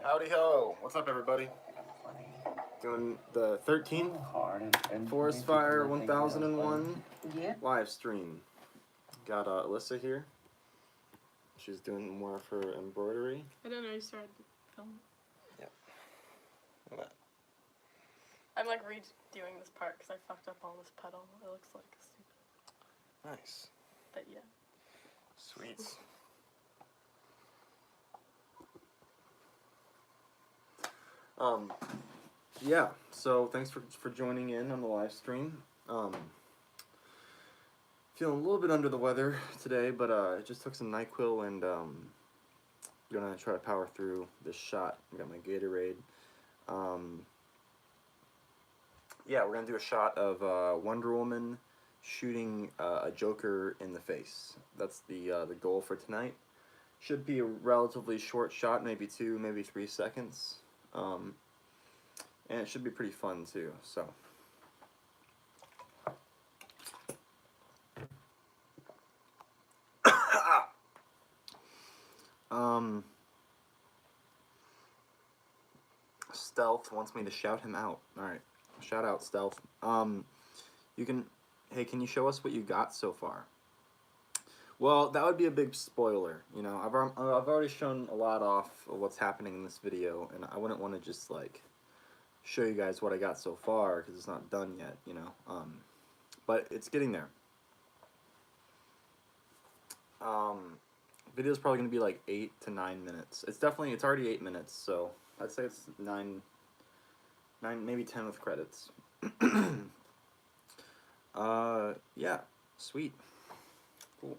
Howdy ho! What's up, everybody? Doing the 13th ForrestFire 1001 live stream. Got Alyssa here. She's doing more of her embroidery. I don't know, you started filming. Yep. What? I'm like redoing this part because I fucked up all this pedal. It looks like stupid. Nice. But yeah. Sweet. Yeah, so thanks for joining in on the live stream. Feeling a little bit under the weather today, but I just took some NyQuil and gonna try to power through this shot. I got my Gatorade. Yeah, we're gonna do a shot of Wonder Woman shooting a Joker in the face. That's the goal for tonight. Should be a relatively short shot, maybe 2, maybe 3 seconds. And it should be pretty fun too, so. Stealth wants me to shout him out. Alright, shout out Stealth. Hey, can you show us what you got so far? Well, that would be a big spoiler, you know. I've already shown a lot off of what's happening in this video, and I wouldn't want to just, like, show you guys what I got so far, because it's not done yet, you know. But it's getting there. Video's probably going to be like 8 to 9 minutes. It's already 8 minutes, so I'd say it's 9, maybe 10 with credits. Yeah, sweet. Cool.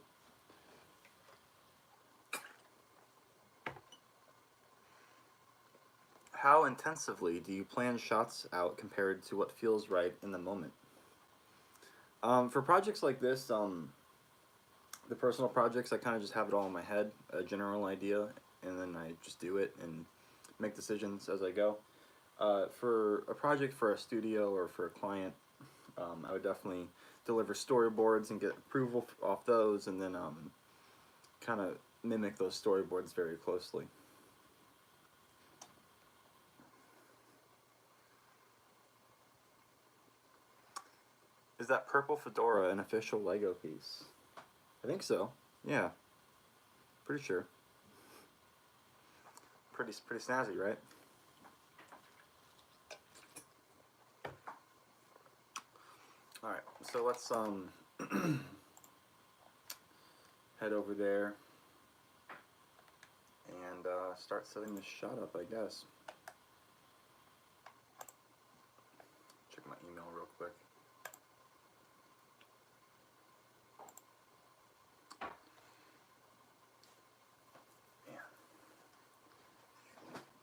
How intensively do you plan shots out compared to what feels right in the moment? For projects like this, the personal projects, I kind of just have it all in my head, a general idea, and then I just do it and make decisions as I go. For a project for a studio or for a client, I would definitely deliver storyboards and get approval off those, and then kind of mimic those storyboards very closely. Is that purple fedora an official Lego piece? I think so. Yeah. Pretty sure. Pretty snazzy, right? Alright, so let's head over there and start setting this shot up, I guess. Check my email real quick.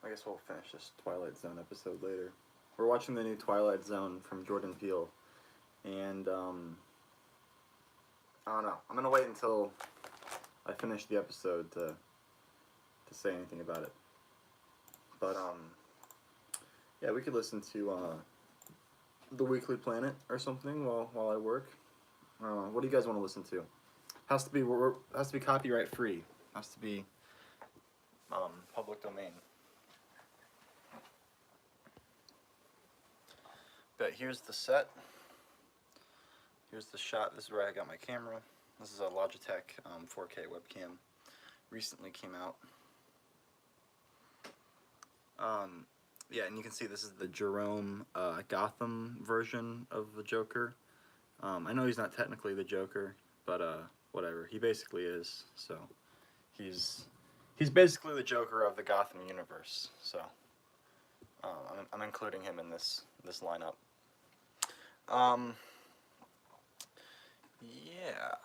I guess we'll finish this Twilight Zone episode later. We're watching the new Twilight Zone from Jordan Peele, and I don't know. I'm gonna wait until I finish the episode to say anything about it. But yeah, we could listen to The Weekly Planet or something while I work. What do you guys want to listen to? Has to be copyright free. Has to be public domain. But here's the set. Here's the shot. This is where I got my camera. This is a Logitech 4K webcam. Recently came out. Yeah, and you can see this is the Jerome Gotham version of the Joker. I know he's not technically the Joker, but whatever. He basically is. So he's basically the Joker of the Gotham universe. So I'm including him in this lineup. Yeah.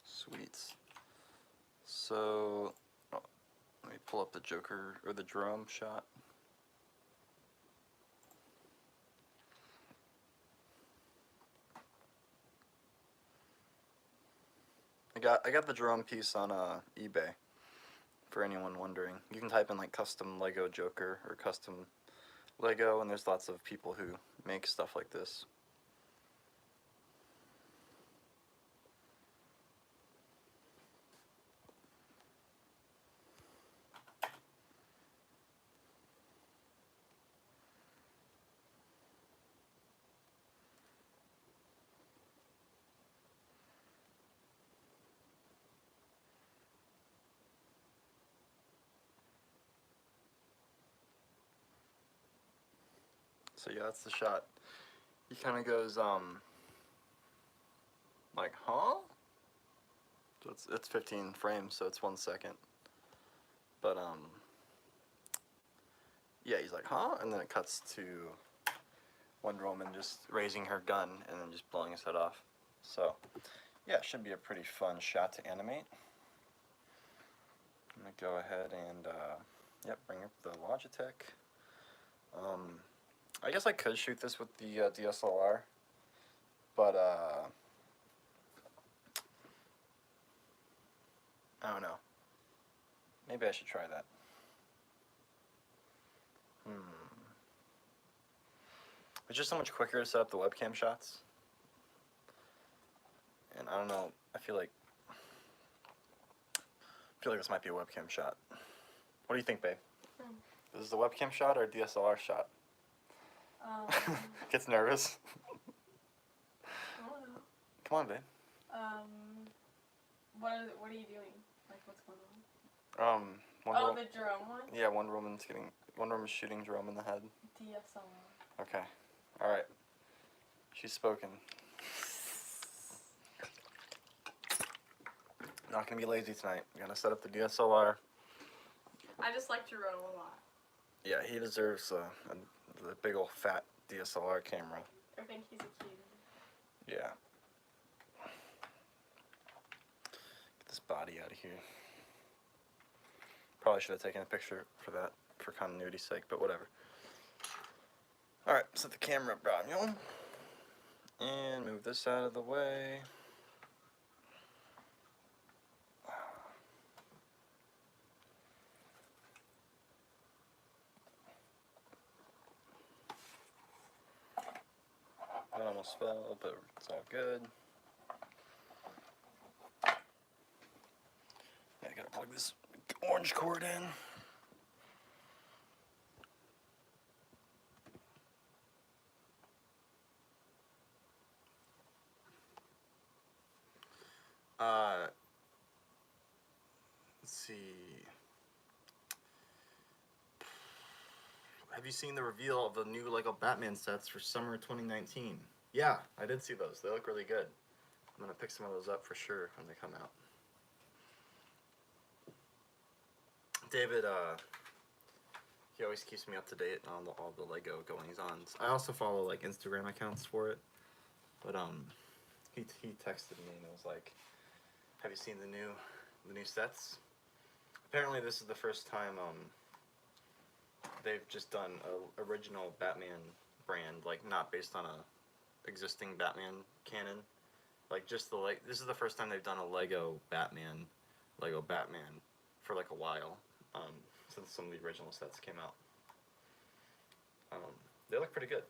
Sweet. So, let me pull up the Joker, or the Jerome shot. I got the Jerome piece on eBay, for anyone wondering. You can type in like custom Lego Joker or custom Lego, and there's lots of people who make stuff like this. So yeah, that's the shot. He kind of goes, like, huh? So it's 15 frames, so it's 1 second. But, yeah, he's like, huh? And then it cuts to Wonder Woman just raising her gun and then just blowing his head off. So, yeah, it should be a pretty fun shot to animate. I'm gonna go ahead and, yep, bring up the Logitech. I guess I could shoot this with the DSLR, but I don't know. Maybe I should try that. It's just so much quicker to set up the webcam shots. And I don't know, I feel like this might be a webcam shot. What do you think, babe? Is this a webcam shot or a DSLR shot? Gets nervous. I don't know. Come on, babe. What are you doing? Like, what's going on? The Jerome one? Yeah, Wonder Woman's shooting Jerome in the head. DSLR. Okay. Alright. She's spoken. Not gonna be lazy tonight. I'm gonna set up the DSLR. I just like Jerome a lot. Yeah, he deserves the big old fat DSLR camera. I think he's a cutie. Yeah. Get this body out of here. Probably should have taken a picture for that, for continuity's sake, but whatever. Alright, set the camera up, Daniel. And move this out of the way. That almost fell, but it's all good. Yeah, I gotta plug this orange cord in. Let's see. Have you seen the reveal of the new Lego Batman sets for summer 2019? Yeah, I did see those. They look really good. I'm gonna pick some of those up for sure when they come out. David, he always keeps me up to date on all the Lego goings-ons. I also follow like Instagram accounts for it, but he texted me and was like, "Have you seen the new sets?" Apparently, this is the first time they've just done a original Batman brand, like not based on a existing Batman canon. Like just this is the first time they've done a Lego Batman for like a while, since some of the original sets came out. They look pretty good.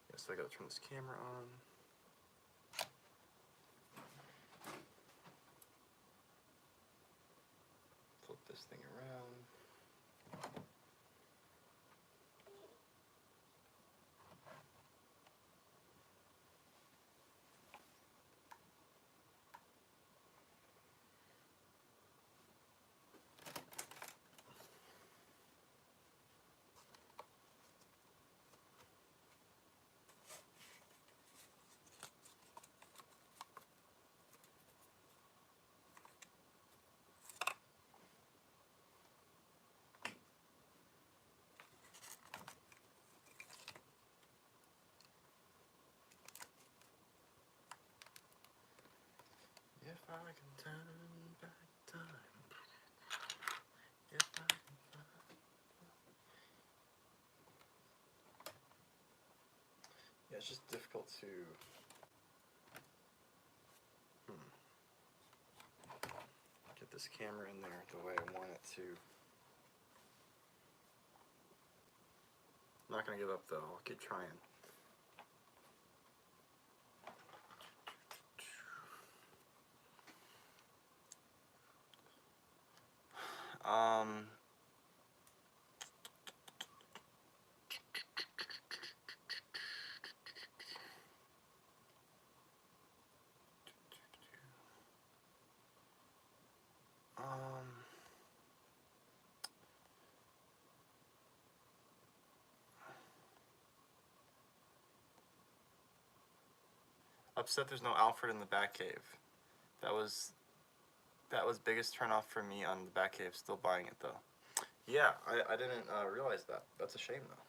Yeah, so I gotta turn this camera on. Flip this thing around. If I can turn back time, if I can find... Yeah, it's just difficult to... get this camera in there the way I want it to. not gonna give up though. I'll keep trying. Upset there's no Alfred in the Batcave. That was biggest turnoff for me on the Batcave. Still buying it though. Yeah, I didn't realize that. That's a shame though.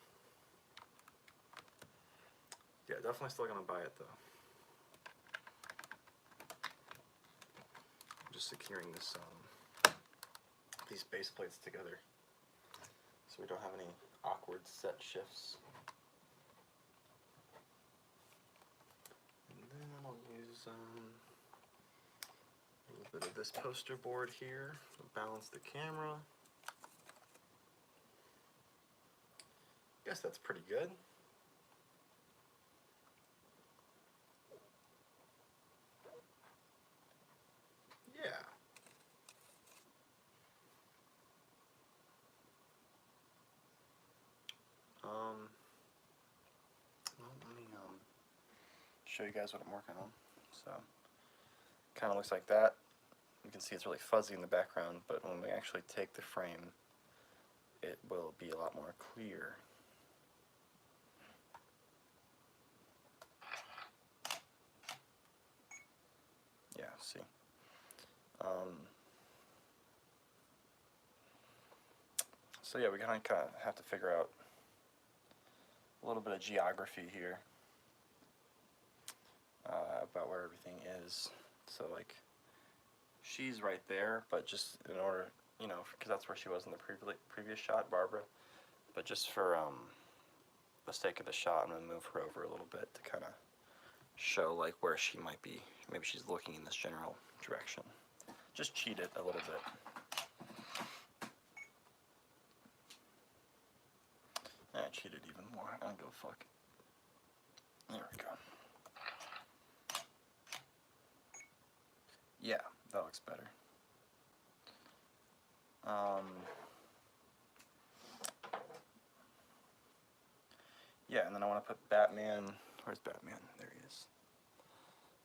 Yeah, definitely still gonna buy it though. I'm just securing this these base plates together so we don't have any awkward set shifts. And then I'll use a little bit of this poster board here to balance the camera. Guess that's pretty good. Yeah. Well, let me show you guys what I'm working on. So, kind of looks like that. You can see it's really fuzzy in the background, but when we actually take the frame, it will be a lot more clear. Yeah, see. So yeah, we kind of have to figure out a little bit of geography here about where everything is. So like, she's right there, but just in order, you know, because that's where she was in the previous shot, Barbara. But just for the sake of the shot, I'm gonna move her over a little bit to kind of show like where she might be. Maybe she's looking in this general direction. Just cheat it a little bit. I cheated even more. I don't give a fuck. There we go. Yeah, that looks better. Yeah, and then I want to put Batman. Where's Batman? There he is.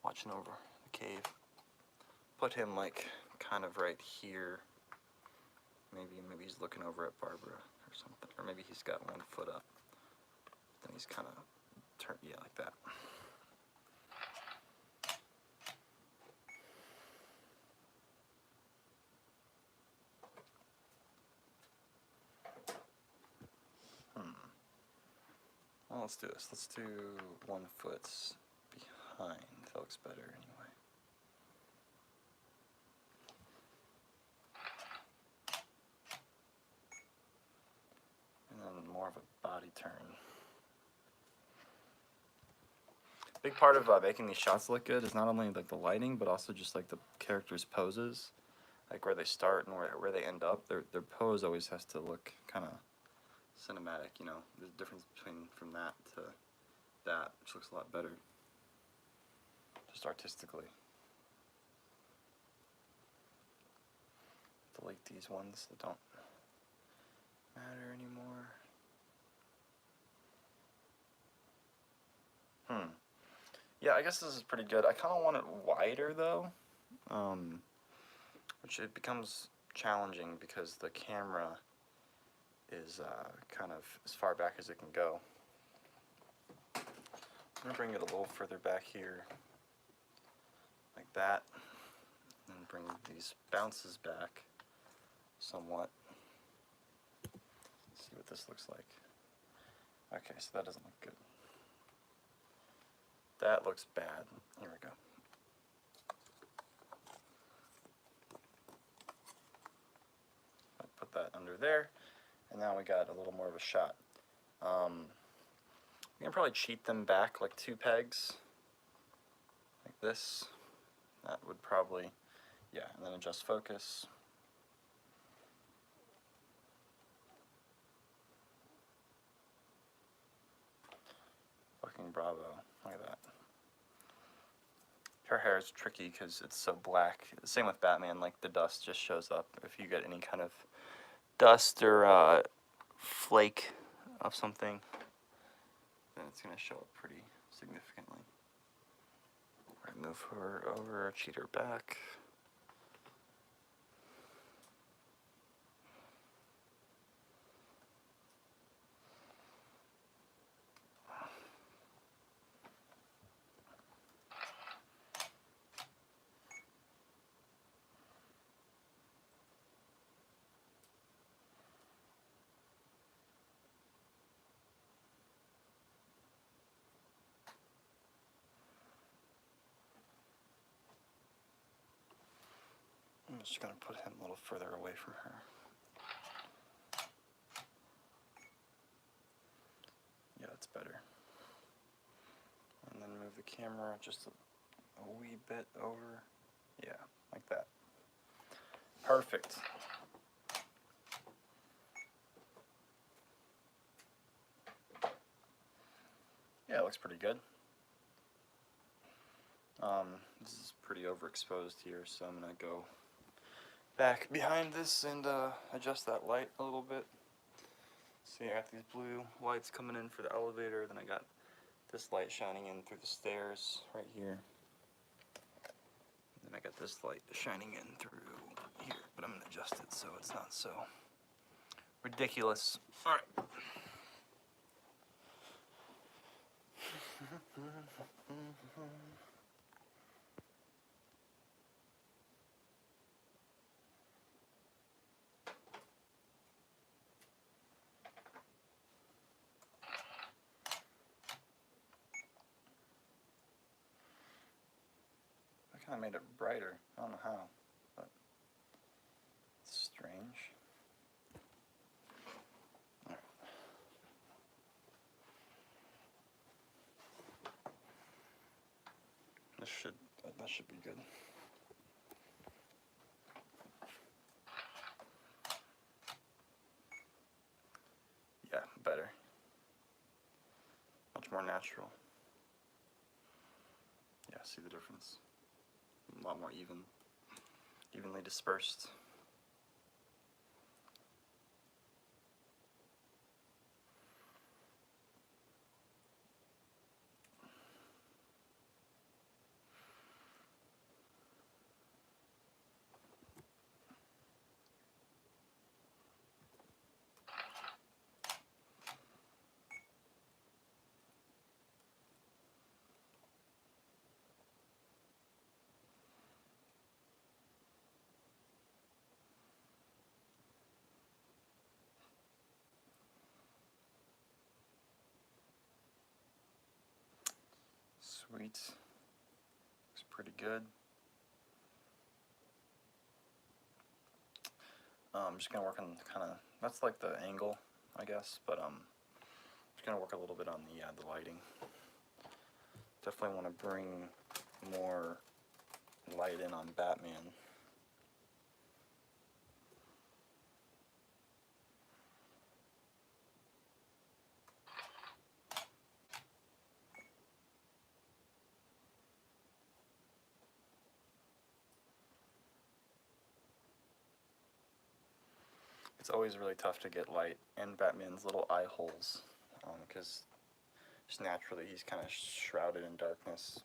Watching over the cave. Put him like kind of right here. Maybe he's looking over at Barbara or something, or maybe he's got one foot up. Then he's kind of turned, yeah, like that. Well, let's do this. Let's do 1 foot behind. That looks better anyway. And then more of a body turn. Big part of making these shots look good is not only like the lighting, but also just like the characters' poses, like where they start and where they end up. Their pose always has to look kind of cinematic, you know. There's a difference from that to that, which looks a lot better, just artistically. Delete these ones that don't matter anymore. Yeah, I guess this is pretty good. I kind of want it wider though, which it becomes challenging because the camera is kind of as far back as it can go. I'm going to bring it a little further back here, like that, and bring these bounces back somewhat. Let's see what this looks like. Okay, so that doesn't look good. That looks bad. Here we go. I'll put that under there, and now we got a little more of a shot. We can probably cheat them back like 2 pegs, like this. That would probably, yeah, and then adjust focus. Bravo. Look at that. Her hair is tricky because it's so black. Same with Batman, like the dust just shows up. If you get any kind of dust or flake of something, then it's going to show up pretty significantly. Right, move her over, cheat her back. I'm just going to put him a little further away from her. Yeah, that's better. And then move the camera just a wee bit over. Yeah, like that. Perfect. Yeah, it looks pretty good. This is pretty overexposed here, so I'm going to go back behind this and adjust that light a little bit. See, I got these blue lights coming in for the elevator, then I got this light shining in through the stairs right here. And then I got this light shining in through here, but I'm going to adjust it so it's not so ridiculous. Alright. I made it brighter. I don't know how, but it's strange. All right. That should be good. Yeah, better. Much more natural. Yeah, see the difference? A lot more evenly dispersed. Sweet. Looks pretty good. I'm just gonna work on that's like the angle, I guess, but just gonna work a little bit on the lighting. Definitely want to bring more light in on Batman. It's always really tough to get light in Batman's little eye holes, because just naturally he's kind of shrouded in darkness.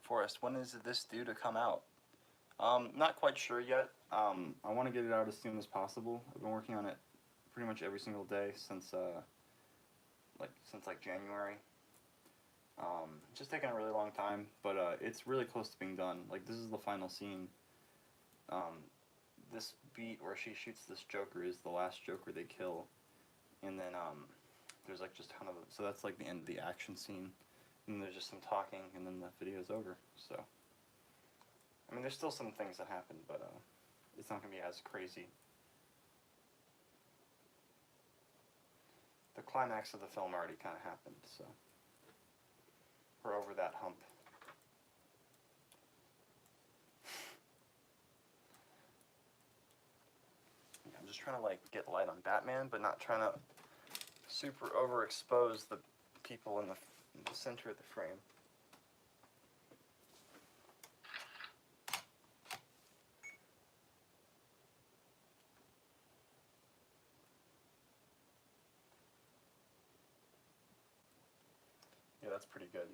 Forrest, when is this due to come out? Not quite sure yet. I want to get it out as soon as possible. I've been working on it pretty much every single day since January. Just taking a really long time, but it's really close to being done. Like, this is the final scene. This beat where she shoots this Joker is the last Joker they kill, and then there's like just kind of so that's like the end of the action scene, and there's just some talking, and then the video's over. So. I mean, there's still some things that happen, but it's not going to be as crazy. The climax of the film already kind of happened, so we're over that hump. Yeah, I'm just trying to like get light on Batman, but not trying to super overexpose the people in the center of the frame. Yeah, that's pretty good.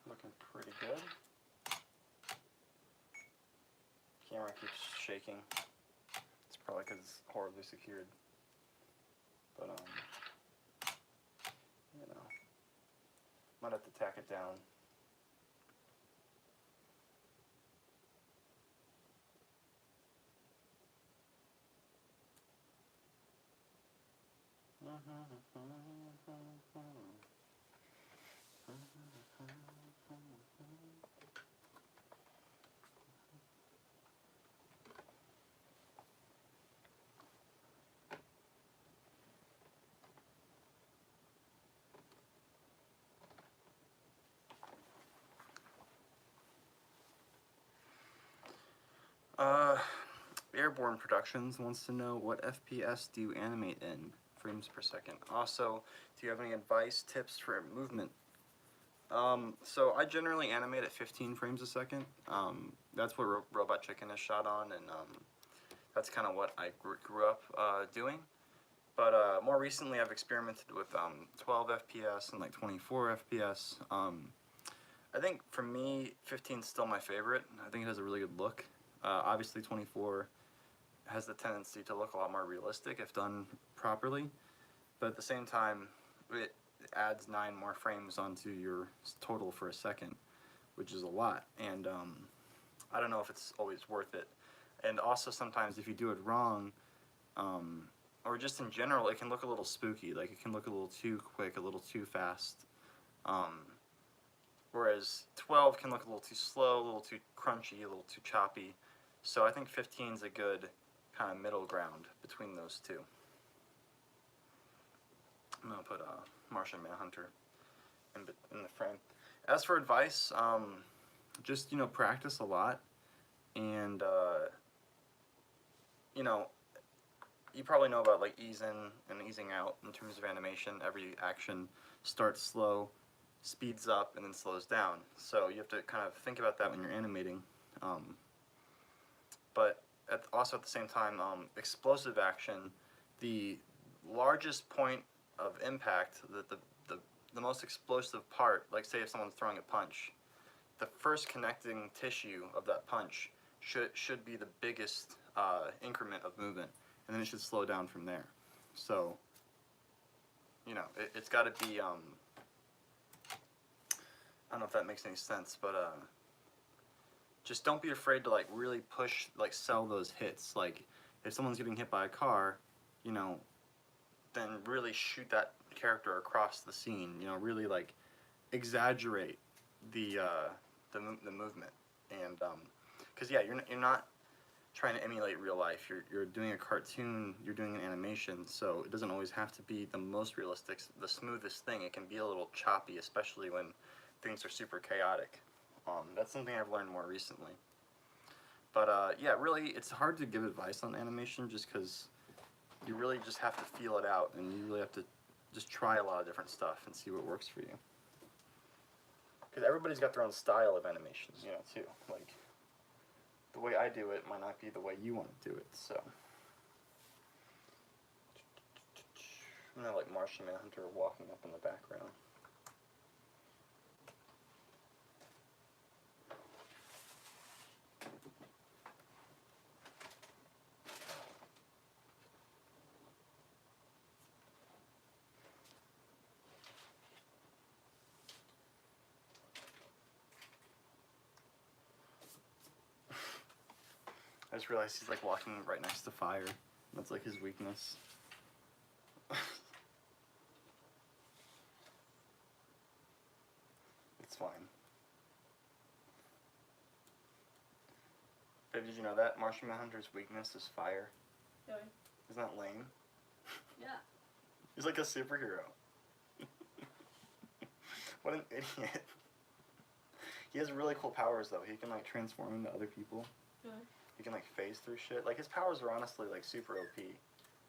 Looking pretty good. Camera keeps shaking. It's probably because it's horribly secured. But you know, might have to tack it down. Airborne Productions wants to know, what FPS do you animate in frames per second? Also, do you have any advice, tips for movement? So I generally animate at 15 frames a second. That's what Robot Chicken is shot on, and that's kind of what I grew up doing. But more recently, I've experimented with 12 FPS and like 24 FPS. I think for me, 15 is still my favorite. I think it has a really good look. Obviously, 24 has the tendency to look a lot more realistic if done properly, but at the same time, it adds 9 more frames onto your total for a second, which is a lot, and I don't know if it's always worth it. And also sometimes if you do it wrong, or just in general, it can look a little spooky, like it can look a little too quick, a little too fast. Whereas 12 can look a little too slow, a little too crunchy, a little too choppy. So I think 15 is a good kind of middle ground between those two. I'm going to put Martian Manhunter in the frame. As for advice, just, practice a lot. And, you probably know about like ease in and easing out in terms of animation. Every action starts slow, speeds up, and then slows down. So you have to kind of think about that when you're animating. But also at the same time, explosive action, the largest point of impact, the most explosive part, like say if someone's throwing a punch, the first connecting tissue of that punch should be the biggest increment of movement, and then it should slow down from there. So, it's got to be, I don't know if that makes any sense, but just don't be afraid to like really push, like sell those hits. Like if someone's getting hit by a car, then really shoot that character across the scene. Really like exaggerate the movement, and because yeah, you're not trying to emulate real life. You're doing a cartoon. You're doing an animation, so it doesn't always have to be the most realistic, the smoothest thing. It can be a little choppy, especially when things are super chaotic. That's something I've learned more recently. But yeah, really, it's hard to give advice on animation just because you really just have to feel it out, and you really have to just try a lot of different stuff and see what works for you. Because everybody's got their own style of animation, you know, too. Like, the way I do it might not be the way you want to do it, so. I'm gonna like Martian Manhunter walking up in the background. I just realized he's like walking right next to fire. That's like his weakness. It's fine. Babe, did you know that Martian Manhunter's weakness is fire? Really? Isn't that lame? Yeah. He's like a superhero. What an idiot. He has really cool powers though. He can like transform into other people. Really? He can like phase through shit. Like his powers are honestly like super OP.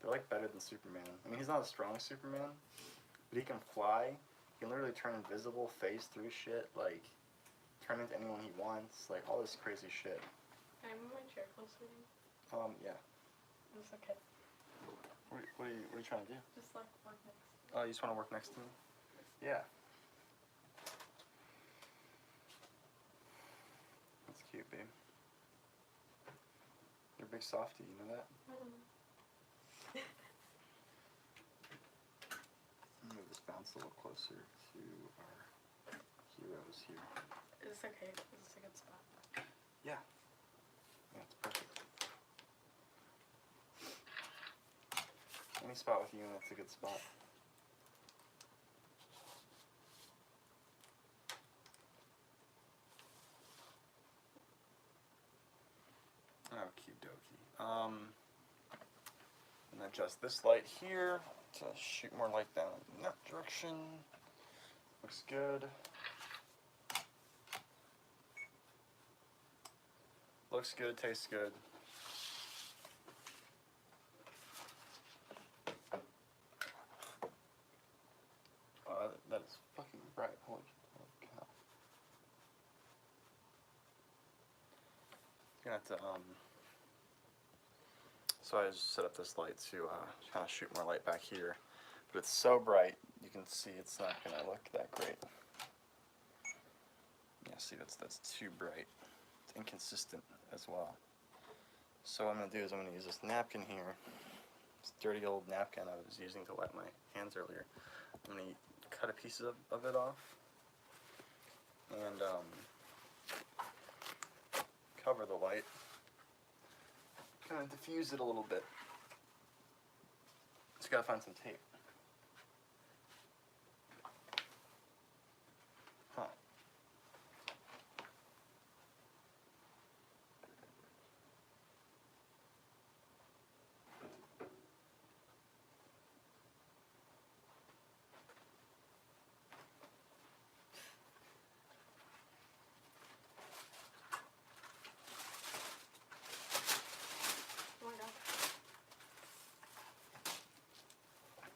They're like better than Superman. I mean, he's not a strong Superman, but he can fly. He can literally turn invisible, phase through shit, like turn into anyone he wants, like all this crazy shit. Can I move my chair closer to you? Yeah. It's okay. What are you trying to do? Just like work next. Oh, you just want to work next to me? Yeah. That's cute, babe. You're a big softie, you know that? I don't know. Move this bounce a little closer to our heroes here. Is this okay? Is this a good spot? Yeah. Yeah, it's perfect. Any spot with you, and that's a good spot. Okie dokie. And adjust this light here to shoot more light down in that direction. Looks good. Looks good, tastes good. That is fucking bright. Holy cow. You're gonna have to, so I just set up this light to kind of shoot more light back here. But it's so bright, you can see it's not gonna look that great. Yeah, see, that's too bright. It's inconsistent as well. So what I'm gonna do is I'm gonna use this napkin here. This dirty old napkin I was using to wipe my hands earlier. I'm gonna cut a piece of it off and cover the light. Kind of diffuse it a little bit. Just gotta find some tape. Huh. Oh my god.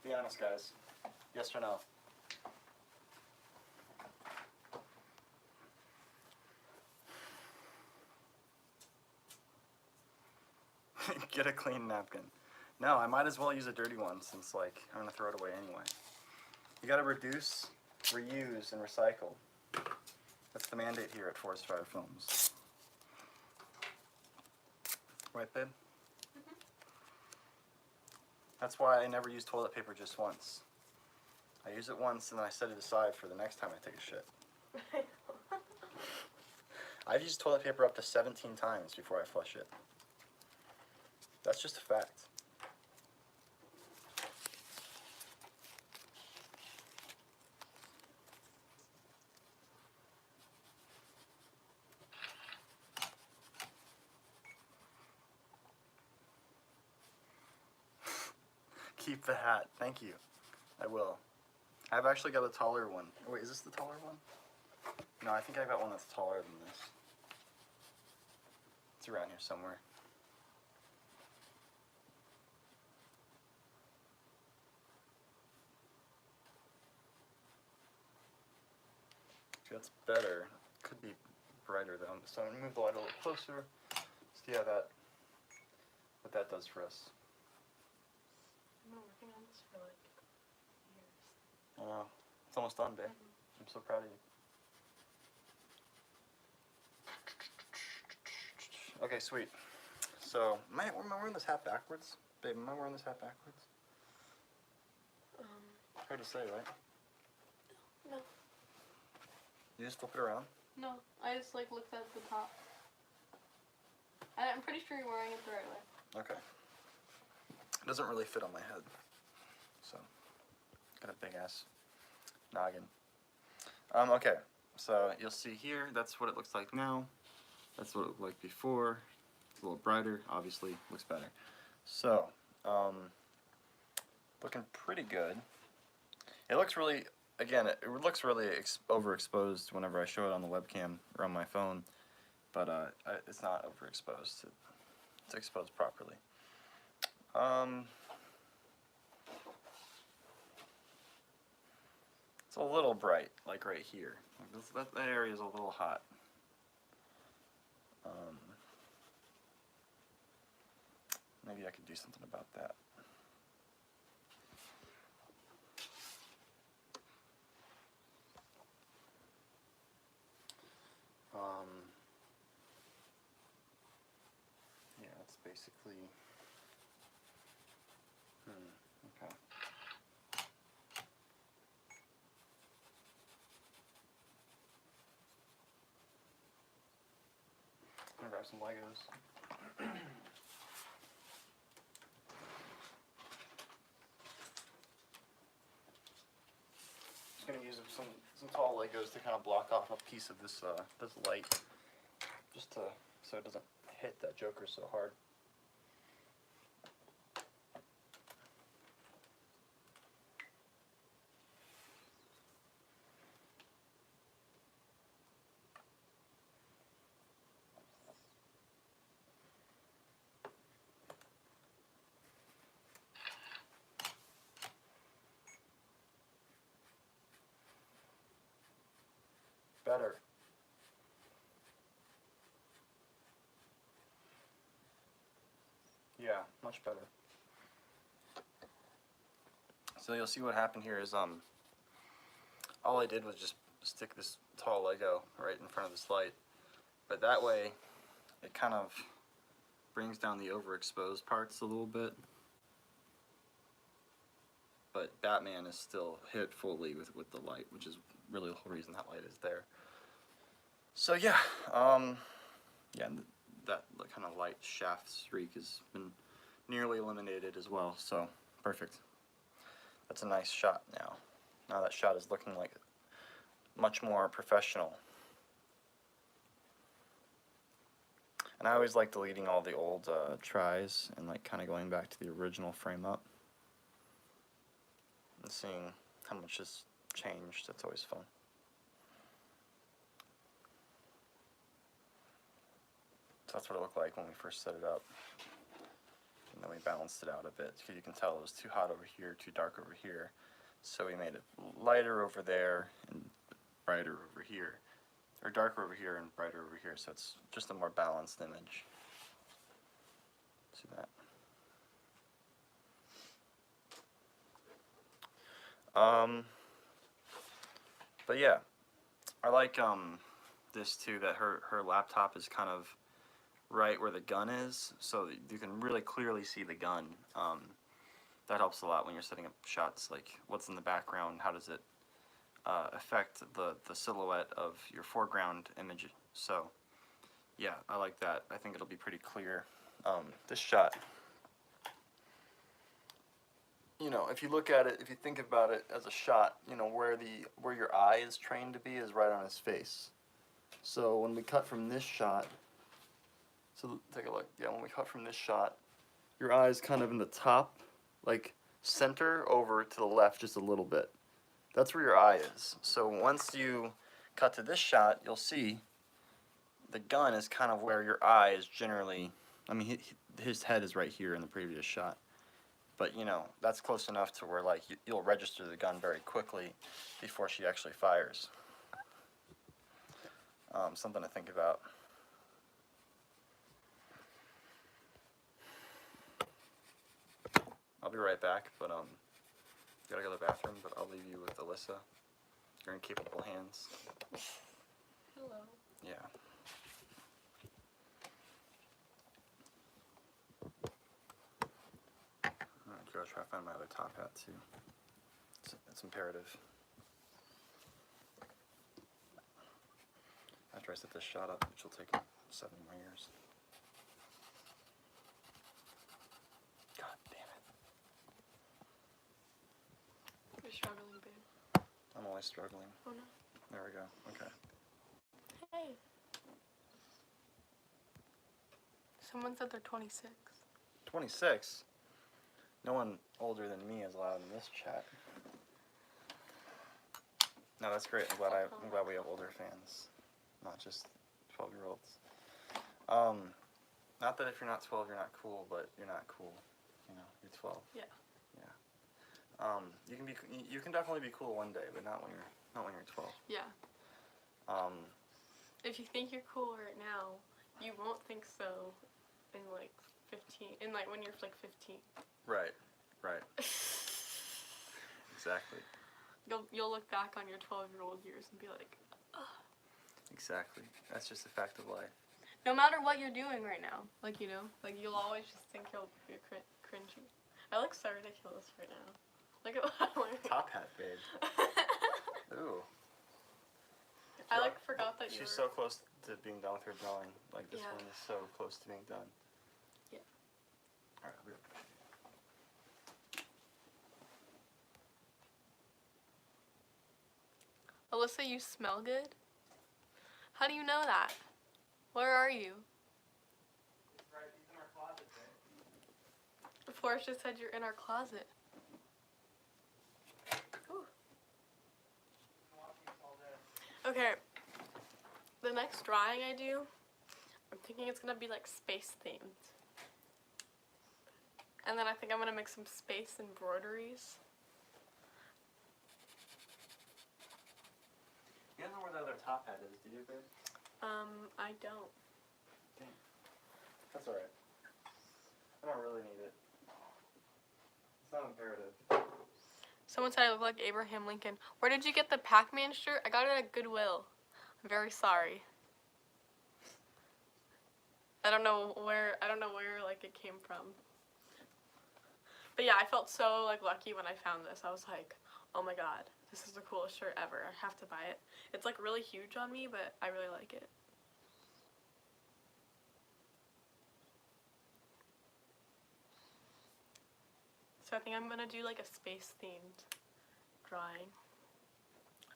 Be honest, guys. Yes or no? Get a clean napkin. No, I might as well use a dirty one since, like, I'm gonna throw it away anyway. You gotta reduce, reuse, and recycle. That's the mandate here at ForrestFire Films. Right, babe? Mm-hmm. That's why I never use toilet paper just once. I use it once and then I set it aside for the next time I take a shit. I've used toilet paper up to 17 times before I flush it. That's just a fact. Keep the hat. Thank you. I will. I've actually got a taller one. Wait, is this the taller one? No, I think I got one that's taller than this. It's around here somewhere. That's better. Could be brighter though. So I'm gonna move the light a little closer. See how what that does for us. I've been working on this for like years. I know. It's almost done, babe. I'm so proud of you. Okay, sweet. So, am I wearing this hat backwards? Babe, am I wearing this hat backwards? Hard to say, right? No. You just flip it around? No, I just like looked at the top. And I'm pretty sure you're wearing it the right way. Okay. It doesn't really fit on my head. So, got a big ass noggin. Okay. So, you'll see here, that's what it looks like now. That's what it looked like before. It's a little brighter, obviously, looks better. So, looking pretty good. It looks really, again, it looks really overexposed whenever I show it on the webcam or on my phone, but it's not overexposed. It's exposed properly. It's a little bright, like right here. That area is a little hot. Maybe I could do something about that. Yeah, that's basically. Okay. I'm gonna grab some Legos. Just gonna use some tall Legos to kind of block off a piece of this this light, just so it doesn't hit that Joker so hard. Better. Yeah, much better. So you'll see what happened here is all I did was just stick this tall Lego right in front of this light, but that way it kind of brings down the overexposed parts a little bit, but Batman is still hit fully with the light, which is really the whole reason that light is there. So yeah, yeah, that kind of light shaft streak has been nearly eliminated as well, so perfect. That's a nice shot now. Now that shot is looking like much more professional. And I always like deleting all the old tries and like kind of going back to the original frame up and seeing how much has changed. That's always fun. So that's what it looked like when we first set it up. And then we balanced it out a bit because you can tell it was too hot over here, too dark over here. So we made it lighter over there and brighter over here. Or darker over here and brighter over here. So it's just a more balanced image. See that? But yeah, I like this too, that her laptop is kind of right where the gun is, so that you can really clearly see the gun. That helps a lot when you're setting up shots, like what's in the background, how does it affect the silhouette of your foreground image. So yeah, I like that. I think it'll be pretty clear. This shot, you know, if you look at it, if you think about it as a shot, you know, where your eye is trained to be is right on his face. So when we cut from this shot, so take a look. Yeah, when we cut from this shot, your eye is kind of in the top, like center over to the left just a little bit. That's where your eye is. So once you cut to this shot, you'll see the gun is kind of where your eye is generally. I mean, his head is right here in the previous shot. But, you know, that's close enough to where, like, you'll register the gun very quickly before she actually fires. Something to think about. I'll be right back, but, gotta go to the bathroom, but I'll leave you with Alyssa. You're in capable hands. Hello. Yeah. I'm gonna try to find my other top hat, too. It's imperative. After I set this shot up, which will take 7 more years. God damn it. You're struggling, babe. I'm always struggling. Oh no. There we go. Okay. Hey. Someone said they're 26. 26? No one older than me is allowed in this chat. No, that's great. I'm glad we have older fans, not just 12-year-olds. Not that if you're not 12 you're not cool, but you're not cool. You know, you're 12. Yeah. Yeah. You can definitely be cool one day, but not when you're 12. Yeah. If you think you're cool right now, you won't think so in like 15. In like when you're like 15. Right. Right. Exactly. You'll look back on your 12-year-old years and be like, ugh. Exactly. That's just a fact of life. No matter what you're doing right now, like, you know, like you'll always just think you're cringy. I look so ridiculous right now. Look at what I'm wearing. Top hat, babe. Ooh. I like forgot that She's so close to being done with her drawing. Like this Yeah. one is so close to being done. Yeah. Alright, I'll be right back. Alyssa, you smell good? How do you know that? Where are you? It's right, he's in our closet, babe. Forrest just said you're in our closet. Ooh. Okay. The next drawing I do, I'm thinking it's gonna be like space themed. And then I think I'm gonna make some space embroideries. You don't know where the other top hat is, do you, babe? I don't. Dang. That's alright. I don't really need it. It's not imperative. Someone said I look like Abraham Lincoln. Where did you get the Pac-Man shirt? I got it at Goodwill. I'm very sorry. I don't know where like it came from. But yeah, I felt so like lucky when I found this. I was like, oh my god, this is the coolest shirt ever. I have to buy it. It's like really huge on me, but I really like it. So I think I'm gonna do like a space themed drawing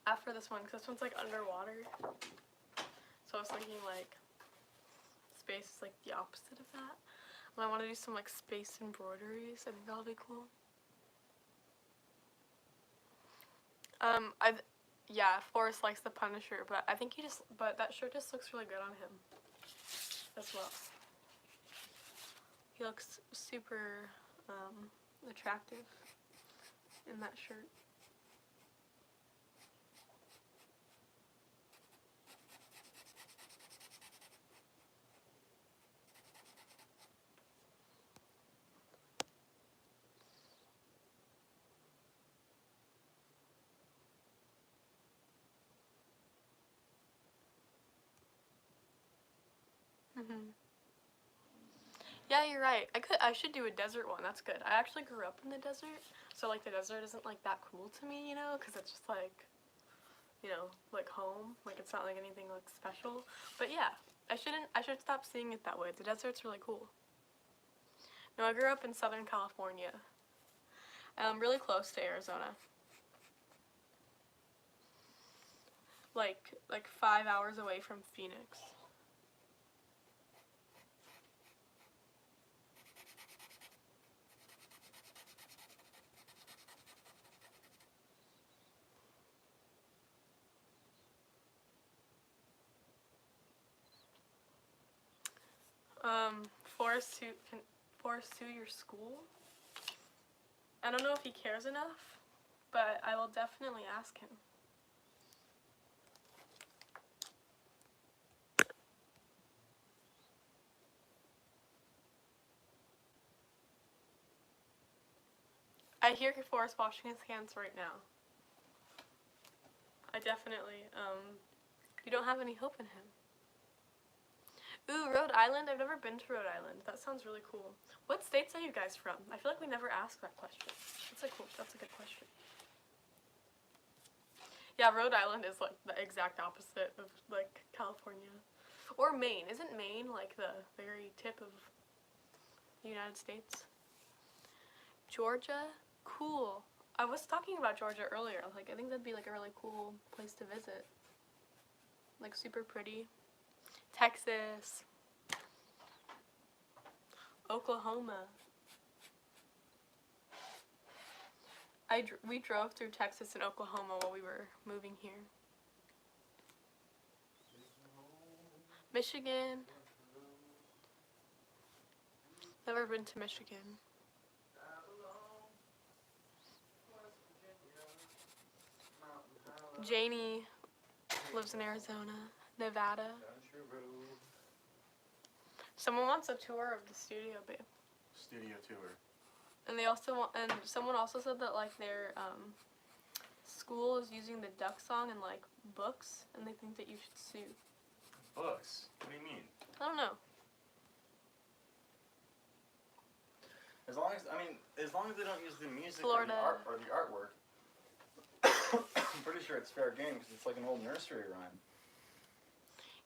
after this one, because this one's like underwater. So I was thinking like space is like the opposite of that. And I want to do some like space embroideries. I think that'll be cool. Yeah, Forrest likes the Punisher, but I think but that shirt just looks really good on him as well. He looks super attractive in that shirt. Yeah, you're right. I should do a desert one. That's good. I actually grew up in the desert, so like the desert isn't like that cool to me, you know, because it's just like, you know, like home. Like it's not like anything like special. But yeah, I should stop seeing it that way. The desert's really cool. No, I grew up in Southern California. I'm really close to Arizona. Like 5 hours away from Phoenix. Forrest can Forrest sue your school? I don't know if he cares enough, but I will definitely ask him. I hear Forrest washing his hands right now. I definitely, you don't have any hope in him. Ooh, Rhode Island? I've never been to Rhode Island. That sounds really cool. What states are you guys from? I feel like we never asked that question. That's a good question. Yeah, Rhode Island is like the exact opposite of like California. Or Maine. Isn't Maine like the very tip of the United States? Georgia? Cool. I was talking about Georgia earlier. Like, I think that'd be like a really cool place to visit. Like, super pretty. Texas. Oklahoma. We drove through Texas and Oklahoma while we were moving here. Michigan. Never been to Michigan. Janie lives in Arizona. Nevada. Someone wants a tour of the studio, babe. Studio tour. And they also want, and someone also said that like their school is using the duck song in like books, and they think that you should sue. Books? What do you mean? I don't know. As long as they don't use the music Florida. or the artwork, I'm pretty sure it's fair game because it's like an old nursery rhyme.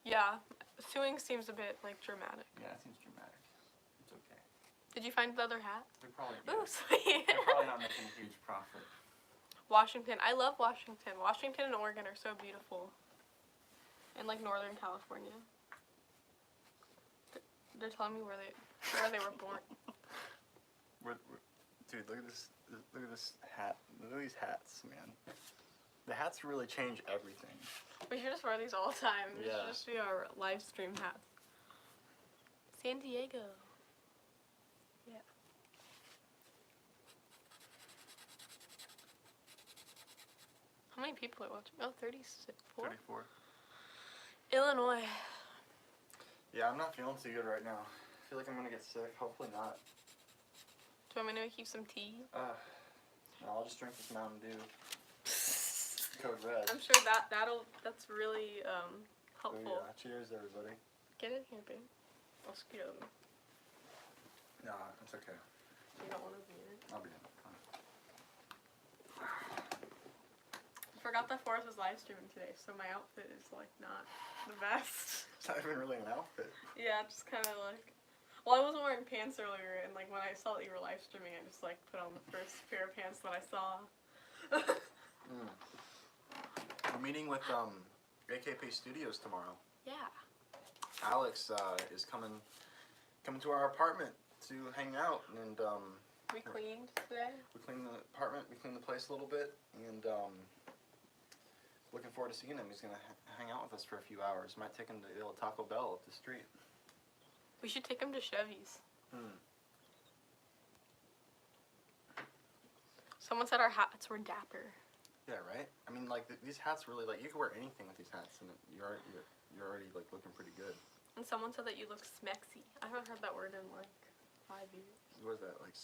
Yeah, suing seems a bit like dramatic. Yeah, it seems dramatic. It's okay. Did you find the other hat? They're probably Ooh, sweet. They're probably not making a huge profit. Washington. I love Washington. Washington and Oregon are so beautiful. And like Northern California. They're telling me where they were born. Dude, look at this hat. Look at these hats, man. The hats really change everything. We should just wear these all the time. These Yeah. should just be our live stream hats. San Diego. Yeah. How many people are watching? Oh, 34? 34. Illinois. Yeah, I'm not feeling too good right now. I feel like I'm gonna get sick. Hopefully not. Do you want me to make you some tea? No, I'll just drink this Mountain Dew. Code Red. I'm sure that's really helpful. So, yeah, cheers, everybody. Get in here, babe. I'll scoot over. Nah, it's okay. You don't want to be in it. I'll be in it. I forgot that Forrest was live streaming today, so my outfit is like not the best. It's not even really an outfit. Yeah, just kind of like. Well, I wasn't wearing pants earlier, and like when I saw that you were live streaming, I just like put on the first pair of pants that I saw. We're meeting with AKP Studios tomorrow. Yeah. Alex is coming to our apartment to hang out, and We cleaned today. we cleaned the apartment, we cleaned the place a little bit, and looking forward to seeing him. He's gonna hang out with us for a few hours. Might take him to the old Taco Bell up the street. We should take him to Chevy's. Someone said our hats were dapper. Yeah, right. I mean, like these hats really like you can wear anything with these hats, and you're already like looking pretty good. And someone said that you look smexy. I haven't heard that word in like 5 years. What is that like?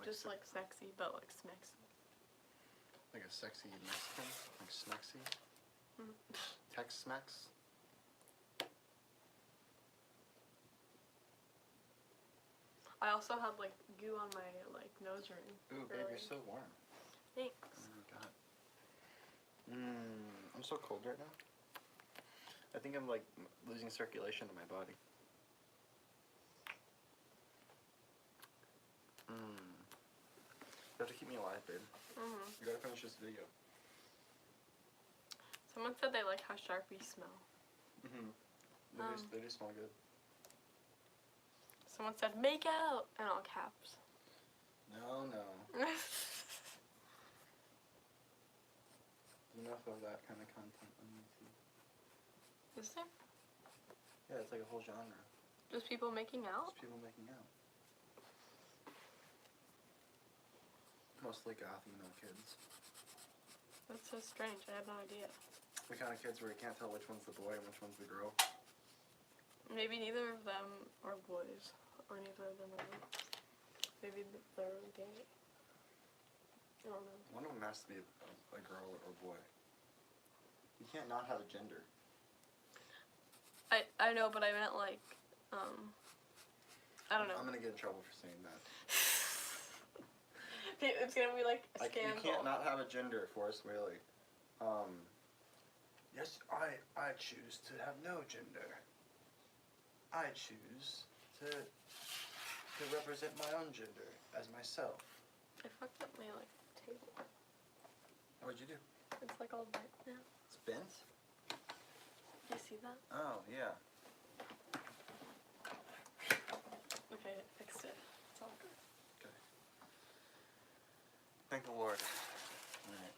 Just like sexy, but like smexy. Like a sexy Mexican, like smexy. Tex-Mex. I also had like goo on my like nose ring. Ooh, babe, you're so warm. Thanks. Oh my god. I'm so cold right now. I think I'm like losing circulation in my body. You have to keep me alive, babe. You gotta finish this video. Someone said they like how Sharpies smell. They do smell good. Someone said make out in all caps. No. Enough of that kind of content on YouTube. Is there? Yeah, it's like a whole genre. Just people making out? Just people making out. Mostly goth emo kids. That's so strange. I had no idea. The kind of kids where you can't tell which one's the boy and which one's the girl. Maybe neither of them are boys, or neither of them are girls. Maybe they're gay. I don't know. One of them has to be a girl or boy. You can't not have a gender. I know, but I meant like, I don't know. I'm gonna get in trouble for saying that. It's gonna be like a scandal. You can't not have a gender, Forrest Whaley. Yes, I choose to have no gender. I choose to represent my own gender as myself. I fucked up my like table. What'd you do? It's like all bent now. It's bent? Do you see that? Oh, yeah. Okay, I fixed it. It's all good. Okay. Thank the Lord. Alright.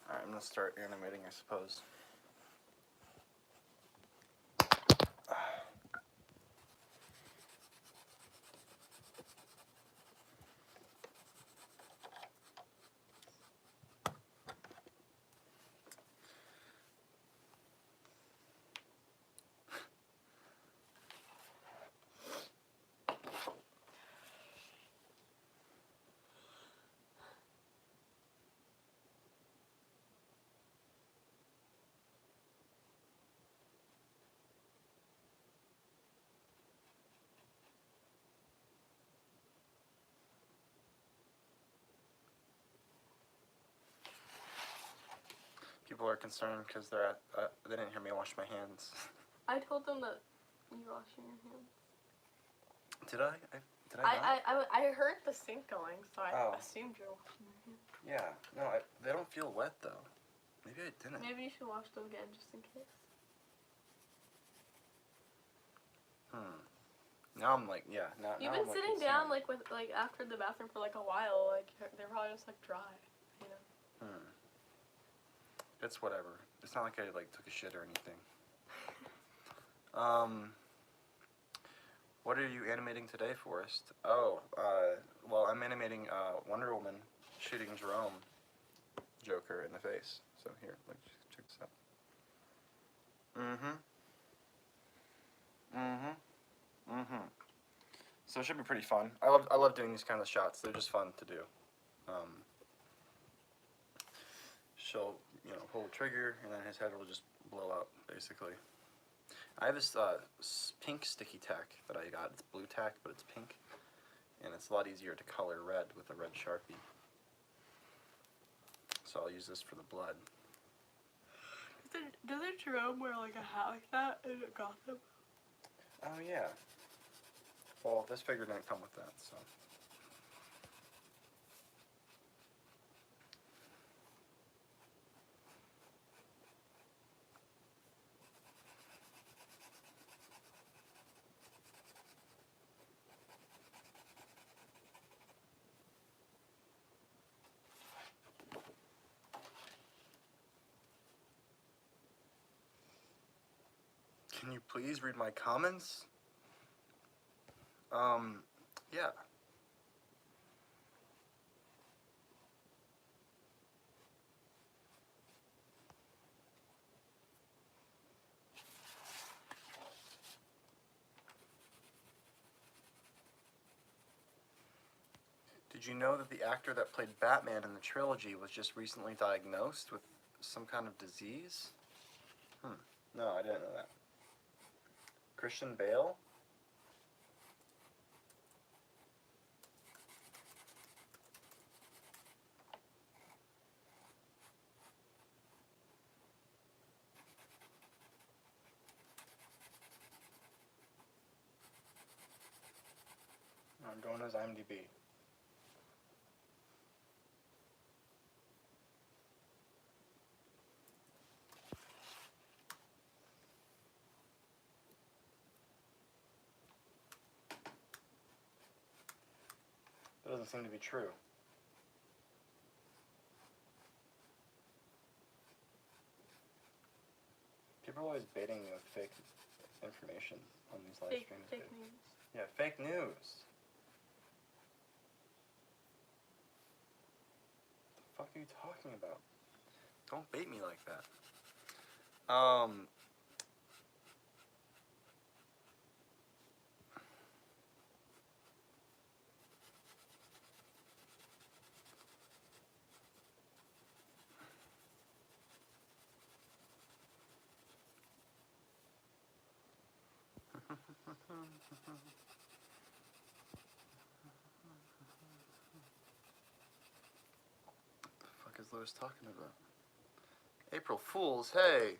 Alright, I'm gonna start animating, I suppose. People are concerned because they didn't hear me wash my hands. I told them that you washing your hands. Did I? Did I not? I heard the sink going, so I assumed you were washing your hands. Yeah. No, they don't feel wet though. Maybe I didn't. Maybe you should wash them again just in case. Now I'm like, yeah. Now You've I'm been sitting down like with like after the bathroom for like a while. Like they're probably just like dry, you know. It's whatever. It's not like I like took a shit or anything. What are you animating today, Forrest? Oh, well, I'm animating Wonder Woman shooting Jerome Joker in the face. So here, like, check this out. So it should be pretty fun. I love doing these kind of shots. They're just fun to do. She'll, pull the trigger, and then his head will just blow up, basically. I have this pink sticky tack that I got. It's blue tack, but it's pink. And it's a lot easier to color red with a red Sharpie. So I'll use this for the blood. Doesn't Jerome wear like a hat like that in Gotham? Oh, yeah. Well, this figure didn't come with that, so. Can you please read my comments? Yeah. Did you know that the actor that played Batman in the trilogy was just recently diagnosed with some kind of disease? No, I didn't know that. Christian Bale? I'm going to his IMDb. That doesn't seem to be true. people always baiting you with fake information on these live streams? Fake news. Yeah, fake news. What the fuck are you talking about? Don't bait me like that. What the fuck is Lewis talking about? April Fools, hey!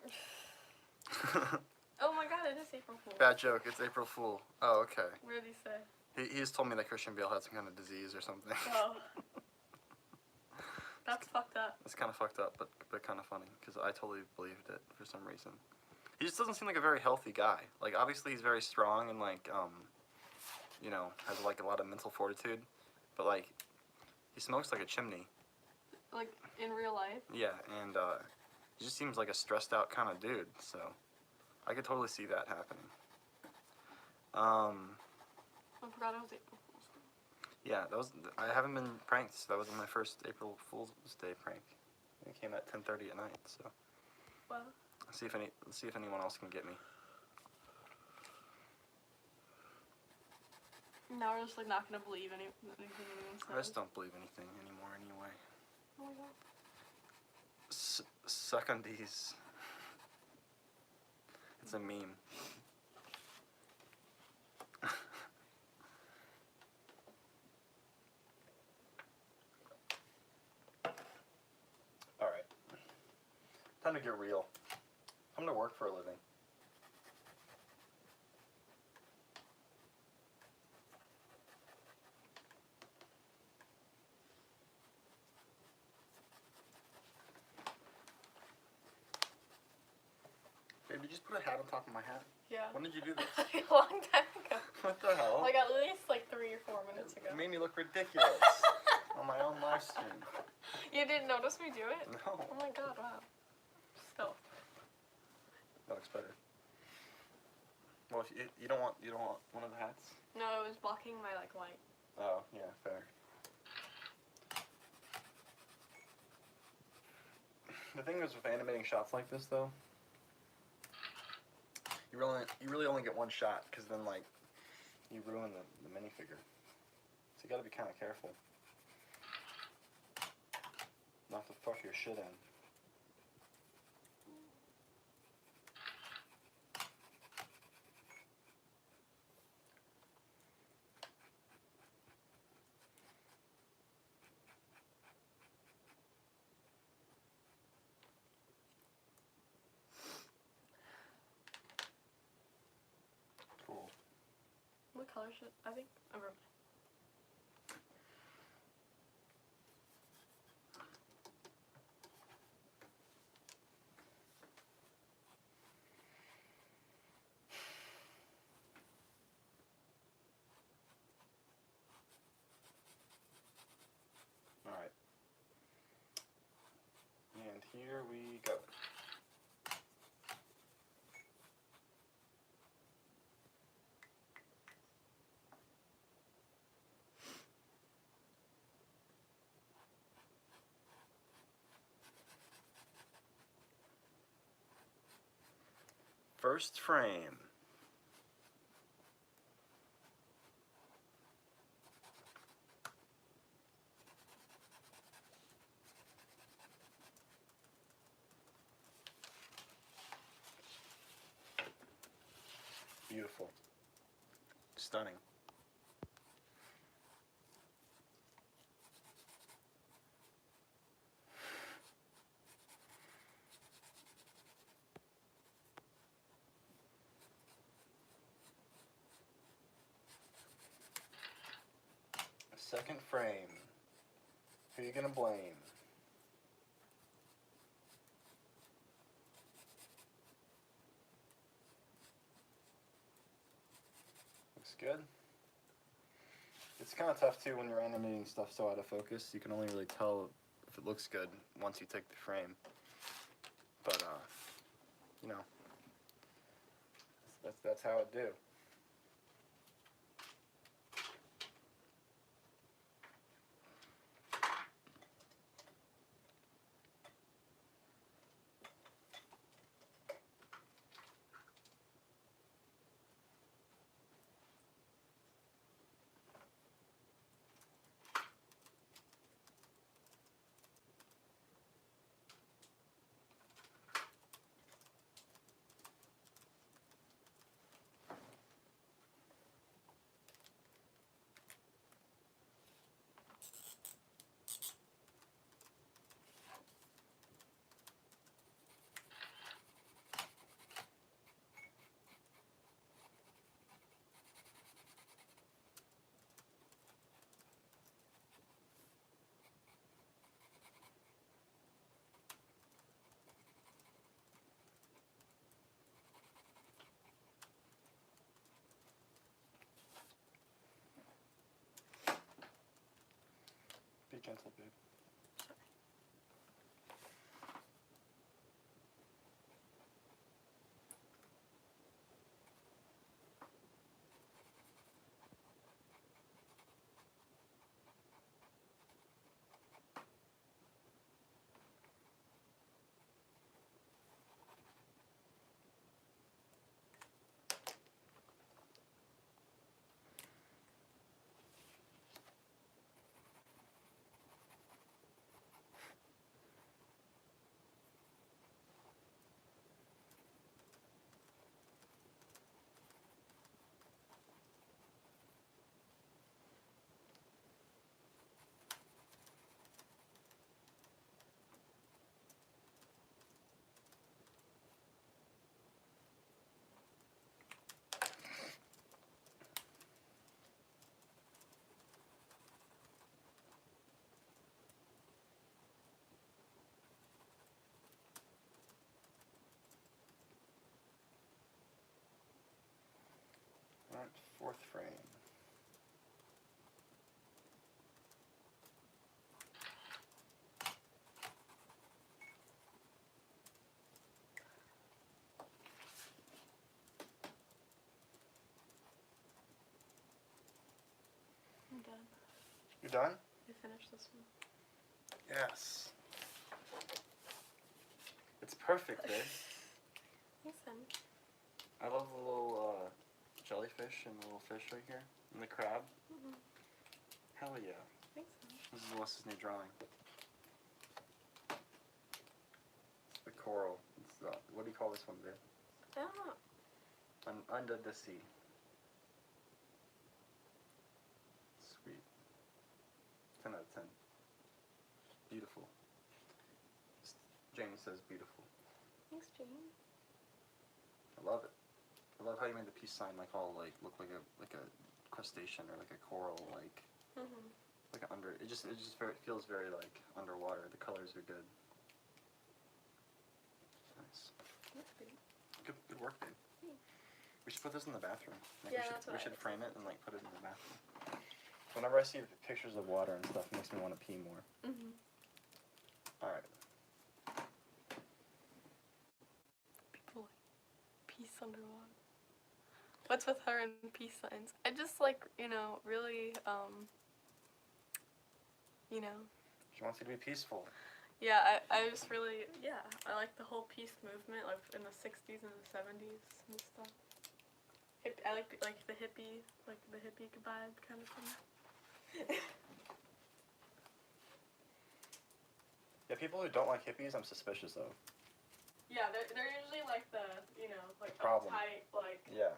Oh my god, it is April Fool. Bad joke, it's April Fool. Oh, okay. What did he say? He just told me that Christian Bale had some kind of disease or something. Oh. That's fucked up. It's kind of fucked up, but kind of funny, because I totally believed it for some reason. He just doesn't seem like a very healthy guy. Like, obviously he's very strong and, like, you know, has, like, a lot of mental fortitude, but, like, he smokes like a chimney. Like, in real life? Yeah, and, he just seems like a stressed out kind of dude, so I could totally see that happening. I forgot it was April Fool's Day. Yeah, I haven't been pranked, so that was my first April Fool's Day prank. It came at 10:30 at night, so. Well. Let's see if anyone else can get me. Now we're just, like, not gonna believe anything anyone says. I just don't believe anything anymore anyway. Oh my god. Suck on these. It's a meme. Alright. Time to get real. I'm gonna work for a living. Babe, did you just put a hat on top of my hat? Yeah. When did you do this? A long time ago. What the hell? Like, at least, like, 3 or 4 minutes ago. It made me look ridiculous on my own live stream. You didn't notice me do it? No. Oh my god, wow. Still. That looks better. Well, if you don't want one of the hats? No, it was blocking my, like, light. Oh, yeah, fair. The thing is with animating shots like this, though, you really only get one shot, because then, like, you ruin the minifigure. So you gotta be kind of careful. Not to fuck your shit in. Cool. What color should I think? Never mind. Alright. And here we go. First frame. Beautiful. Stunning. Second frame. Who are you gonna blame? Looks good. It's kind of tough too when you're animating stuff so out of focus. You can only really tell if it looks good once you take the frame. But, you know, That's how it do. Be gentle, babe. Alright, fourth frame. I'm done. You done? I finished this one. Yes. It's perfect, babe. Thanks, son. I love the little jellyfish and the little fish right here, and the crab. Mm-hmm. Hell yeah. Thanks, son. This is Melissa's new drawing. It's the coral. It's what do you call this one, babe? I don't know. Under the sea. Sweet. 10 out of 10. Beautiful. Jamie says beautiful. Thanks, Jamie. I love it. I love how you made the peace sign like all like look like a crustacean or like a coral like Mm-hmm. like a under. It just feels very like underwater. The colors are good. Nice. That's good. Good work, babe. Thanks. We should put this in the bathroom. Like, Yeah, we that's what I should was frame it thinking. and like put it in the bathroom. Whenever I see pictures of water and stuff, it makes me want to pee more. Mm-hmm. All right. People like peace underwater. What's with her and peace signs? I just like, really, She wants you to be peaceful. yeah, I just really, I like the whole peace movement, like in the 60s and the 70s and stuff. I like the hippie vibe kind of thing. Yeah, people who don't like hippies, I'm suspicious of. Yeah, they're usually like the, like Problem. uptight, like, Yeah.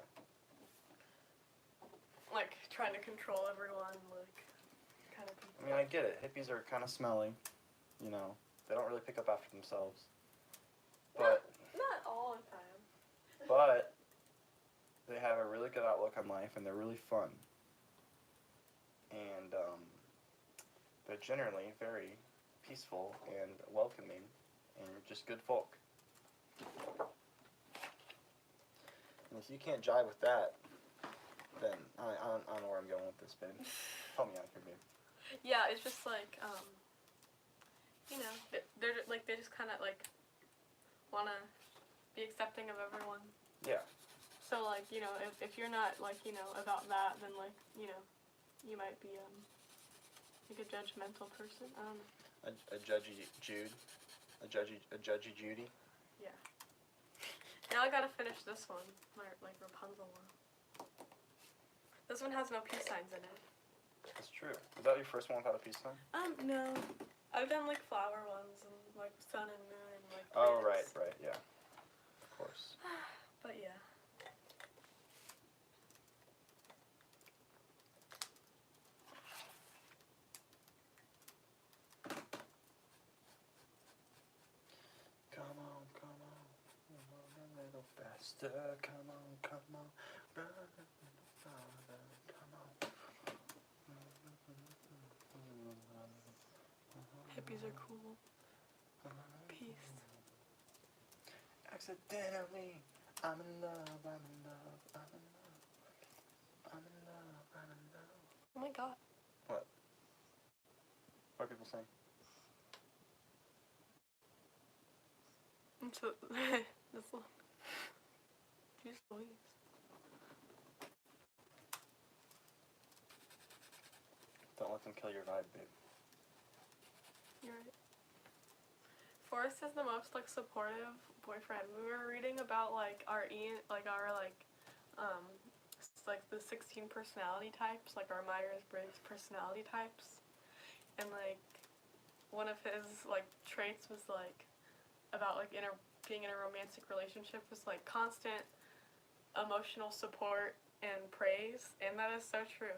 like trying to control everyone, like, kind of people. I mean, I get it. Hippies are kind of smelly. You know, they don't really pick up after themselves. But Not all the time. but they have a really good outlook on life, and they're really fun. And they're generally very peaceful and welcoming, and just good folk. And if you can't jive with that, then I don't know where I'm going with this, babe. Help me out here, babe. Yeah, it's just like, they just kind of like want to be accepting of everyone. Yeah. So like like, you know, if you're not, like, you know, about that, then, like, you know, you might be, like a judgmental person. I don't know. A judgy Jude? A judgy Judy? Yeah. Now I gotta finish this one, like Rapunzel one. This one has no peace signs in it. That's true. Was that your first one without a peace sign? No. I've done, like, flower ones and, like, sun and moon and, like, Oh, planets. right, yeah. Of course. But, yeah. Come on, a little faster. Come on, run a little farther. Come on. Hippies are cool. Peace. Accidentally, I'm in love, I'm in love, I'm in love, I'm in love, I'm in love. Oh my god. What? What are people saying? So, this one. Jeez Louise. Don't let them kill your vibe, babe. You're right. Forrest is the most, like, supportive boyfriend. We were reading about, like, like, the 16 personality types, like, our Myers-Briggs personality types. And, like, one of his, like, traits was, like, about, like, being in a romantic relationship was, like, constant emotional support and praise. And that is so true.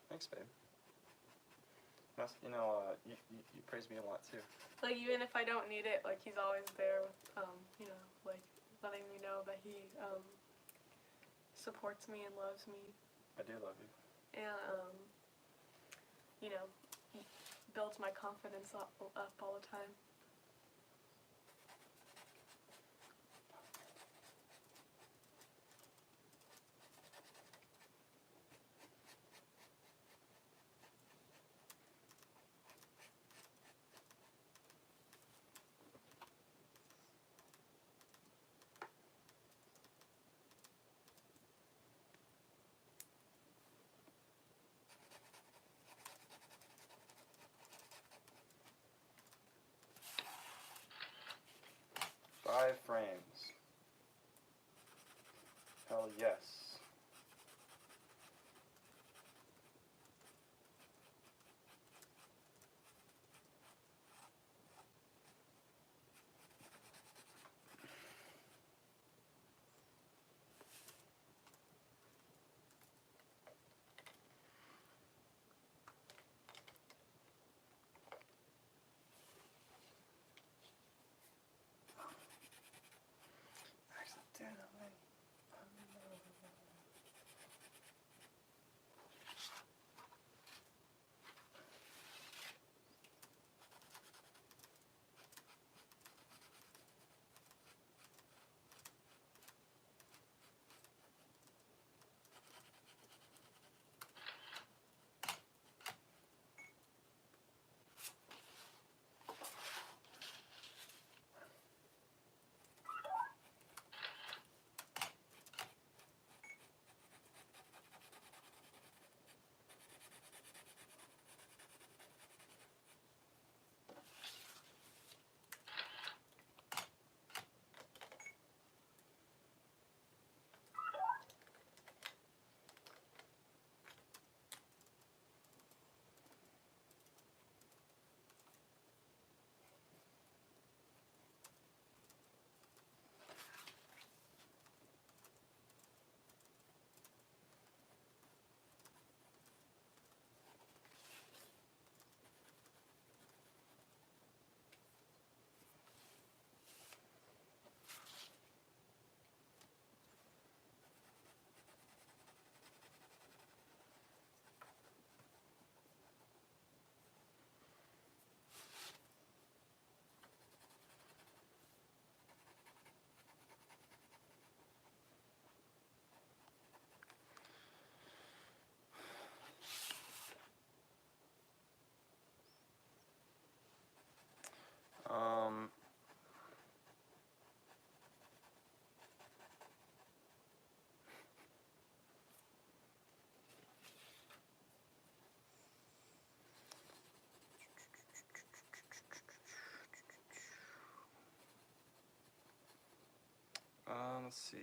Thanks, babe. You praise me a lot too. Like, even if I don't need it, like, he's always there with, you know, like, letting me know that he, supports me and loves me. I do love you. And, you know, builds my confidence up all the time. Let's see.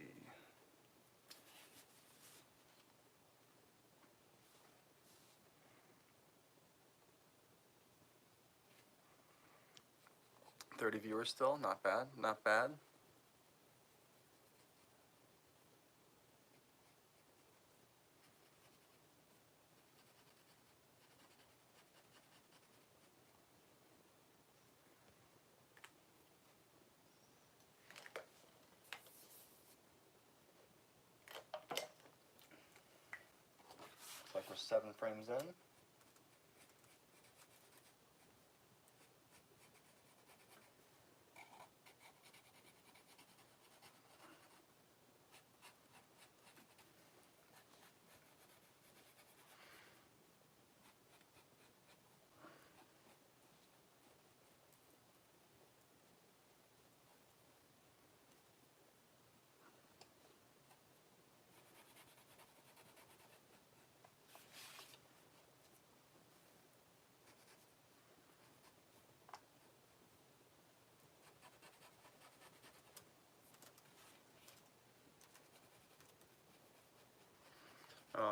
$30 viewers still, not bad, not bad. Looks like we're 7 frames in.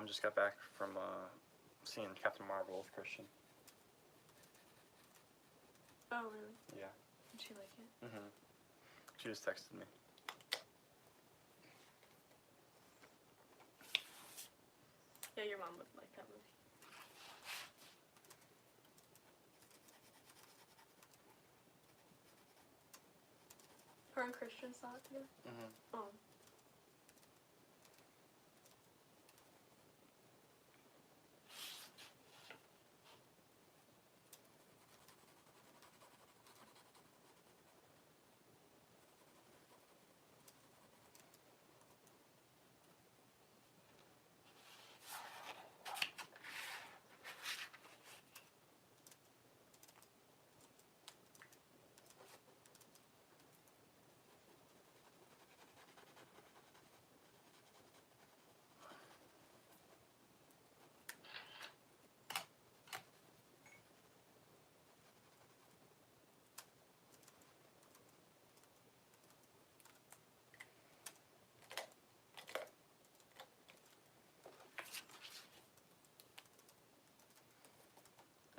Just got back from seeing Captain Marvel with Christian. Oh, really? Yeah. Did she like it? Mm-hmm. She just texted me. Yeah, your mom would like that movie. Her and Christian saw it together? Mm-hmm. Oh.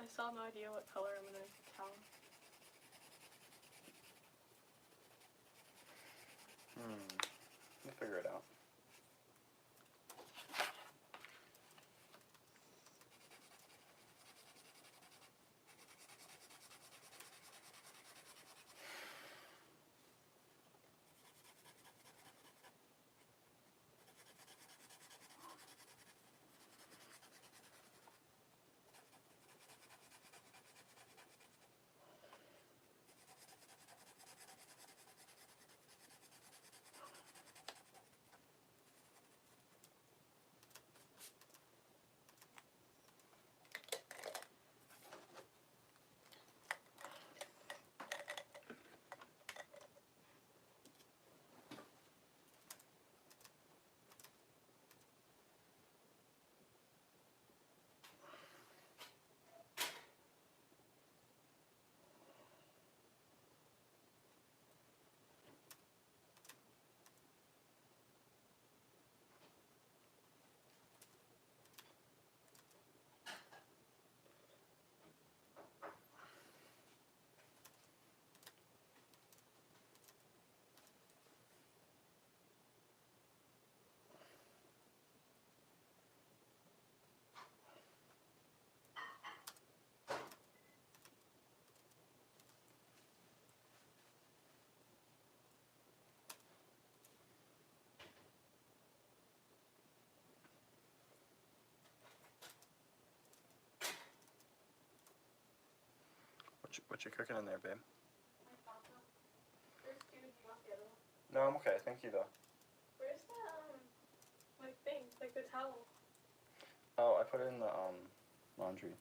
I still have no idea what color I'm gonna tell. We'll figure it out. What you cooking in there, babe? My papa. There's two. Do you want the other one? No, I'm okay. Thank you, though. Where's the, like thing? Like the towel? Oh, I put it in the laundry.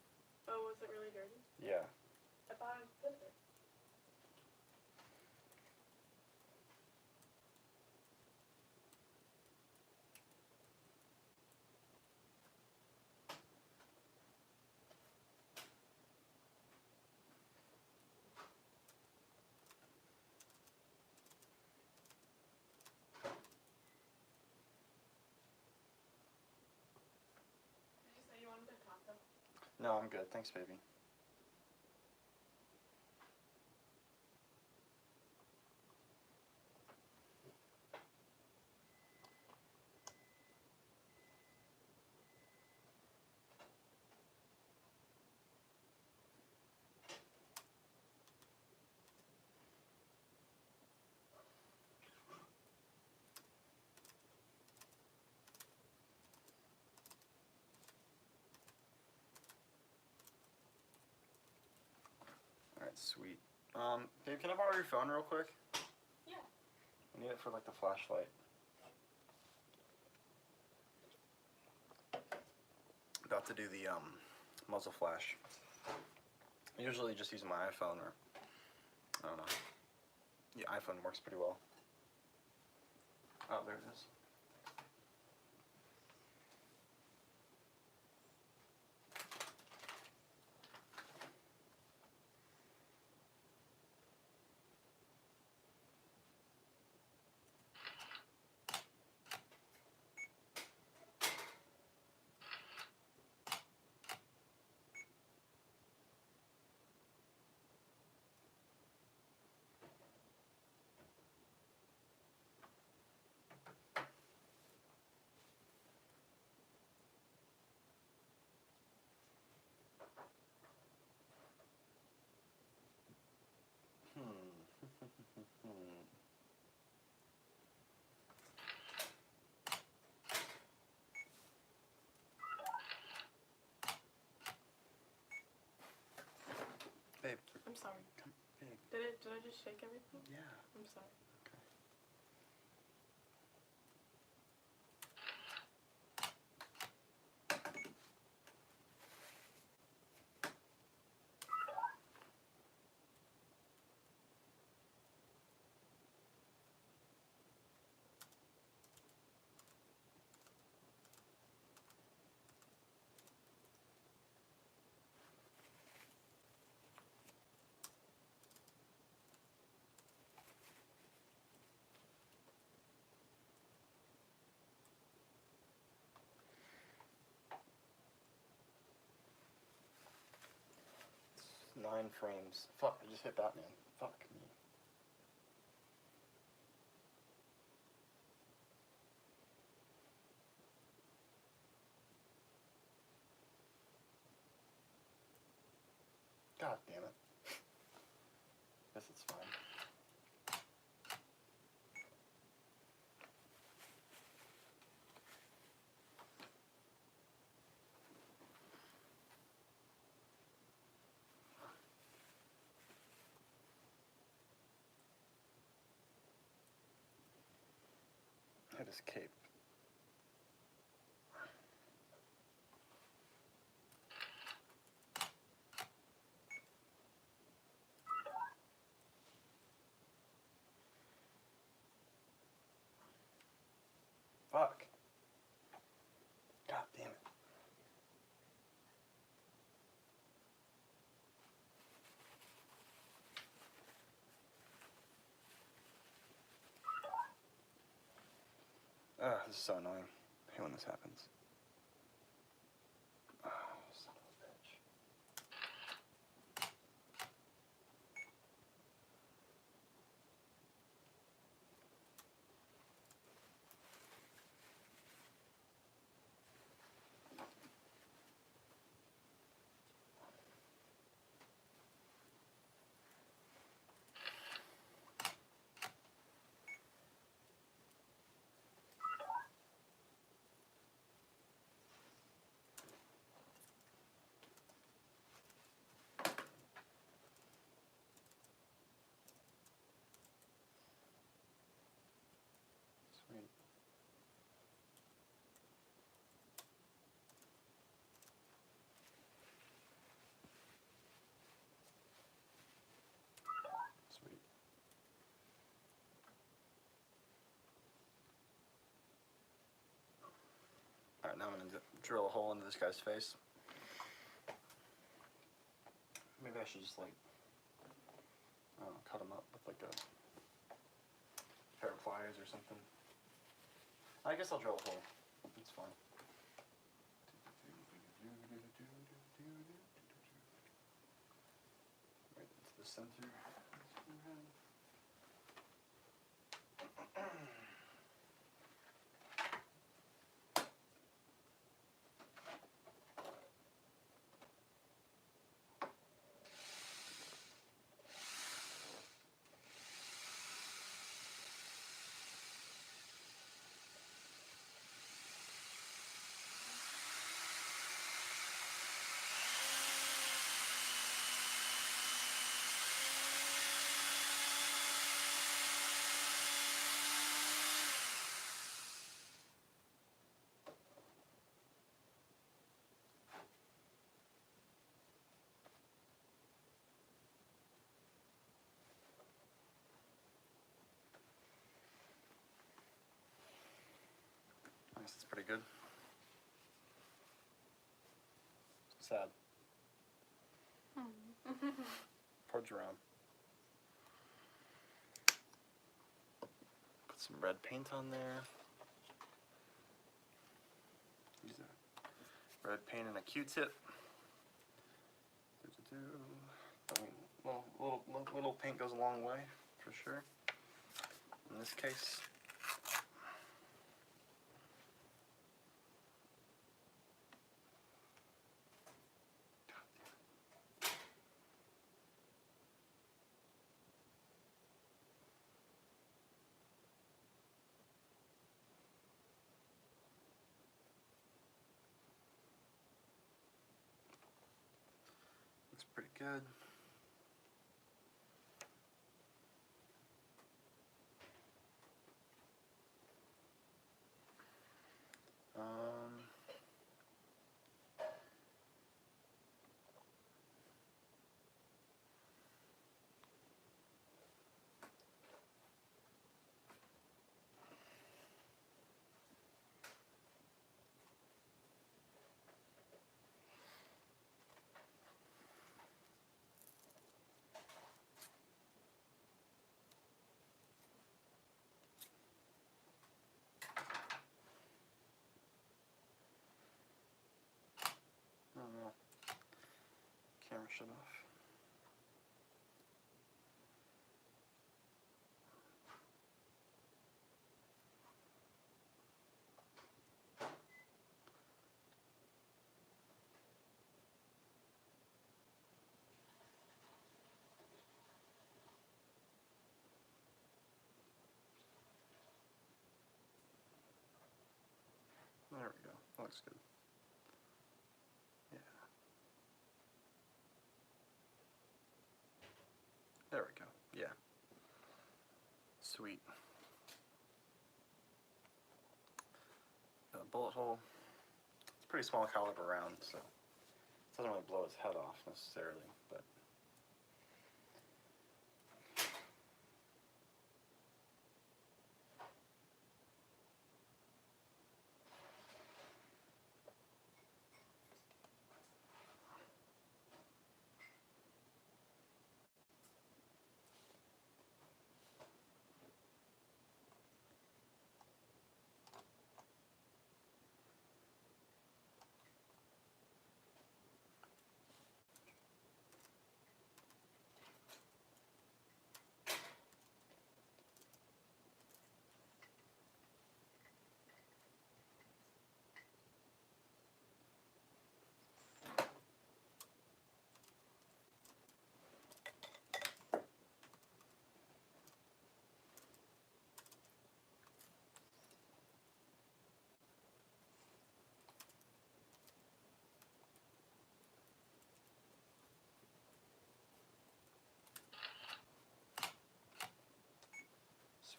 Oh, was it really dirty? Yeah. I thought I put it. No, I'm good. Thanks, baby. Alright, sweet. Babe, can I borrow your phone real quick? Yeah. I need it for like the flashlight. About to do the muzzle flash. I usually just use my iPhone, or I don't know. The iPhone works pretty well. Oh, there it is. Babe. I'm sorry. Come, babe. Did I just shake everything? Yeah. I'm sorry. Okay. It's 9 frames. Fuck, I just hit that, man. Fuck me. God damn it. Guess it's fine. Hit his cape. Fuck. God damn it. This is so annoying. I hate when this happens. Oh, son of a bitch. Sweet. Sweet. Alright, now I'm gonna drill a hole into this guy's face. Maybe I should just, like, I don't know, cut him up with, like, a pair of pliers or something. I guess I'll drill a hole. It's fine. the center. I guess that's pretty good. Sad. Poor Jerome. Put some red paint on there. Use a red paint and a Q-tip. I mean, little paint goes a long way, for sure. In this case. Looks pretty good. Oh no. Camera shut off. There we go. That looks good. Yeah. There we go. Yeah. Sweet. Bullet hole. It's a pretty small caliber round, so it doesn't really blow his head off necessarily, but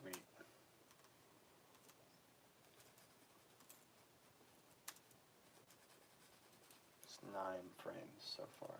sweet. It's 9 frames so far.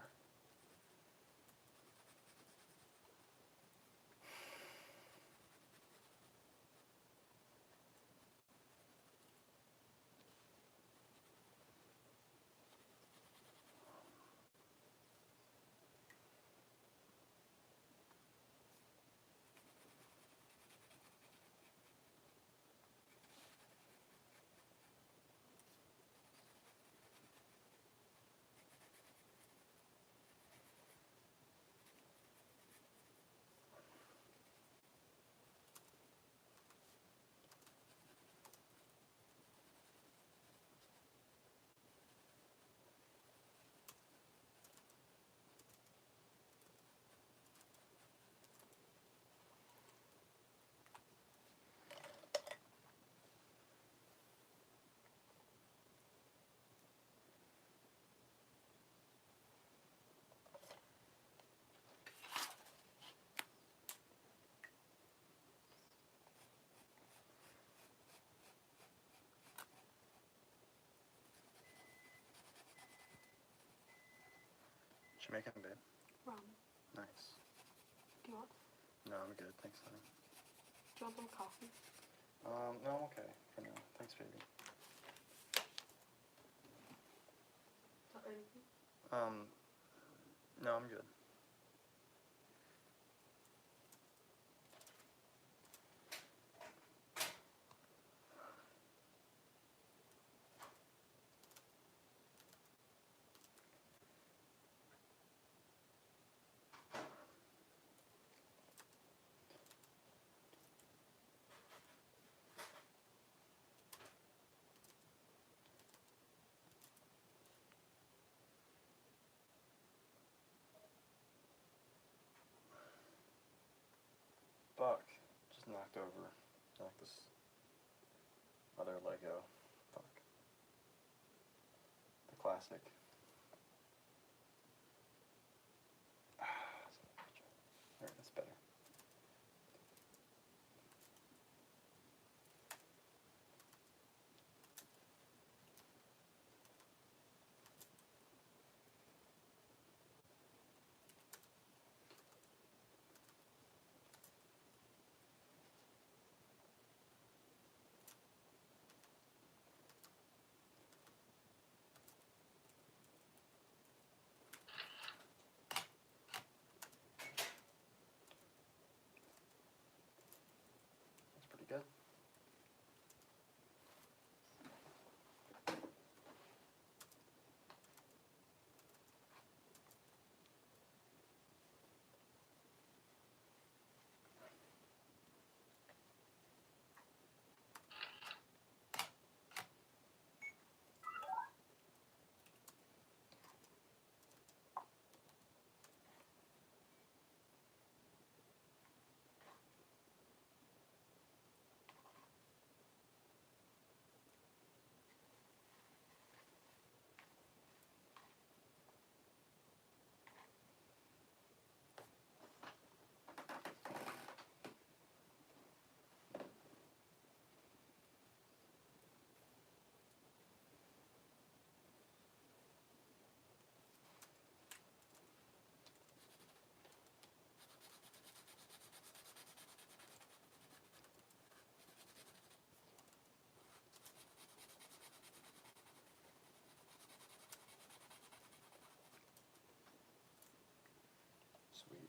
What you making, babe? Ramen. Nice. Do you want? No, I'm good. Thanks, honey. Do you want some coffee? No, I'm okay for now. Thanks, baby. Anything? No, I'm good. Fuck. Just knocked this other Lego. Fuck. The classic. Alright, that's better. That's pretty good. Sweet.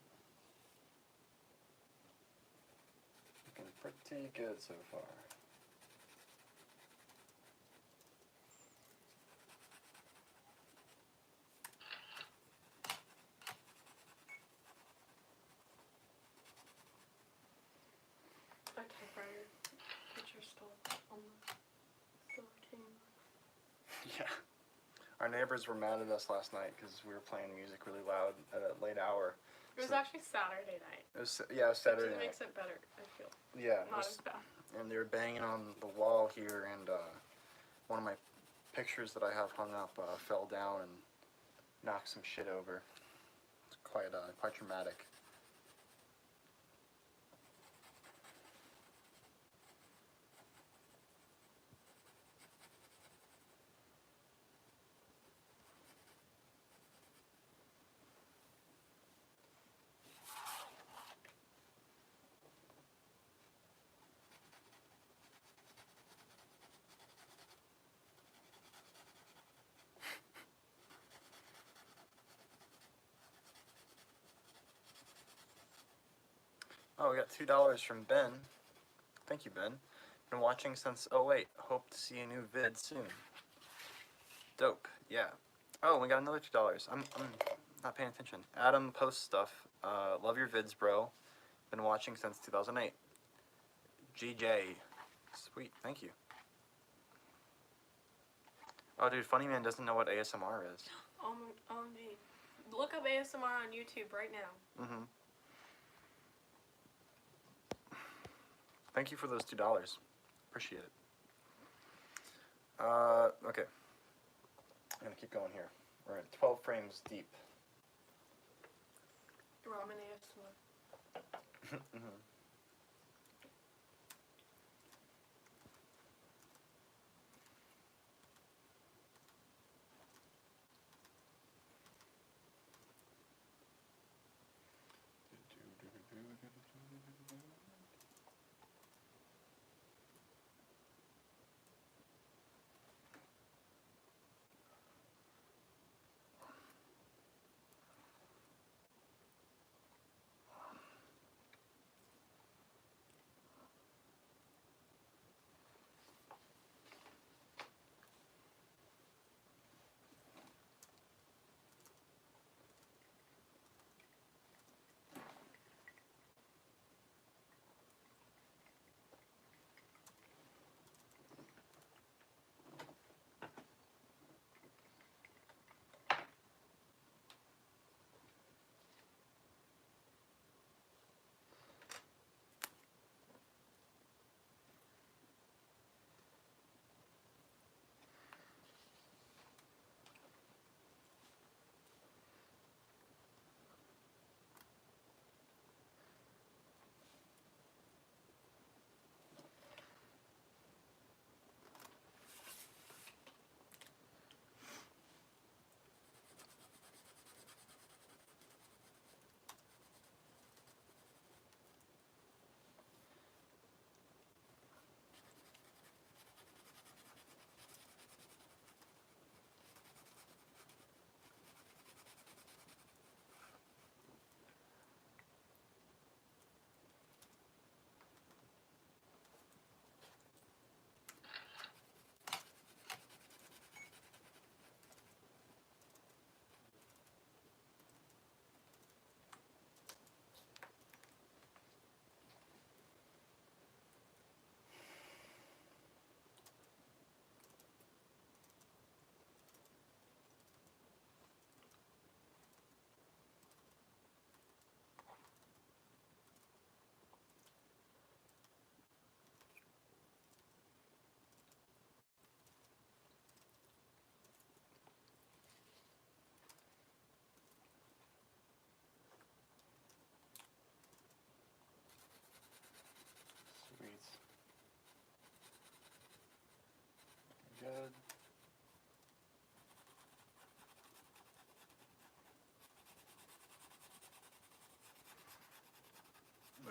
Looking pretty good so far. Okay, Brian. Picture still on the camera. Yeah. Our neighbors were mad at us last night because we were playing music really loud at a late hour. It was So- actually Saturday night. It was, yeah, it was Saturday Which night. makes it better, I feel. Yeah, it Not was- as bad. and they were banging on the wall here, and one of my pictures that I have hung up fell down and knocked some shit over. It's quite dramatic. Oh, we got $2 from Ben. Thank you, Ben. Been watching since 08. Hope to see a new vid soon. Dope. Yeah. Oh, we got another $2. I'm not paying attention. Adam posts stuff. Love your vids, bro. Been watching since 2008. GJ. Sweet. Thank you. Oh, dude, Funny Man doesn't know what ASMR is. OMG. Look up ASMR on YouTube right now. Mm-hmm. Thank you for those $2. Appreciate it. Okay. I'm gonna keep going here. We're at 12 frames deep. Ramen ASMR. Mm-hmm.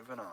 moving on.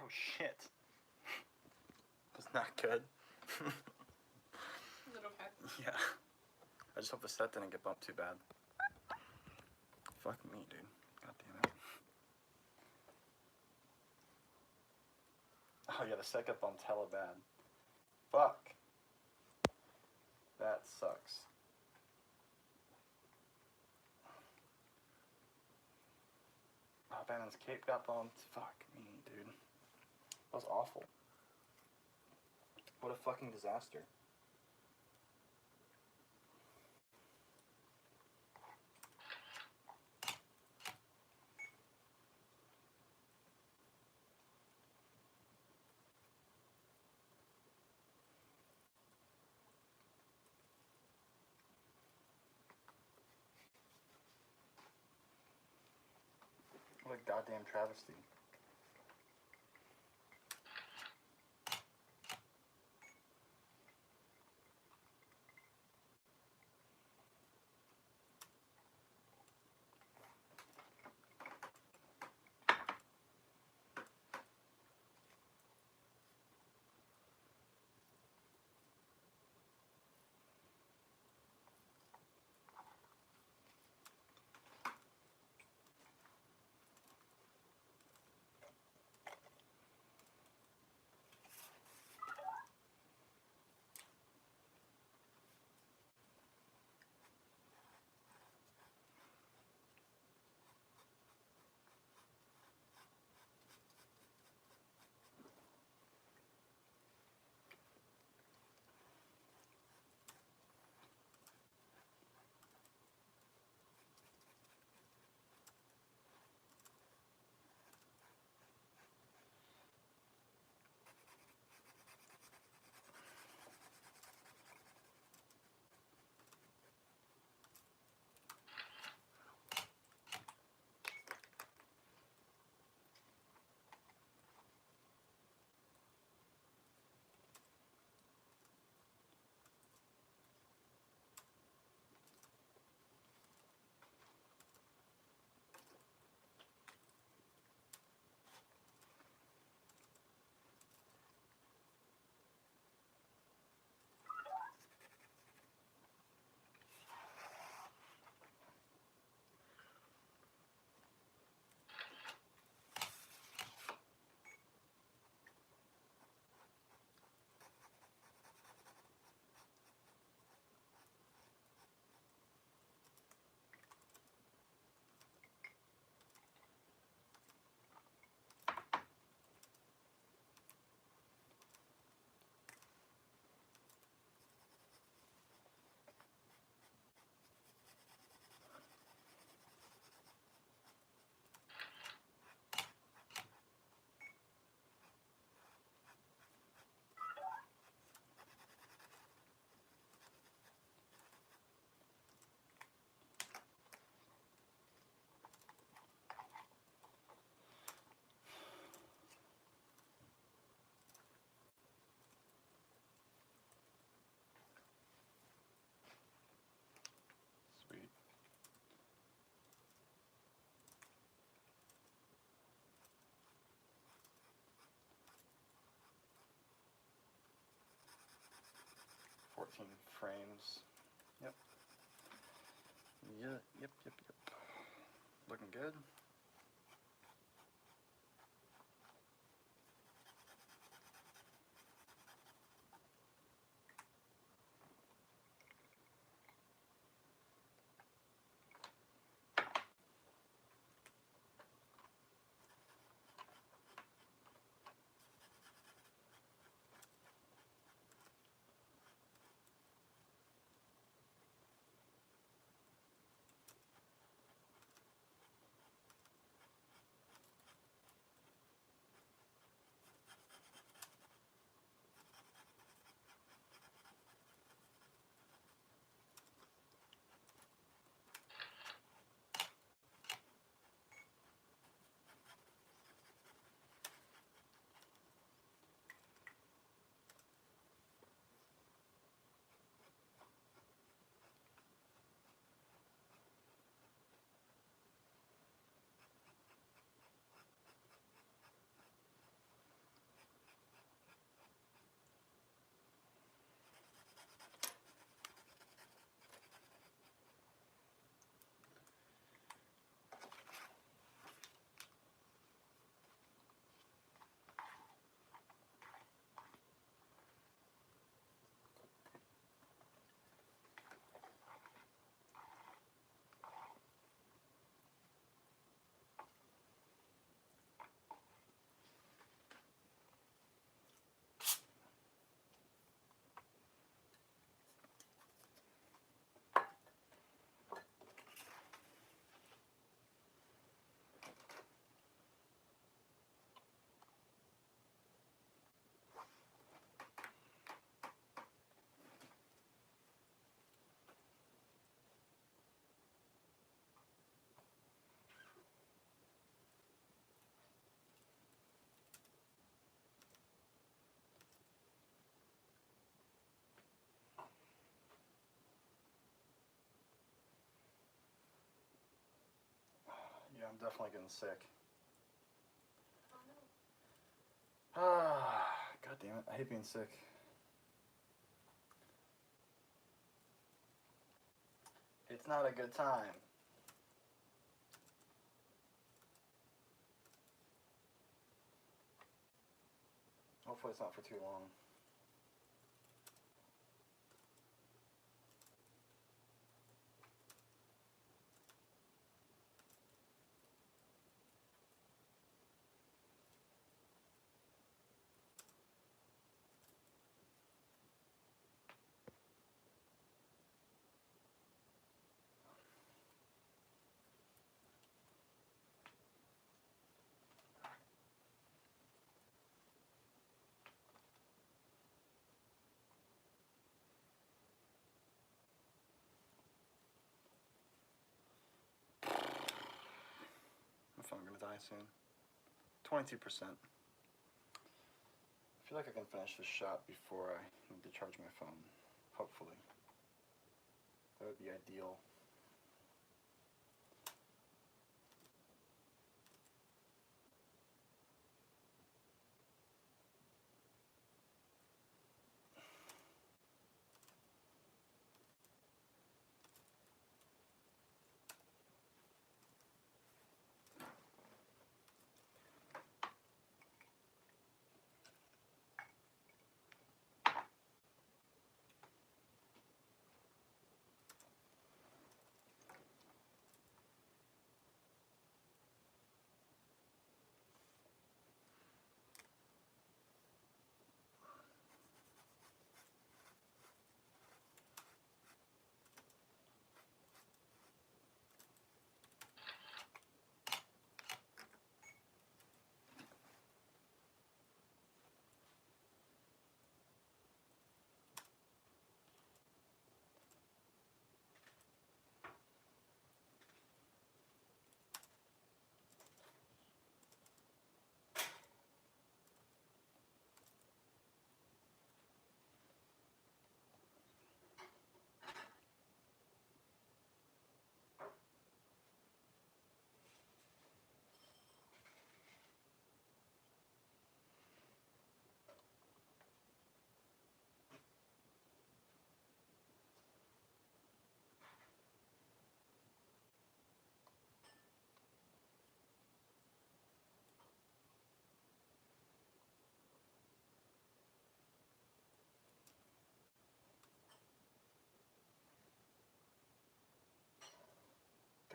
Oh shit. That's not good. Is it okay? Yeah. I just hope the set didn't get bumped too bad. Fuck me, dude. God damn it. Oh yeah, the set got bumped hella bad. Fuck. That sucks. Oh, Bannon's cape got bumped. Fuck me, dude. That was awful. What a fucking disaster. What a goddamn travesty. frames. Yep. Yep. Looking good. Yeah, I'm definitely getting sick. Ah, God damn it. I hate being sick. It's not a good time. Hopefully it's not for too long. My phone's gonna die soon. 22%. I feel like I can finish this shot before I need to charge my phone. Hopefully. That would be ideal.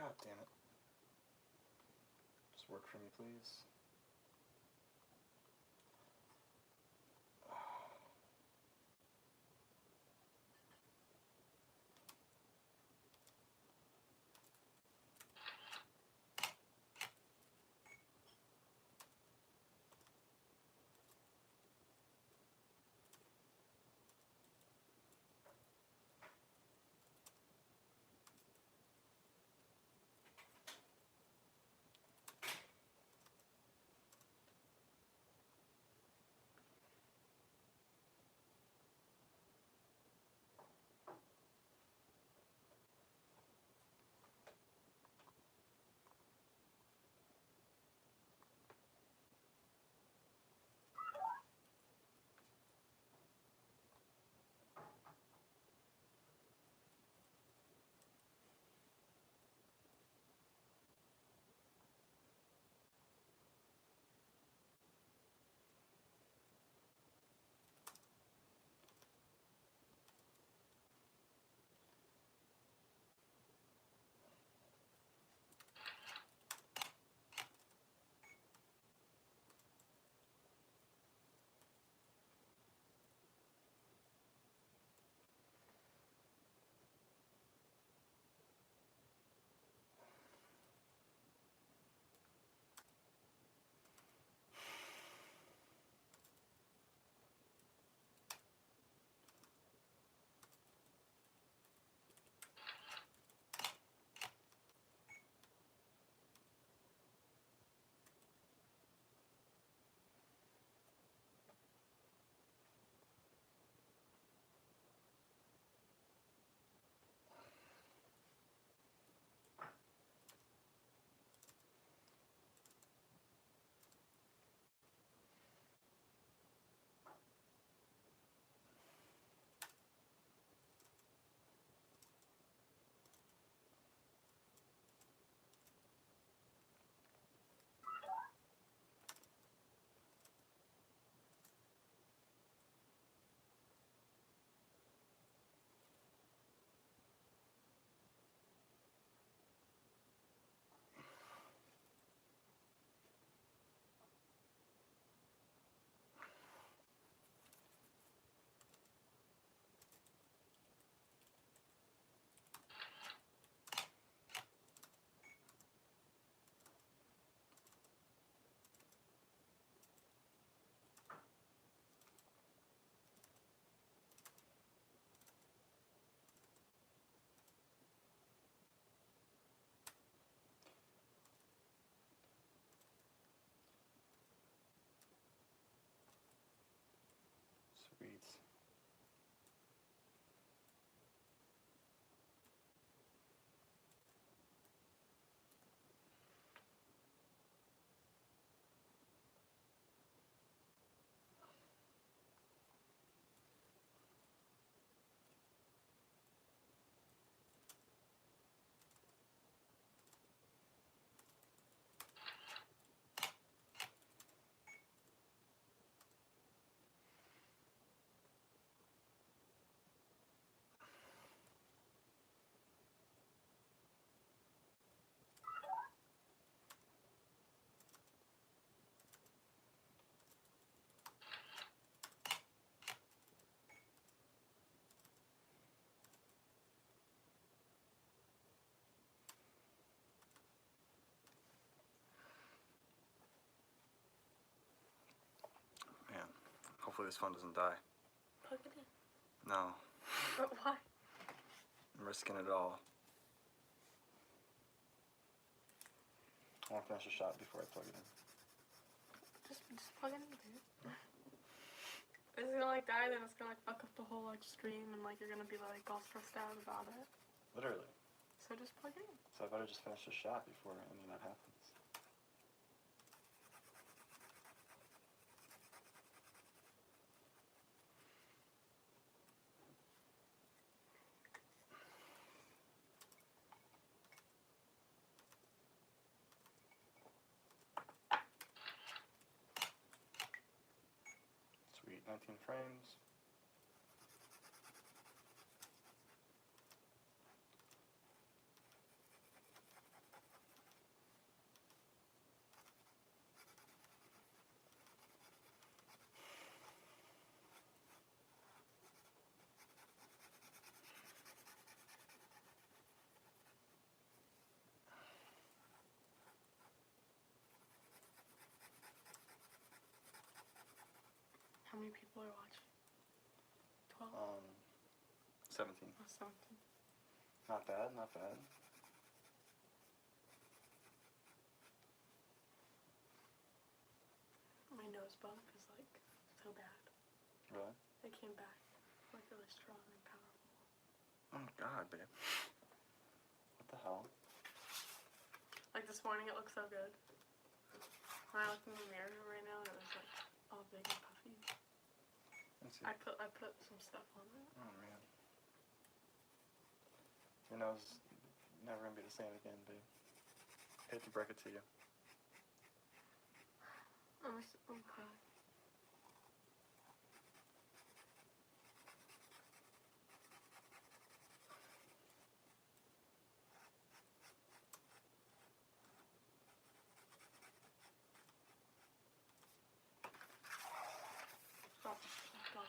God damn it. Just work for me, please. Sweet. Man, hopefully this phone doesn't die. Plug it in. No, But why? I'm risking it all. I want to finish a shot before I plug it in. Just plug it in, dude. It's gonna like die, then it's gonna like fuck up the whole like stream, and like you're gonna be like all stressed out about it. Literally. So just plug it in. So I better just finish the shot before any of that happens. Sweet, 19 frames. many people are watching? 12? 17. Oh, 17. Not bad, not bad. My nose bump is like so bad. Really? It came back like really strong and powerful. Oh God, babe. What the hell? Like this morning it looked so good. When I look in the mirror right now and it was like all big and puffy. Let's see. I put some stuff on it. Oh man. Your nose is never gonna be the same again, babe. Hate to break it to you. I'm crying. Stop. Stop.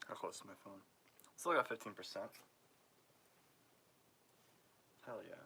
How close to my phone? Still got 15%. Hell yeah.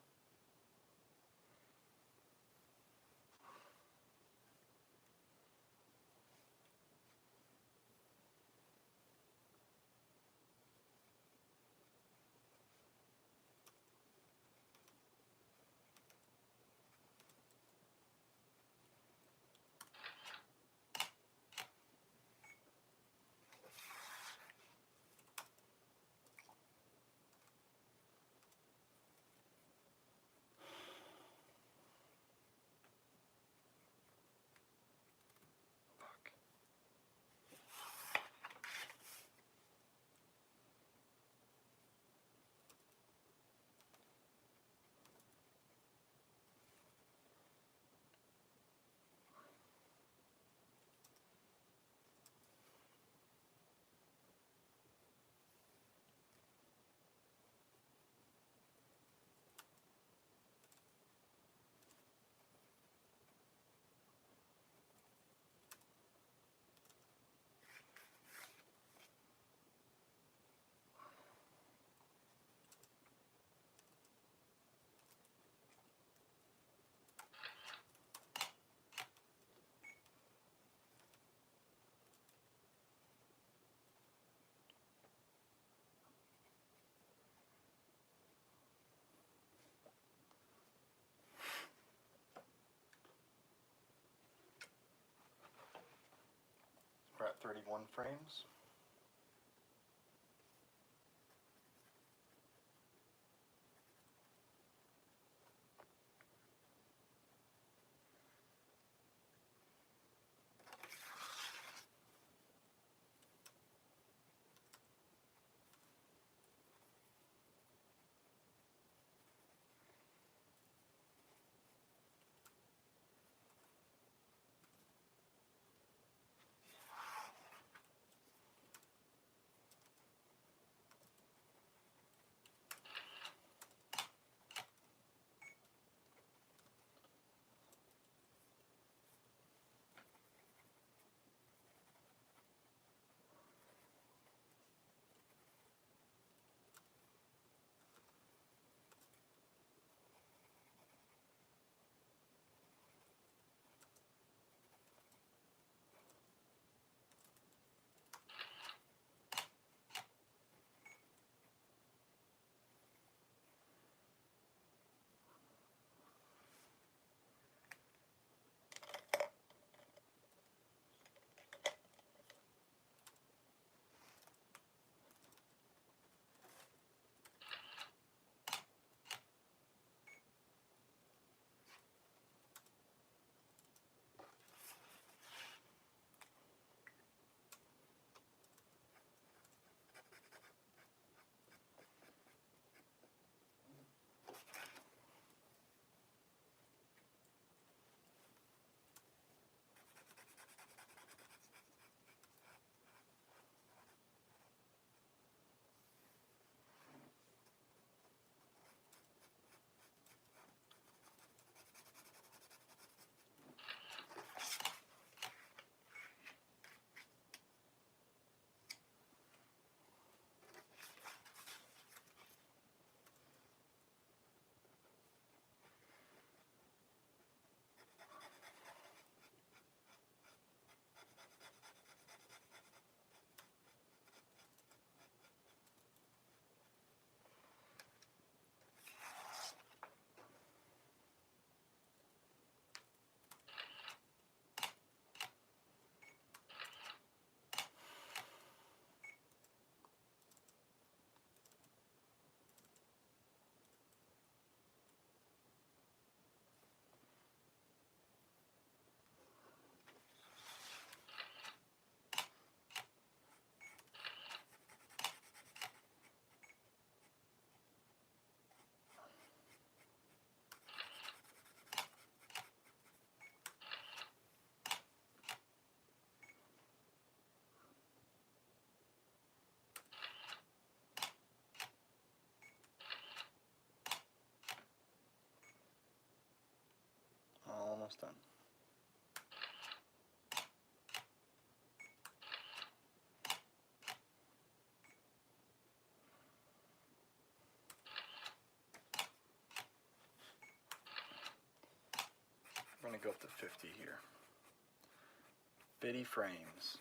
31 frames. Almost done. We're going to go up to 50 here. 50 frames.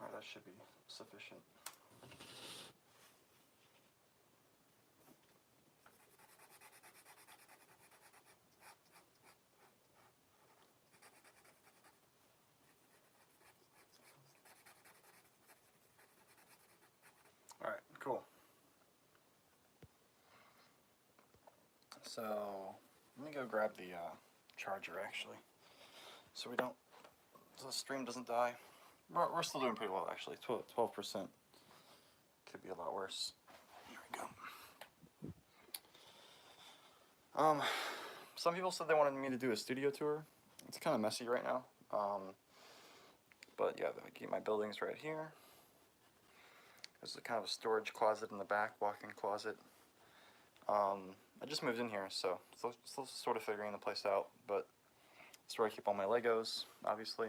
Alright, that should be sufficient. Alright, cool. So, let me go grab the charger actually. So the stream doesn't die. We're still doing pretty well actually, 12%. Could be a lot worse. Here we go. Some people said they wanted me to do a studio tour. It's kind of messy right now. But yeah, my building's right here. There's a kind of a storage closet in the back, walk-in closet. I just moved in here, so still sort of figuring the place out, but that's where I keep all my Legos, obviously.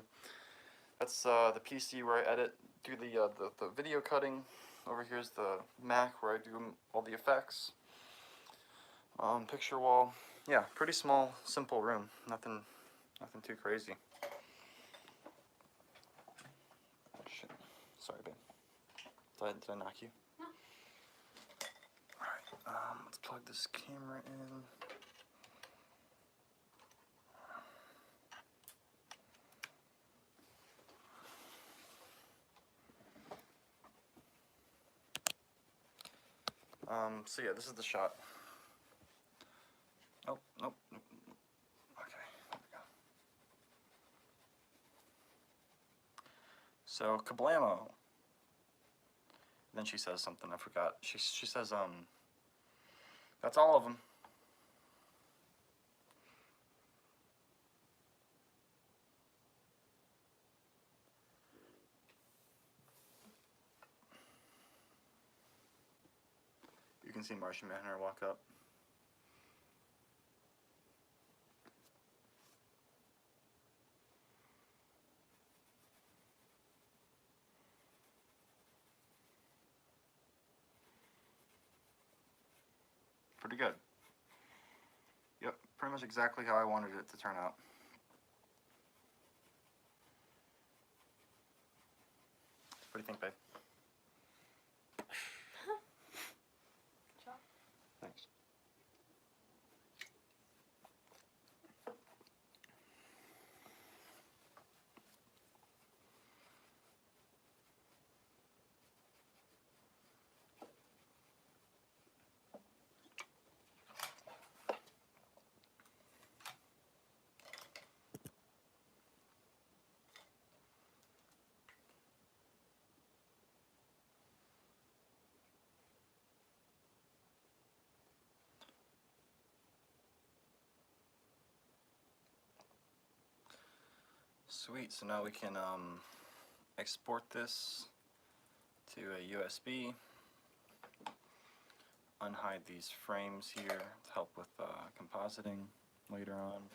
That's the PC where I do the video cutting. Over here's the Mac where I do all the effects. Picture wall. Yeah, pretty small, simple room. Nothing too crazy. sorry, babe. Did I knock you? No. Alright, let's plug this camera in. So yeah, this is the shot. Oh, nope. Okay, there we go. So, kablamo. Then she says something, I forgot. She says, that's all of them. You can see Martian Manhunter walk up. Pretty good. Yep, pretty much exactly how I wanted it to turn out. What do you think, babe? Good job. Thanks. Sweet, so now we can export this to a USB, unhide these frames here to help with compositing later on.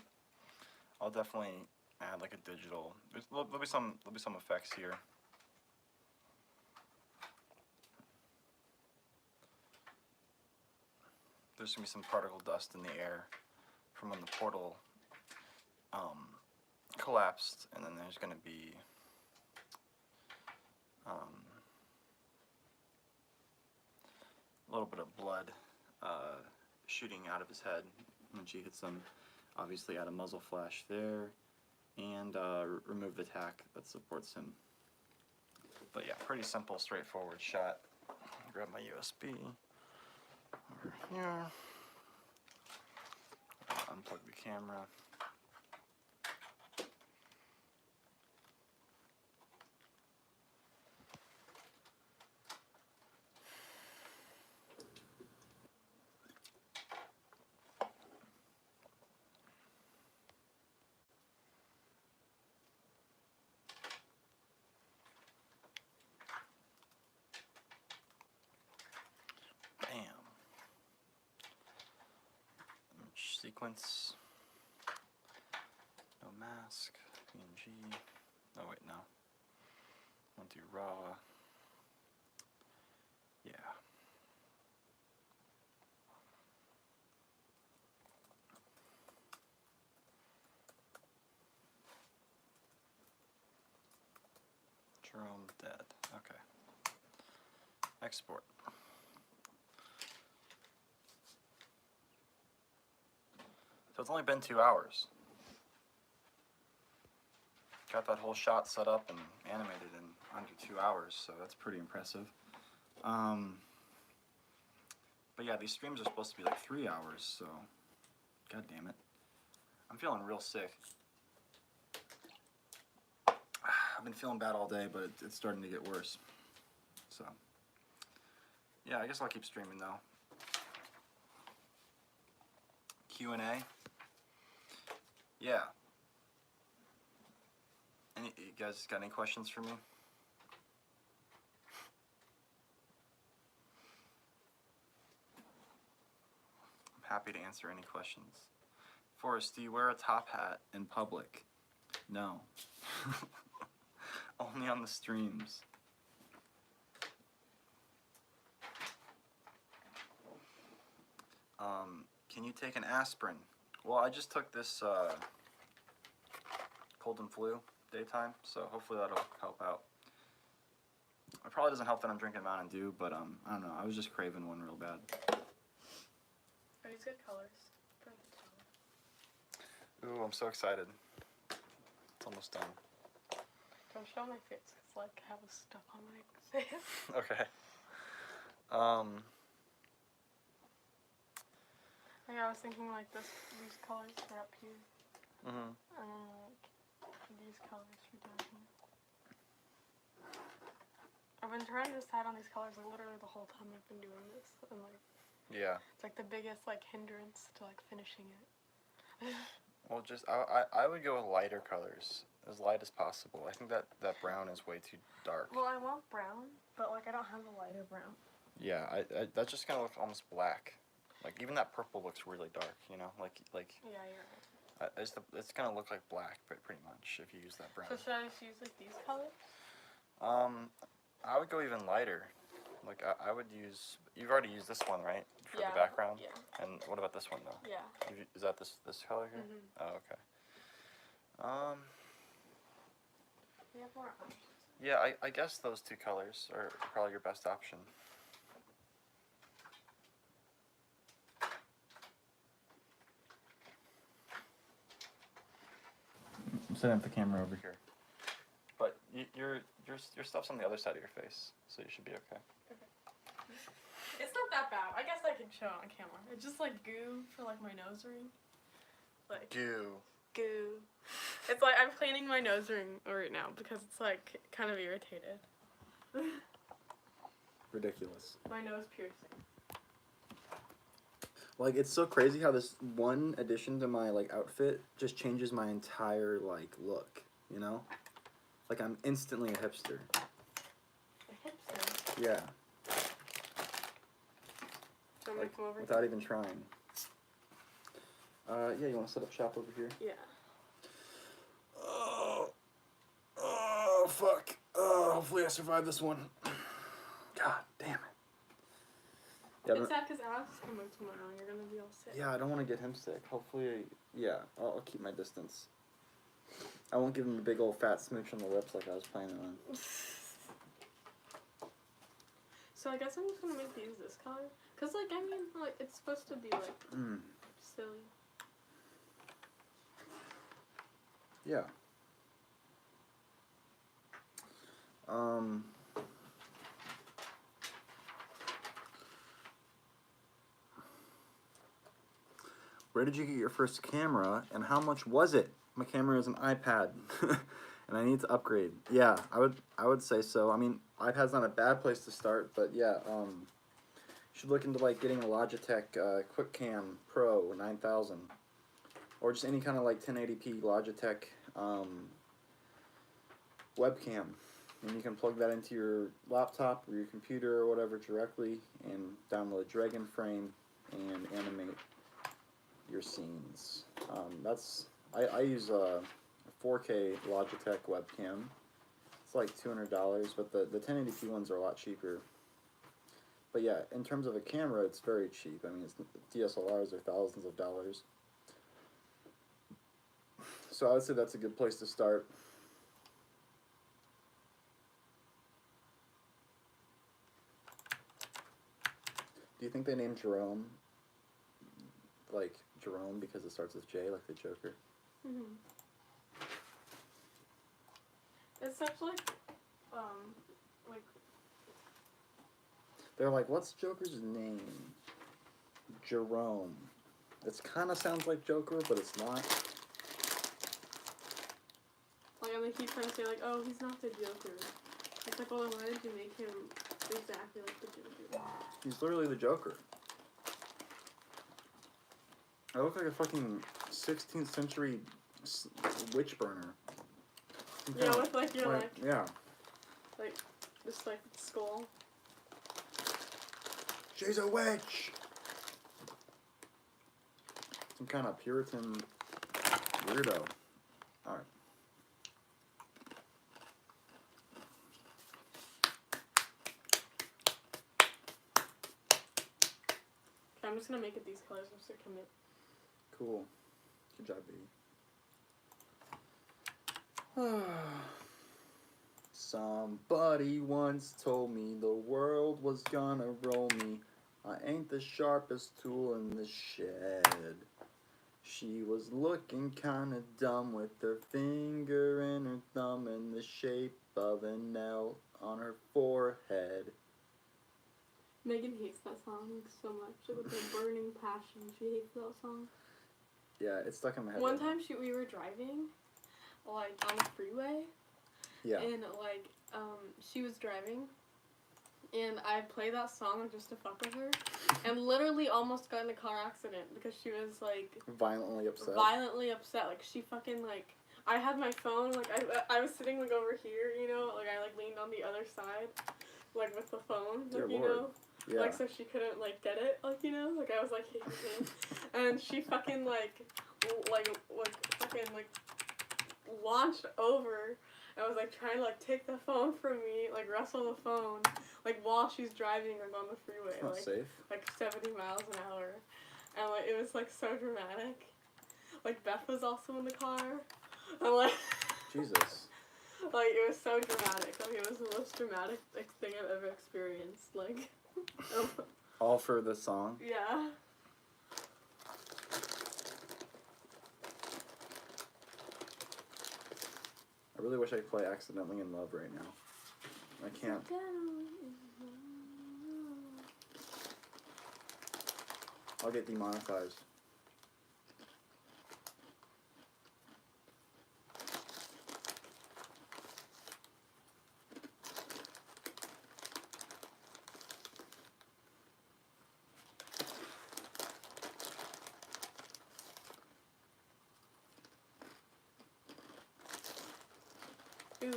I'll definitely add like a digital, there'll be some effects here. There's gonna be some particle dust in the air from when the portal collapsed, and then there's going to be a little bit of blood shooting out of his head when she hits him. Obviously add a muzzle flash there, and remove the tack that supports him. But yeah, pretty simple, straightforward shot. Grab my USB over here, unplug the camera. Image sequence. No mask. PNG. Oh wait, no. Want to do raw. Yeah. Jerome dead. Okay. Export. So it's only been 2 hours. Got that whole shot set up and animated in under 2 hours, so that's pretty impressive. But yeah, these streams are supposed to be like 3 hours, so god damn it. I'm feeling real sick. I've been feeling bad all day, but it's starting to get worse. So yeah, I guess I'll keep streaming though. Q&A. Yeah. You guys got any questions for me? I'm happy to answer any questions. Forrest, do you wear a top hat in public? No. Only on the streams. Can you take an aspirin? Well, I just took this cold and flu daytime, so hopefully that'll help out. It probably doesn't help that I'm drinking Mountain Dew, but I don't know. I was just craving one real bad. Are these good colors? Ooh, I'm so excited. It's almost done. Don't show my face, cause like I have stuff on my face. Okay. Like I was thinking like these colors for up here, Mhm. and then like these colors for down here. I've been trying to decide on these colors like literally the whole time I've been doing this, and like Yeah. it's like the biggest like hindrance to like finishing it. Well, just I would go with lighter colors, as light as possible. I think that brown is way too dark. Well, I want brown, but like I don't have a lighter brown. Yeah, I that just kind of looks almost black. Like even that purple looks really dark. You know, like Yeah, you're right. it's gonna look like black, pretty much if you use that brown. So should I just use like these colors? I would go even lighter. Like I would use. You've already used this one, right, for Yeah, the background. yeah. And what about this one though? Yeah. Is that this color here? Mhm. Oh, okay. We have more options. Yeah, I guess those two colors are probably your best option. I'm setting up the camera over here. But your stuff's on the other side of your face, so you should be okay. It's not that bad. I guess I can show it on camera. It's just like goo for like my nose ring. Like Goo. It's like I'm cleaning my nose ring right now because it's like kind of irritated. Ridiculous. My nose piercing. Like, it's so crazy how this one addition to my like outfit just changes my entire like look, you know? Like I'm instantly a hipster. A hipster? Yeah. Do you want me to come over Without here? even trying. Yeah, you want to set up shop over here? Yeah. Oh, fuck. Hopefully I survive this one. God damn it. Yeah, It's sad because Alex is coming tomorrow and you're going to be all sick. yeah, I don't want to get him sick. Hopefully, yeah, I'll keep my distance. I won't give him a big old fat smooch on the lips like I was planning on. So I guess I'm just going to make these this color. Because, like, I mean, like, it's supposed to be, like, silly. Yeah. Where did you get your first camera, and how much was it? My camera is an iPad, and I need to upgrade. Yeah, I would say so. I mean, iPad's not a bad place to start, but yeah, you should look into like getting a Logitech QuickCam Pro 9000, or just any kind of like 1080p Logitech webcam, and you can plug that into your laptop or your computer or whatever directly, and download Dragon Frame and animate your scenes. I use a 4K Logitech webcam. It's like $200, but the 1080p ones are a lot cheaper. But yeah, in terms of a camera, it's very cheap. I mean, DSLRs are thousands of dollars. So I would say that's a good place to start. Do you think they named Jerome like Jerome because it starts with J, like the Joker? Mm-hmm. It's such like They're like, what's Joker's name? Jerome. It kind of sounds like Joker, but it's not. like, and they keep trying to say like, oh, he's not the Joker. It's like, well, then why did you make him exactly like the Joker? He's literally the Joker. I look like a fucking 16th century witch burner. Yeah, with like your like yeah. like just like skull. She's a witch. Some kind of Puritan weirdo. All right. Okay, I'm just gonna make it these colors. I'm just gonna commit. Cool. Good job, baby. Somebody once told me the world was gonna roll me. I ain't the sharpest tool in the shed. She was looking kinda dumb with her finger and her thumb in the shape of an L on her forehead. Megan hates that song so much, like with a burning passion. She hates that song. Yeah, it's stuck in my head. One right now. time we were driving, like, on the freeway. Yeah. And, like, she was driving, and I played that song just to fuck with her, and literally almost got in a car accident because she was, like... Violently upset? Violently upset. Like, she fucking, like... I had my phone, like, I was sitting, like, over here, you know? Like, I, like, leaned on the other side, like, with the phone, like, you know? Yeah. Like, so she couldn't, like, get it, like, you know? Like, I was, like, hey. And she fucking, like, fucking, like, launched over and was, like, trying to, like, take the phone from me, like, wrestle the phone, like, while she's driving, like, on the freeway. Not like, safe. Like, 70 miles an hour. And, like, it was, like, so dramatic. Like, Beth was also in the car. And, like... Jesus. Like, it was so dramatic. Like, it was the most dramatic, like, thing I've ever experienced. Like... All for the song? Yeah. I really wish I could play Accidentally in Love right now. I can't. I'll get demonetized. Ooh.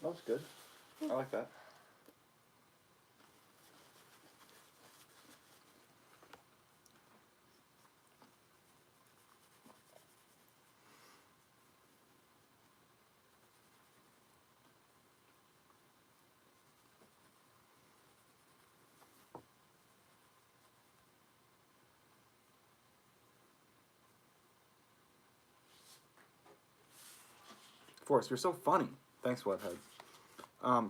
That was good. I like that. Forrest, you're so funny. Thanks, Webhead.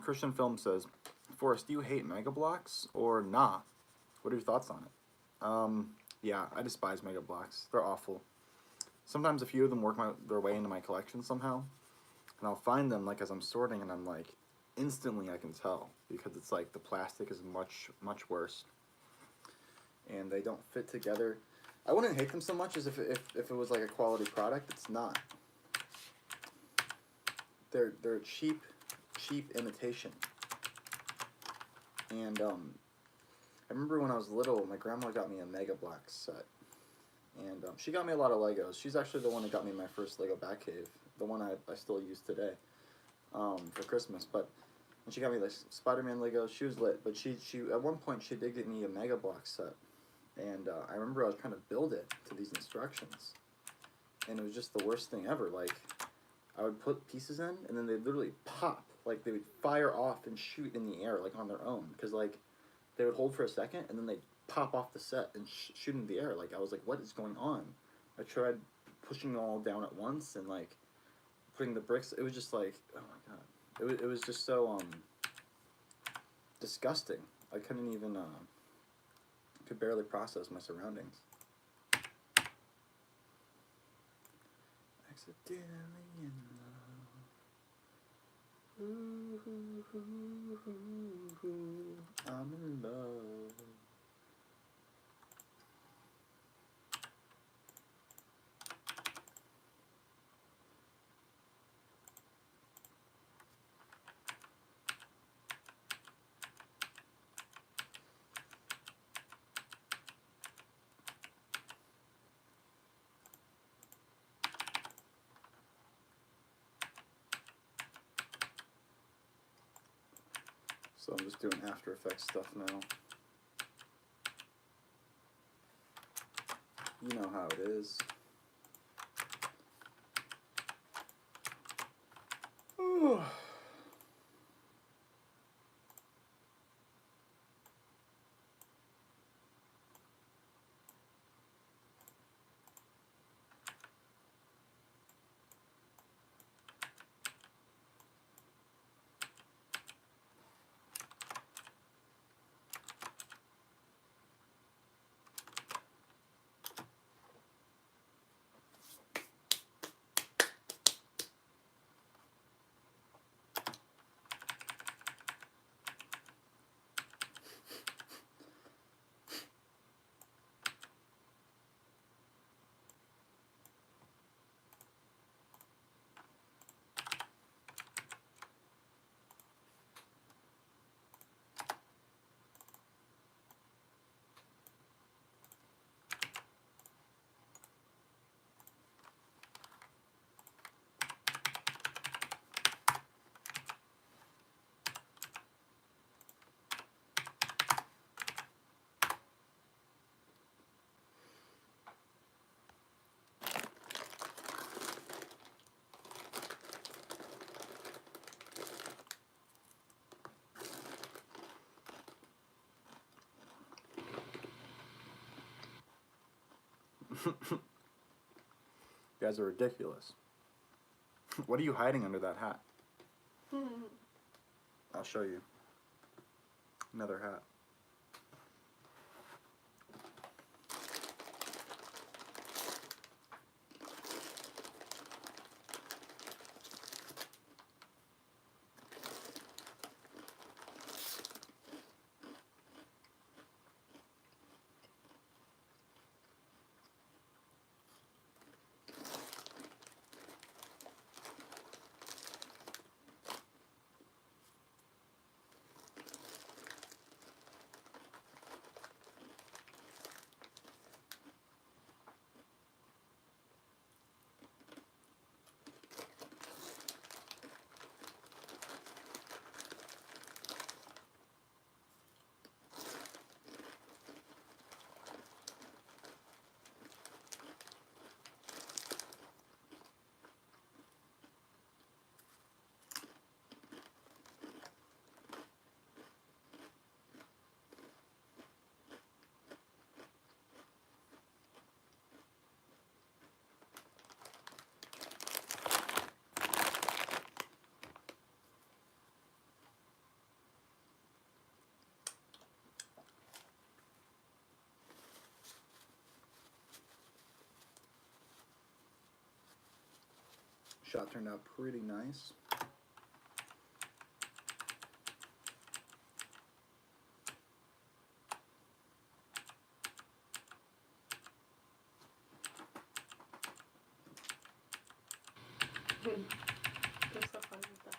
Christian Film says, Forrest, do you hate Mega Bloks or nah? What are your thoughts on it? Yeah, I despise Mega Bloks. They're awful. Sometimes a few of them work their way into my collection somehow, and I'll find them like as I'm sorting, and I'm like, instantly I can tell because it's like the plastic is much worse, and they don't fit together. I wouldn't hate them so much as if it was like a quality product. It's not. They're cheap imitation. And I remember when I was little, my grandma got me a Mega Bloks set, and she got me a lot of Legos. She's actually the one that got me my first Lego Batcave, the one I still use today, for Christmas. But when she got me like Spider-Man Legos, she was lit. But she at one point she did get me a Mega Bloks set, and I remember I was trying to build it to these instructions, and it was just the worst thing ever. Like, I would put pieces in, and then they'd literally pop. Like, they would fire off and shoot in the air, like, on their own. Because, like, they would hold for a second, and then they'd pop off the set and shoot in the air. Like, I was like, what is going on? I tried pushing them all down at once and, like, putting the bricks. It was just like, oh, my God. It was just so, disgusting. I couldn't even, could barely process my surroundings. Accidentally in love. Ooh, ooh, ooh, ooh, ooh, I'm in love. So I'm just doing After Effects stuff now. You know how it is. You guys are ridiculous. What are you hiding under that hat? I'll show you. Another hat. Shot turned out pretty nice. They're so funny with that.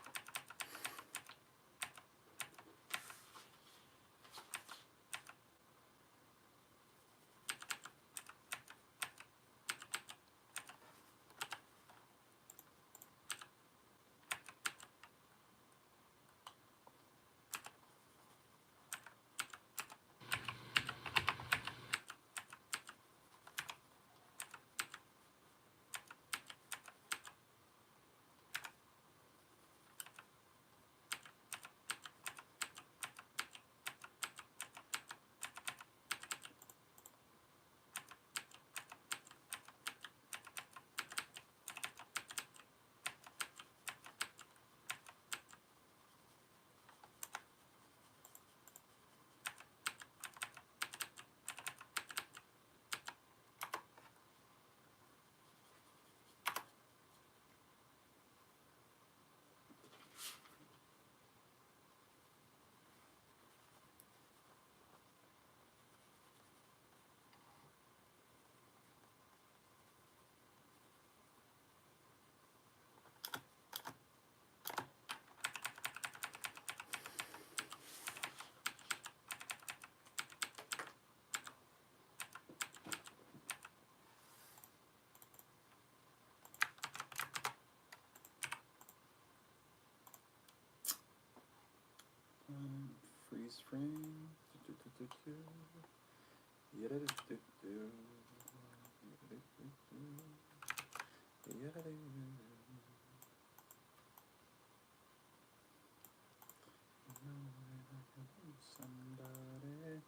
Freeze frame. Somebody.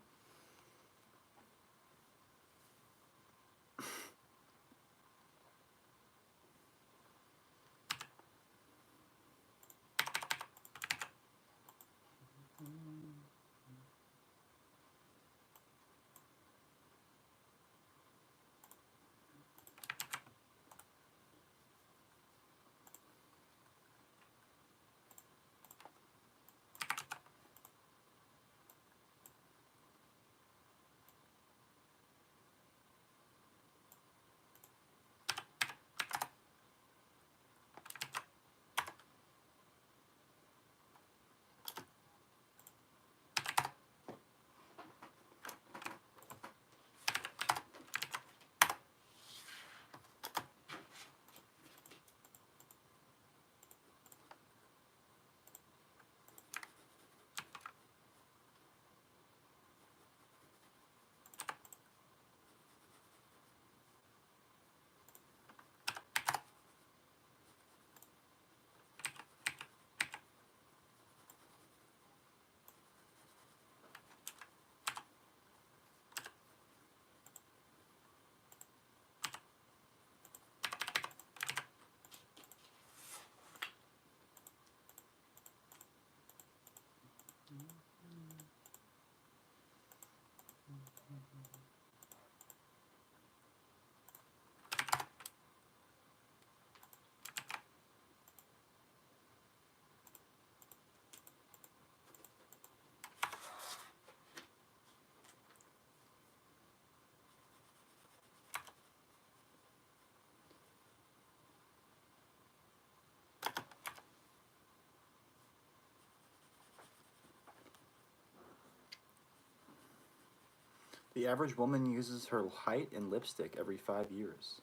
The average woman uses her height in lipstick every 5 years.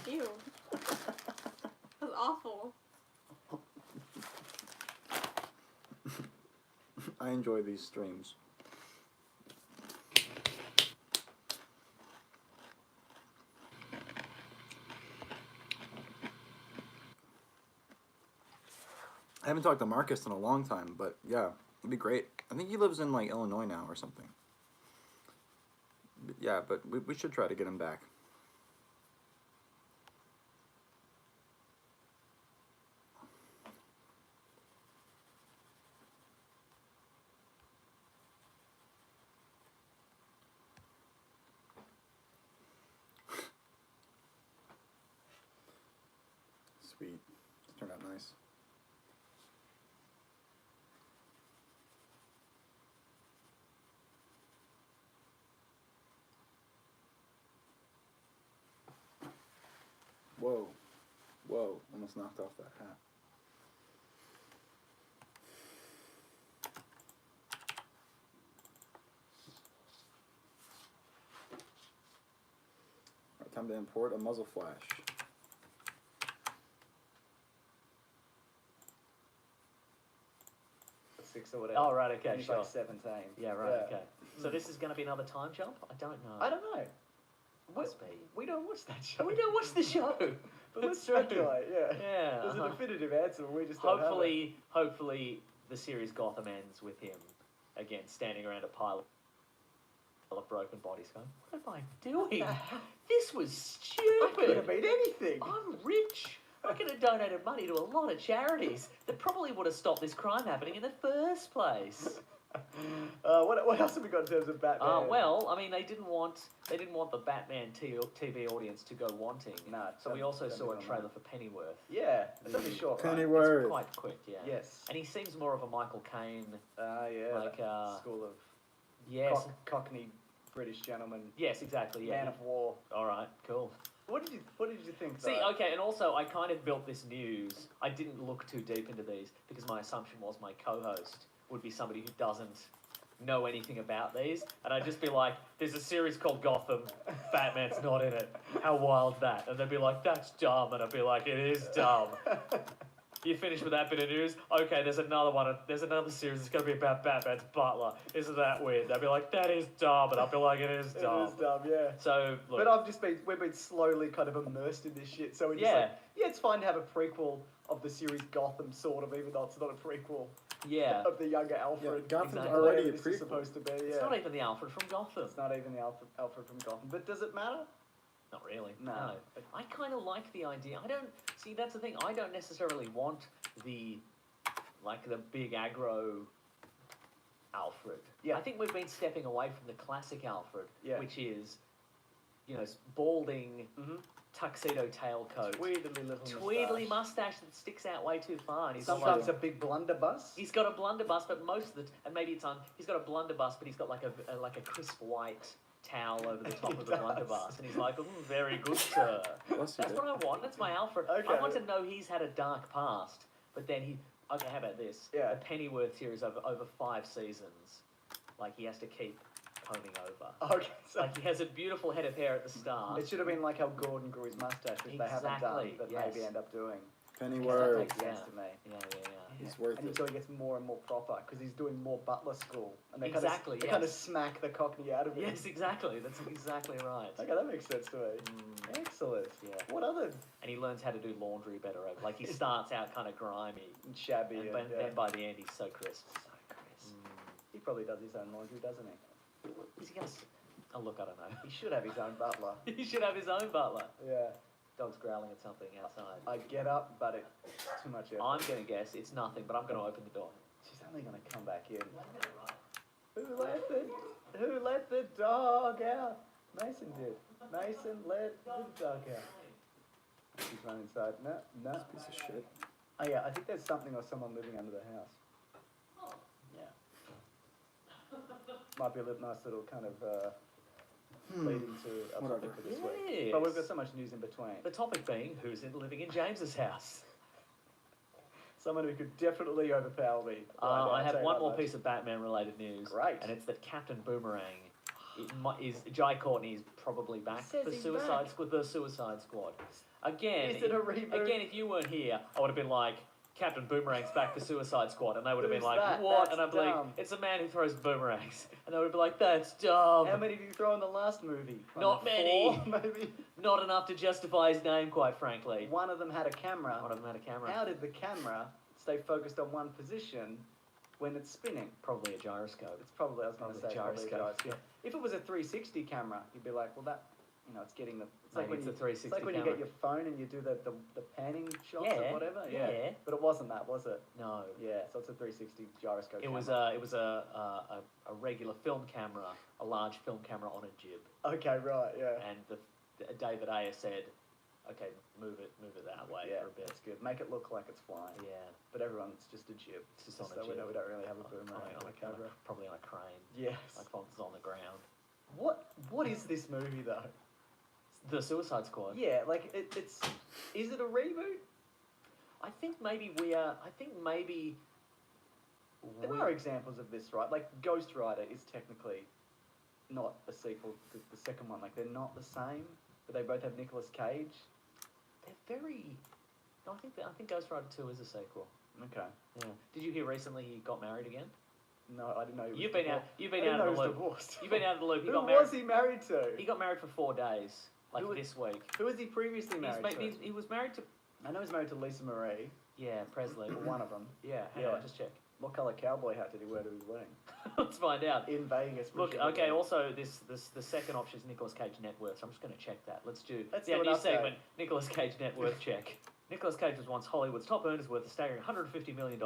Ew. That's awful. I enjoy these streams. I haven't talked to Marcus in a long time, but yeah, it'd be great. I think he lives in like Illinois now or something. But yeah, but we should try to get him back. Sweet. This turned out nice. Whoa. Whoa. Almost knocked off that hat. Alright, time to import a muzzle flash. Six or whatever. Oh, right, okay, He's sure. like 17. Yeah, right, okay. So this is going to be another time jump? I don't know. I don't know. Must be. We don't watch that show. We don't watch the show. But let's It's true. speculate, yeah. Yeah. There's a definitive answer, but we just don't have it. Hopefully the series Gotham ends with him, again, standing around a pile of broken bodies going, what am I doing? This was I could have stupid. made anything. I'm rich. I could have donated money to a lot of charities that probably would have stopped this crime happening in the first place. What else have we got in terms of Batman? Well, I mean, they didn't want the Batman TV audience to go wanting. No, So we also don't saw be a on trailer that. for Pennyworth. Yeah, it's only short. right? Pennyworth. It's quite quick, yeah. Yes. And he seems more of a Michael Caine. Yeah. Like, that school of Yes. Cockney British gentleman. Yes, exactly. Yeah. Man of war. All right. Cool. What did you think? See, though? okay, and also I kind of built this news. I didn't look too deep into these because my assumption was my co-host would be somebody who doesn't know anything about these, and I'd just be like, "There's a series called Gotham. Batman's not in it. How wild that?" And they'd be like, "That's dumb," and I'd be like, "It is dumb." You finished with that bit of news? Okay, there's another one. There's another series that's going to be about Batman's butler. Isn't that weird? They'd be like, "That is dumb," and I'd be like, "It is dumb." It is dumb, yeah. So, look. But we've been slowly kind of immersed in this shit, so we're just like, yeah, it's fine to have a prequel of the series Gotham, sort of, even though it's not a prequel yeah. of the younger Alfred. Yeah, Gotham's Exactly. already a This is prequel. supposed to be, yeah. It's not even the Alfred from Gotham. It's not even the Alfred from Gotham. But does it matter? Not really. No. I kind of like the idea. I don't see. That's the thing. I don't necessarily want the big aggro Alfred. Yeah. I think we've been stepping away from the classic Alfred, Yeah. which is, balding, Mm-hmm. tuxedo tailcoat, Tweedly little mustache that sticks out way too far, and he's Sometimes got a big blunderbuss. he's got a blunderbuss, but most of the and maybe it's on. He's got a blunderbuss, but he's got like a crisp white towel over the top He of the does. blunderbuss, and he's like, very good, sir. Bless you, That's dude. what I want. That's my Alfred. Okay. I want to know he's had a dark past, but then he. Okay, how about this? Yeah. The Pennyworth series over 5 seasons, like he has to keep combing over. Okay, so Like he has a beautiful head of hair at the start. it should have been like how Gordon grew his mustache, which they haven't done, Exactly, but yes. maybe end up doing. That Pennyworth. makes sense Yeah. to me. Yeah. He's worth And it. so he gets more and more proper because he's doing more butler school, and they Exactly, kind of yes. smack the Cockney out of it. Yes, exactly. That's exactly right. Okay, that makes sense to me. Mm. Excellent. Yeah. What other And he learns how to do laundry better. Like he starts out kind of grimy, shabby? and And, then by the end he's so crisp. so crisp. He probably does his own laundry, doesn't he? Is he gonna? Oh look, I don't know. He should have his own butler. He should have his own butler. Yeah. Dog's growling at something outside. I get up, but it's too much effort. I'm gonna guess it's nothing, but I'm gonna open the door. She's only gonna come back in. Who let the dog out? Mason did. Mason let the dog out. She's run inside. No. Piece of shit. Oh yeah, I think there's something or someone living under the house. Yeah. Might be a little nice little kind of lead into a Whatever. topic for this week. Yes. But we've got so much news in between. The topic being living in James's house. Someone who could definitely overpower me. I have one more piece of Batman-related news. Great. And it's that Captain Boomerang Jai Courtney is probably back Says for he's Suicide back. Squad. The Suicide Squad. Again, Is it a reboot? Again, if you weren't here, I would have been like, Captain Boomerang's back for Suicide Squad, and they would have been Who's like, that? what? That's And I'd be like, dumb. it's a man who throws boomerangs, and they would be like, that's dumb. How many did you throw in the last movie? Not many. 4, maybe. Not enough to justify his name, quite frankly. One of them had a camera. One of them had a camera. How did the camera stay focused on one position when it's spinning? Probably a gyroscope. It's probably, I was going to Probably say, probably a gyroscope. gyroscope. If it was a 360 camera, you'd be like, well, that, it's getting the. It's Maybe like when it's you, a 360 It's like when you camera. get your phone and you do the panning shots Yeah, or whatever. yeah. But it wasn't that, was it? No. Yeah. So it's a 360 gyroscope. It was camera. a regular film camera, a large film camera on a jib. Okay. Right. Yeah. And David Ayer said, okay, move it that way Yeah. for a bit. That's good. Make it look like it's flying. Yeah. But everyone's just a jib. It's just on a so jib. we don't really have a boomerang on the camera. Probably on a crane. Yes. Like Font's on the ground. What is this movie though? The Suicide Squad. Yeah, like it's. Is it a reboot? I think maybe we are. I think maybe. There are examples of this, right? Like Ghost Rider is technically not a sequel to the second one. Like they're not the same, but they both have Nicolas Cage. They're very. No, I think Ghost Rider 2 is a sequel. Okay. Yeah. Did you hear recently he got married again? No, I didn't know. He was You've been out. divorced. You've I been didn't out know of the he was loop. divorced. You've been out of the loop. He Who got married. was he married to? He got married for 4 days, like Who- this week. Who was he previously married to? He was married to. I know he's married to Lisa Marie, Yeah, Presley. or one of them. Yeah, hang Yeah. on, just check. What colour cowboy hat did he wear to his wedding? Let's find out. In Vegas. Look, presumably. okay. Also, the second option is Nicolas Cage net worth. So I'm just going to check that. Let's do Let's yeah, do an new update. segment. Nicolas Cage net worth check. Nicolas Cage was once Hollywood's top earner, worth a staggering $150 million.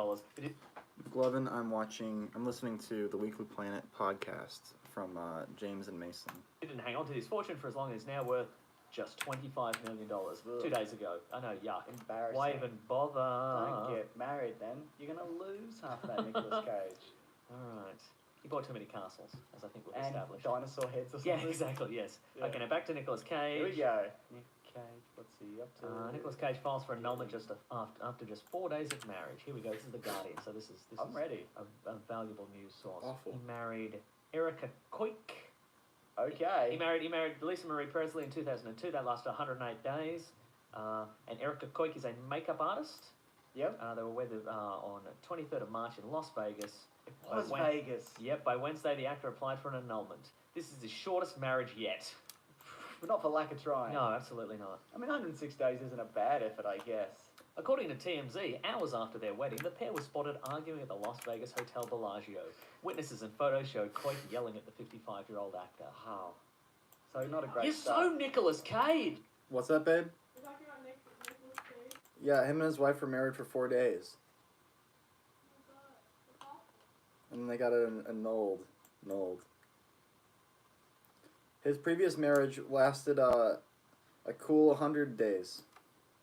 Glovin, I'm listening to the Weekly Planet podcast from James and Mason. He didn't hang on to his fortune for as long as he's now worth just $25 million. Ugh. 2 days ago. I know, yuck. Embarrassing. Why even bother? Don't get married then. You're going to lose half of that Nicolas Cage. Alright. He bought too many castles, as I think we've And established. dinosaur heads or Yeah, something. exactly, yes. Yeah. Okay, now back to Nicolas Cage. Here we go. Nick Cage, what's he up to? Nicolas Cage files for annulment after just 4 days of marriage. Here we go. This is the Guardian. So this is I'm ready. a valuable news source. Awful. He married Erica Koik. Okay. He married Lisa Marie Presley in 2002. That lasted 108 days. And Erica Koik is a makeup artist. Yep. They were wedded on 23rd of March in Las Vegas. Las Vegas. Yep. By Wednesday, the actor applied for an annulment. This is his shortest marriage yet. But not for lack of trying. No, absolutely not. I mean, 106 days isn't a bad effort, I guess. According to TMZ, hours after their wedding, the pair was spotted arguing at the Las Vegas Hotel Bellagio. Witnesses and photos showed Coit yelling at the 55-year-old actor. Wow. So not a great You're start. so Nicolas Cage! What's that, babe? We're talking about Nicolas Cage. Yeah, him and his wife were married for 4 days. And then they got it annulled. His previous marriage lasted a cool 100 days.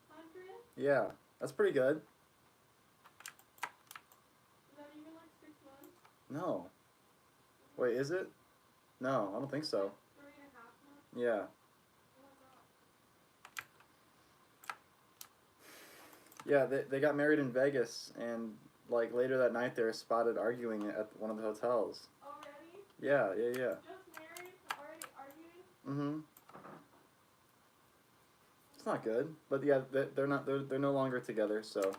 100? Yeah, that's pretty good. Is that even like 6 months? No. Wait, is it? No, I don't think so. 3.5 months? Yeah. Oh my god. Yeah, they got married in Vegas, and like later that night they were spotted arguing at one of the hotels. Already? Yeah. Just married? Already arguing? Mm-hmm. It's not good, but yeah, they're no longer together. So,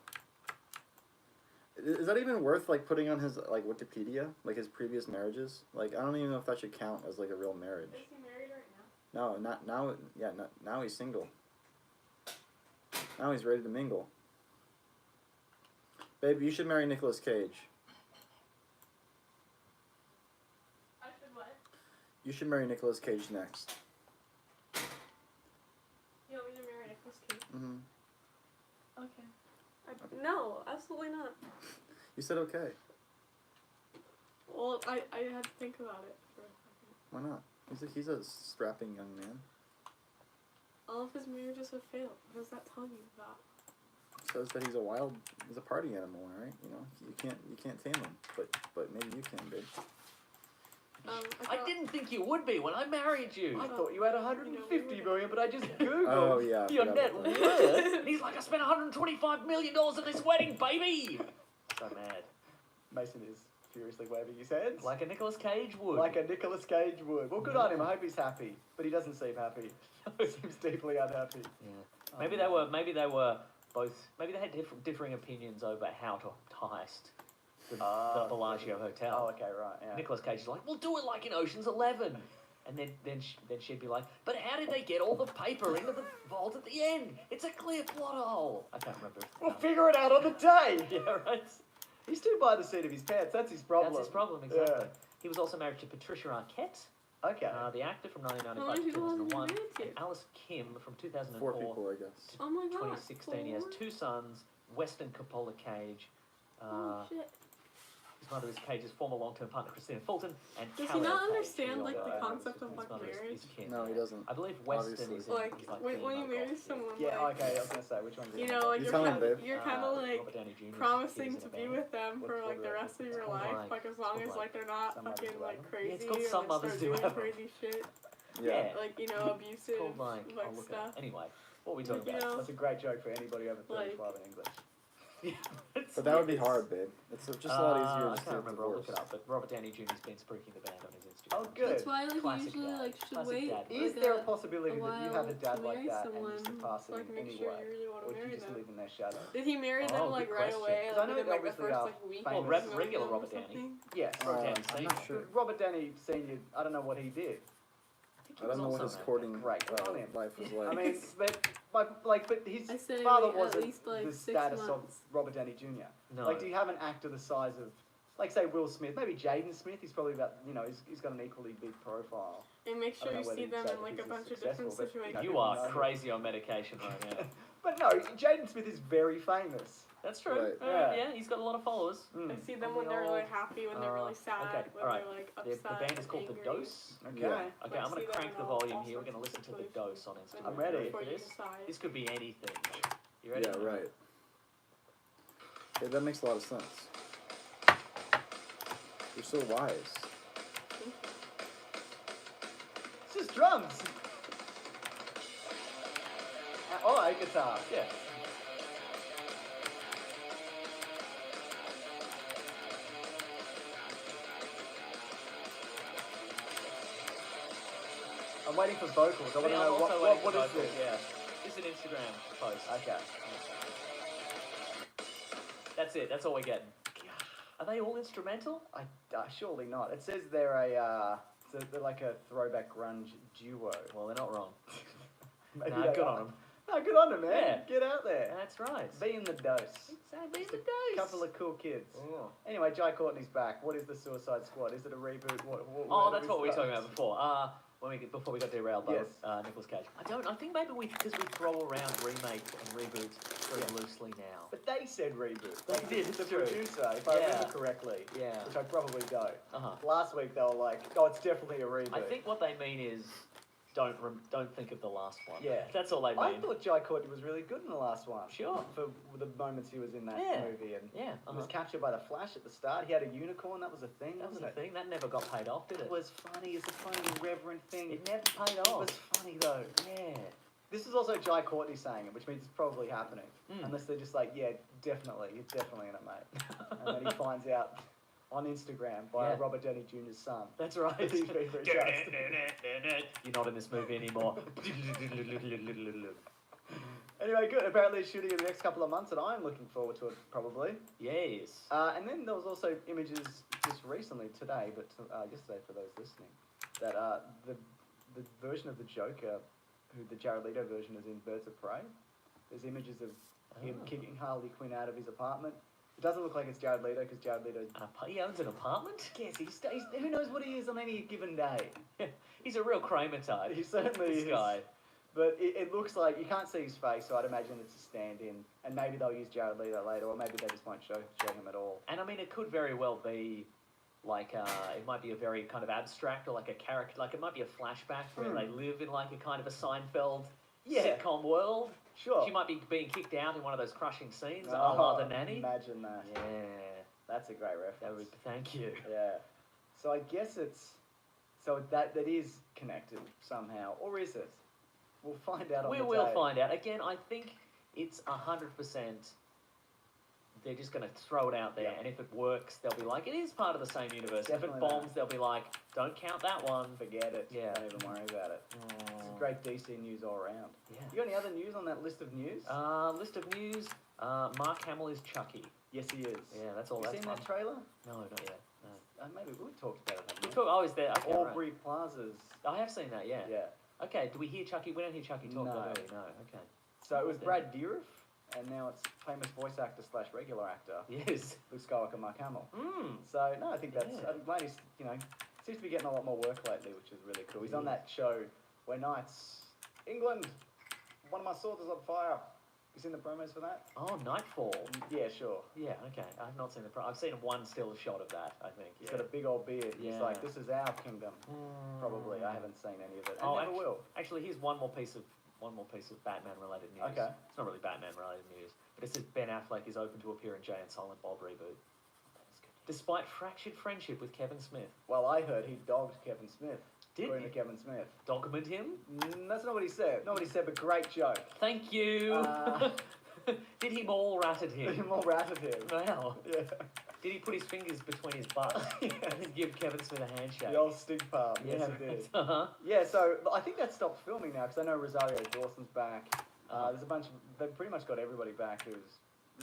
is that even worth like putting on his like Wikipedia, like his previous marriages? Like I don't even know if that should count as like a real marriage. Is he married right now? No, not now. Yeah, now he's single. Now he's ready to mingle. Babe, you should marry Nicolas Cage. I should what? You should marry Nicolas Cage next. You want me to marry Nicolas Cage? Mm-hmm. Okay. No, absolutely not. You said okay. Well, I had to think about it for a second. Why not? He's a strapping young man. All of his marriages have failed. What does that tell you about? Says that he's a party animal, right? You know, you can't tame him, but maybe you can, babe. I didn't think you would be when I married you. I thought you had 150 million, but I just googled. Oh yeah. I Your forgot net about that. worth. And he's like, I spent $125 million on this wedding, baby. So mad. Mason is furiously waving his hands. Like a Nicolas Cage would. Like a Nicolas Cage would. Well, good on him. I hope he's happy, but he doesn't seem happy. He seems deeply unhappy. Yeah. Maybe they were both. Maybe they had differing opinions over how to heist the Bellagio Hotel. Oh, okay, right. Yeah. Nicolas Cage is like, we'll do it like in Ocean's 11. And then she'd be like, but how did they get all the paper into the vault at the end? It's a clear plot hole. I can't remember. We'll figure it out on the day. Yeah, right. He's too by the seat of his pants. That's his problem. That's his problem, exactly. Yeah. He was also married to Patricia Arquette, Okay. the actor from How 1995 many to people has he 2001, married to? and Alice Kim from 2004 4 people, I guess. Oh my to god. 2016. He has 2 sons, Weston Coppola Cage. Oh shit. His mother is Cage's former long-term partner, Christina Fulton, and Does he Kal-El not Cage, understand who like the Yeah, concept of his like mother marriage? is Kim. No, he doesn't. I believe Weston Obviously. is Like he's when you being marry vocal. someone, Yeah, like, okay, I was going to say, which one's you know, like You tell him, babe. you're kind of like Robert Downey Jr. 's promising kid is to in a be band. with them for What- like what the about rest of it? your It's called, life, like- like as it's long called, as like, like they're not Some Mothers fucking Do like Have Them. crazy Yeah, it's called or Some like Mothers start Do doing Have Them. crazy shit, Yeah. like you know It's abusive called like, like I'll look it stuff. up. Anyway, what are we talking Like, you about? know, That's a great joke for anybody over Like- 35 in English. But that would be hard, babe. It's just a lot easier I just can't to remember. I'll divorce. look it up. But Robert Downey Jr.'s been spruiking the band on his Instagram. Oh, good. That's why like Classic you usually dad. like should Classic wait. dad. Is like, there a possibility that you while have a dad to like marry that someone, and you surpass so him I can in make any sure way? you really want Or to do you marry just them? live in their shadow? Did he marry Oh, them good like right question. away? 'Cause Like I know within like the obviously first our like week? famous- of Well, knowing regular them or Robert Downey. something? Yes. Robert Downey I'm Sr. not sure. Robert Downey Sr., I don't know what he did. I don't know what his courting Great, good on him. life was I like. mean, but his I say father at wasn't least, like, the 6 status months. of Robert Downey Jr. No. Like, do you have an actor the size of, like, say, Will Smith? Maybe Jaden Smith. He's probably about, he's got an equally big profile. And make I don't sure know you whether see you'd them say in that like a he's bunch of successful, different but, situations. You are crazy on medication right now. But no, Jaden Smith is very famous. That's true. Right. Yeah. Yeah, he's got a lot of followers. Mm. I see them when they're like happy, when they're really sad, okay, when alright. they're like The upset. band is called angry. The Dose. Okay. Yeah. Okay, Like, I'm going see to them crank in the all volume here. We're sorts going to of listen to The situations. Dose on And Instagram. I'm ready. For before you this? decide. This could be anything. You ready? Yeah, right. Hey, that makes a lot of sense. You're so wise. It's just drums. Oh, a guitar. Yeah. I'm waiting for vocals. I want to I'm know also waiting what for is vocals, this? Yeah. This is an Instagram post. Okay. That's it. That's all we're getting. Are they all instrumental? Surely not. It says they're they're like a throwback grunge duo. Well, they're not wrong. Maybe Nah, they good are. on them. No, good on them, man. Yeah. Get out there. That's right. Be in the dose. Exactly. Just The a Dose. couple of cool kids. Oh. Anyway, Jai Courtney's back. What is the Suicide Squad? Is it a reboot? What Oh, where that's do what we were start? talking about before. Before we got derailed by Yes. Nicolas Cage. I think maybe because we throw around remakes and reboots very Yeah. loosely now. But they said reboot. They did, The it's true. producer, if I Yeah. remember correctly, Yeah. which I probably don't. Uh-huh. Last week they were like, "Oh, it's definitely a reboot." I think what they mean is don't think of the last one. Yeah. That's all they I mean. thought Jai Courtney was really good in the last one. Sure. For the moments he was in that Yeah. movie, and Yeah. he was Uh-huh. captured by the Flash at the start. He had a unicorn. That was a thing. That was wasn't the it? thing. That never got paid off, did It it? was funny. It's a funny, irreverent thing. It never paid It off. was funny though. Yeah. This is also Jai Courtney saying it, which means it's probably happening. Mm. Unless they're just like, yeah, definitely, you're definitely in it, mate. And then he finds out on Instagram by Yeah. Robert Downey Jr.'s son. That's right. That he's been recast. You're not in this movie anymore. Anyway, good. Apparently it's shooting in the next couple of months, and I'm looking forward to it, probably. Yes. And then there was also images just recently, today, but yesterday for those listening, that the version of the Joker, who the Jared Leto version is in Birds of Prey, there's images of him Oh. kicking Harley Quinn out of his apartment. It doesn't look like it's Jared Leto, because Jared Leto... He owns an apartment? Yes, he's, who knows what he is on any given day. He's a real Kramer type. He certainly This is. guy. But it looks like, you can't see his face, so I'd imagine it's a stand-in. And maybe they'll use Jared Leto later, or maybe they just won't show him at all. And I mean, it could very well be like, it might be a very kind of abstract or like a character, like it might be a flashback where they live in like a kind of a Seinfeld Yeah. sitcom world. Sure. She might be being kicked out in one of those crushing scenes, a Oh, la The Nanny. Imagine that. Yeah, That's a great that reference. would, thank you. Yeah. So I guess it's So that is connected somehow, or is it? We'll find out on We the will day. find out. Again, I think it's 100%. They're just going to throw it out there, Yeah. and if it works, they'll be like, it is part of the same universe. Definitely if it bombs, they'll be like, don't count that one. Forget it. Yeah. Don't even worry about it. It's great DC news all around. Yeah. You got any other news on that list of news? List of news. Mark Hamill is Chucky. Yes, he is. Yeah, that's all. You That's seen fun. that trailer? No, not yet. No. Maybe we talked about it. We haven't talk, oh, is there? Okay, Aubrey Plaza's. right. I have seen that. Yeah. Yeah. Okay. Do we hear Chucky? We don't hear Chucky talk. No. Do we? No. Okay. So it was Okay. Brad Dourif, and now it's famous voice actor / regular actor Yes. Luke Skywalker, Mark Hamill. Mm. So no, I think that's. Yeah. I'm glad he's seems to be getting a lot more work lately, which is really cool. He's on that show where Knights England. One of my swords is on fire. You seen the promos for that? Oh, Nightfall. Yeah, sure. Yeah. Okay. I've not seen the. I've seen one still shot of that. I think. He's Yeah. got a big old beard. He's Yeah. like, this is our kingdom. Probably. I haven't seen any of it. I never will. Actually, here's one more piece of Batman related news. Okay. It's not really Batman related news, but it says Ben Affleck is open to appear in Jay and Silent Bob reboot. Despite fractured friendship with Kevin Smith. Well, I heard he dogged Kevin Smith. Did According he? to Kevin Smith. Document him? That's not what he said. Not what he said, but great joke. Thank you. Did he mall rat at him? More rat at him. Wow. Yeah. Did he put his fingers between his butts Yes. and give Kevin Smith a handshake? The old stink palm. Yes, he did. Yeah, so I think that stopped filming now because I know Rosario Dawson's back. There's a bunch of. They've pretty much got everybody back who's.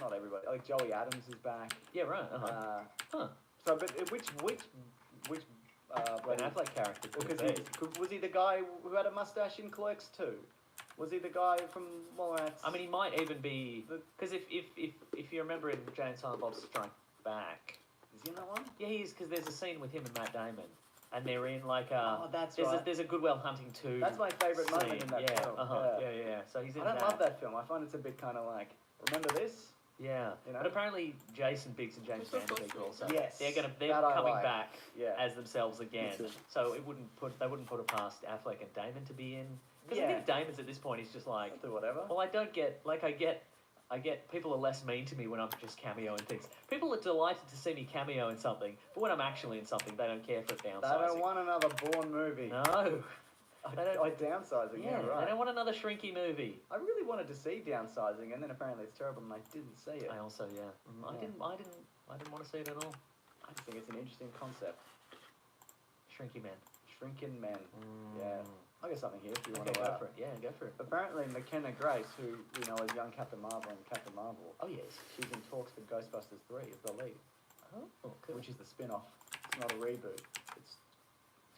Not everybody. Like Joey Adams is back. Yeah, right. So, but which Ben Affleck character could Because it be? was he the guy who had a mustache in Clerks 2? Was he the guy from Mallrats? I mean, he might even be because if you remember in Jay and Silent Bob Strike Back, is he in that one? yeah, he is because there's a scene with him and Matt Damon, and they're in like a. Oh, that's there's right. a there's a Goodwill Hunting 2. That's my favourite moment scene. in that yeah, film. Yeah. So he's in I don't that. love that film. I find it's a bit kind of like, remember this? Yeah, You know? but apparently Jason Biggs and James Vanderbeek also. Yes, they're that I coming like. back Yeah. as themselves again. too. So they wouldn't put it past Affleck and Damon to be in. Because Yeah. I think Damon's at this point he's just like, I'll do whatever. well, I get people are less mean to me when I'm just cameoing things. People are delighted to see me cameo in something, but when I'm actually in something, they don't care for downsizing. They don't want another Bourne movie. No. They don't- Downsizing, yeah, Yeah, right. they don't want another shrinky movie. I really wanted to see Downsizing, and then apparently it's terrible, and I didn't see it. I also, yeah. I Yeah. didn't want to see it at all. I just think it's an interesting concept. Shrinky man. Shrinking men. Yeah. I got something here if you want Okay, to. go for it. Yeah, go for it. Apparently, McKenna Grace, who we know as young Captain Marvel and Captain Marvel, Oh yes. she's in talks for Ghostbusters 3 as the lead, Oh, cool. which is the spin-off. It's not a reboot. It's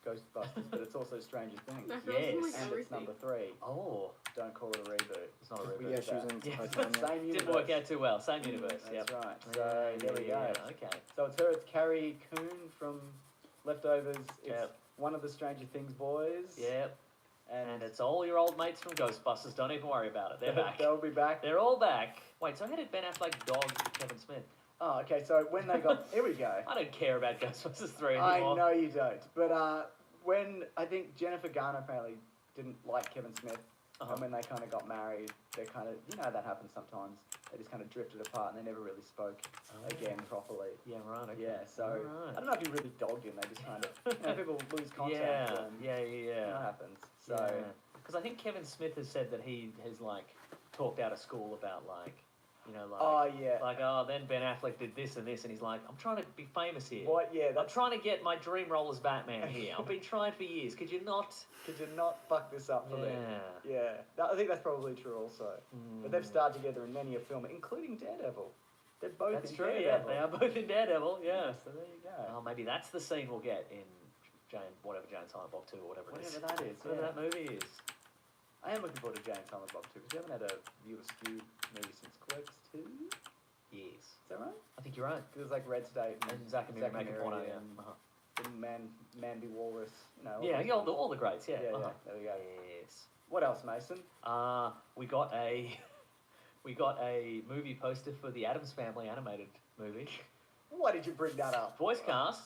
Ghostbusters, but it's also Stranger Things. I feel Yes. like And it's everything. number 3. Oh, Don't call it a reboot. it's not a We reboot. Yeah, she was in Yeah. Titanic. Same universe. Didn't work out too well. Same universe. That's Yep. right. So there we go. Okay. So it's her. It's Carrie Coon from Leftovers. It's Yep. one of the Stranger Things boys. Yep. And, And it's all your old mates from Ghostbusters. Don't even worry about it. They're back. They'll be back. They're all back. Wait, so how did Ben Affleck dog Kevin Smith? Oh, okay. So when they got here we go. I don't care about Ghostbusters 3 I anymore. know you don't, but when I think Jennifer Garner apparently didn't like Kevin Smith, Uh-huh. and when they kind of got married, they kind of that happens sometimes. They just kind of drifted apart, and they never really spoke again properly. Yeah, right. Okay. Yeah, so Alright. I don't know if he really dogged him. They just kind of people lose contact. Yeah, and yeah. that happens. So because I think Kevin Smith has said that he has like talked out of school about like, you know, like, oh yeah, then Ben Affleck did this and this, and he's like, I'm trying to be famous here. what? Yeah, I'm that's. trying to get my dream role as Batman here. I've been trying for years. Could you not? Could you not fuck this up for me? Yeah. Yeah, I think that's probably true also. But they've starred together in many a film, including Daredevil. They're both That's in true. Daredevil. Yeah, they are both in Daredevil. Yeah. So there you go. Oh, maybe that's the scene we'll get in Jane Silent Bob 2 or whatever it is. Whatever that is. Whatever Yeah. that movie is. I am looking forward to Jane and Silent Bob 2 because we haven't had a View Askew movie since Clerks 2. Is Yes. that right? I think you're right. Because it's like Red State And Zack and Miri make a porno, yeah. and Uh-huh. Mandy Walrus. All Yeah, those yeah, ones. all the greats, yeah. Yeah, Uh-huh. there we go. Yes. What else, Mason? We got a movie poster for the Addams Family animated movie. Why did you bring that up? Voice cast: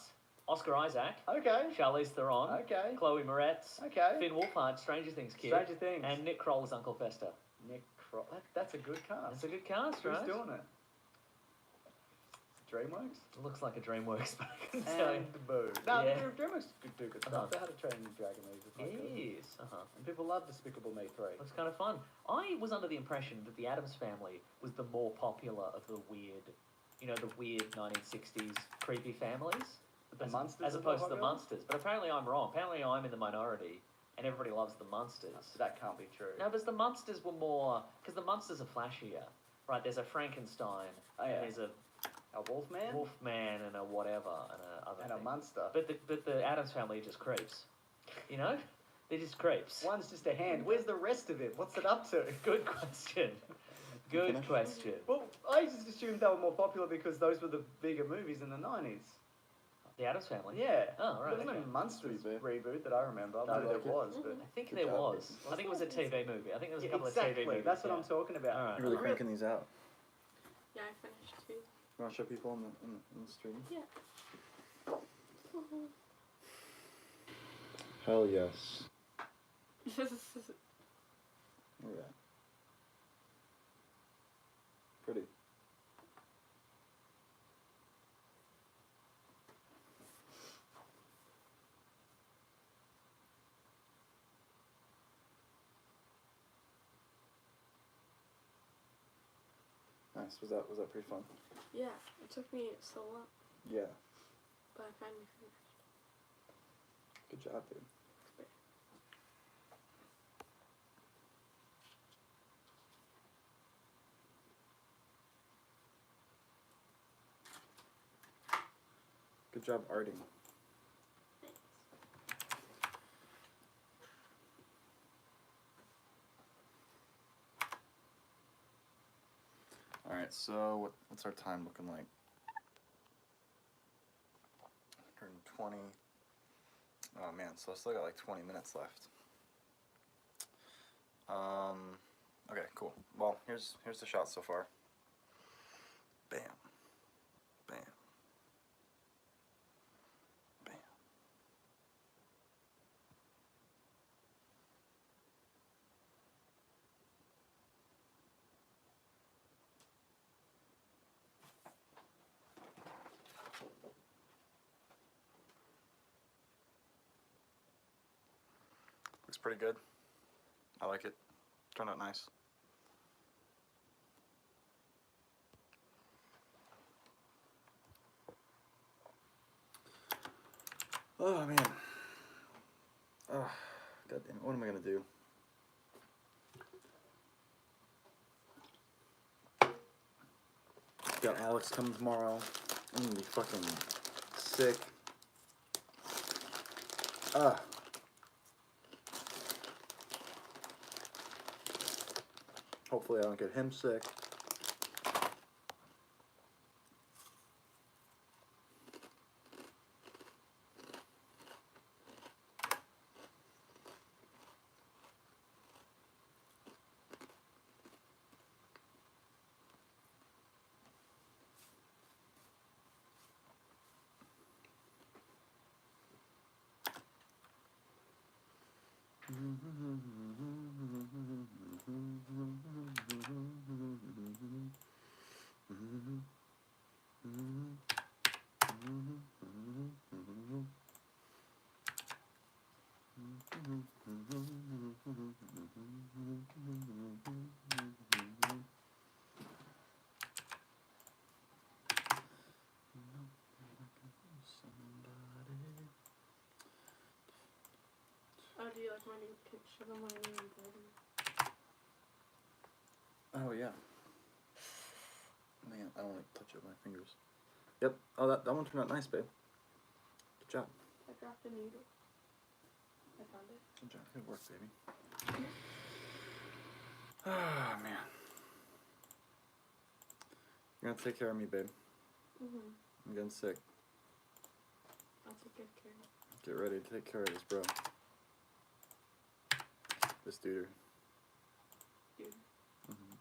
Oscar Isaac, Okay. Charlize Theron, Okay. Chloe Moretz, Okay. Finn Wolfhard, Stranger Things kid, Stranger Things. and Nick Kroll as Uncle Fester. Nick Kroll. That's a good cast. That's a good cast, Who's right? doing it? DreamWorks. It looks like a DreamWorks back in time. And boo. No, Yeah. DreamWorks could do good stuff. Uh-huh. They had a Training Dragon movie. It's quite good. Yes. And people love Despicable Me 3. Looks kind of fun. I was under the impression that the Addams Family was the more popular of the weird, the weird 1960s creepy families. The Munsters as are opposed to the popular? Munsters. But apparently I'm wrong. Apparently I'm in the minority, and everybody loves the Munsters. So that can't be true. No, because the Munsters were more... Because the Munsters are flashier. Right, there's a Frankenstein, Oh, yeah. and there's a Wolfman? Wolfman, and a whatever, and a other And a thing. Munster. But the Addams Family are just creeps. You know? They're just creeps. One's just a hand. Where's the rest of it? What's it up to? Good question. Good question. Well, I just assumed they were more popular because those were the bigger movies in the 90s. The Addams Family? Yeah. Oh, right. There was no okay. Munsters Sweet, babe. reboot that I remember. I Maybe like there it. was, but... I think Good there job. was. I think it was a TV movie. I think there was a couple exactly. of TV movies. That's what yeah. I'm talking about. Alright. You're really cranking these out. Yeah, I finished too. You want to show people in the stream? Yeah. Hell yes. Oh yeah. Pretty. Nice. Was that pretty fun? Yeah, it took me so long, Yeah. but I finally finished. Good job, dude. Good job arting. Thanks. All right. So what's our time looking like? 120. Oh man, so I still got like 20 minutes left. Okay, cool. Well, here's the shot so far. Bam. Bam. Bam. Looks pretty good. I like it. Turned out nice. Oh man. Oh, God damn it. What am I gonna do? Got Alex coming tomorrow. I'm gonna be fucking sick. Hopefully I don't get him sick. Oh, do you like my new picture of my new embroidery? Oh yeah. Man, I don't want to touch it with my fingers. Yep. Oh, that one turned out nice, babe. Good job. I dropped a needle. I found it. Good job. Good work, baby. Ah, man. You're gonna take care of me, babe. I'm getting sick. I'll take good care of it. Get ready to take care of this, bro. This dude. Dude. Mm-hmm.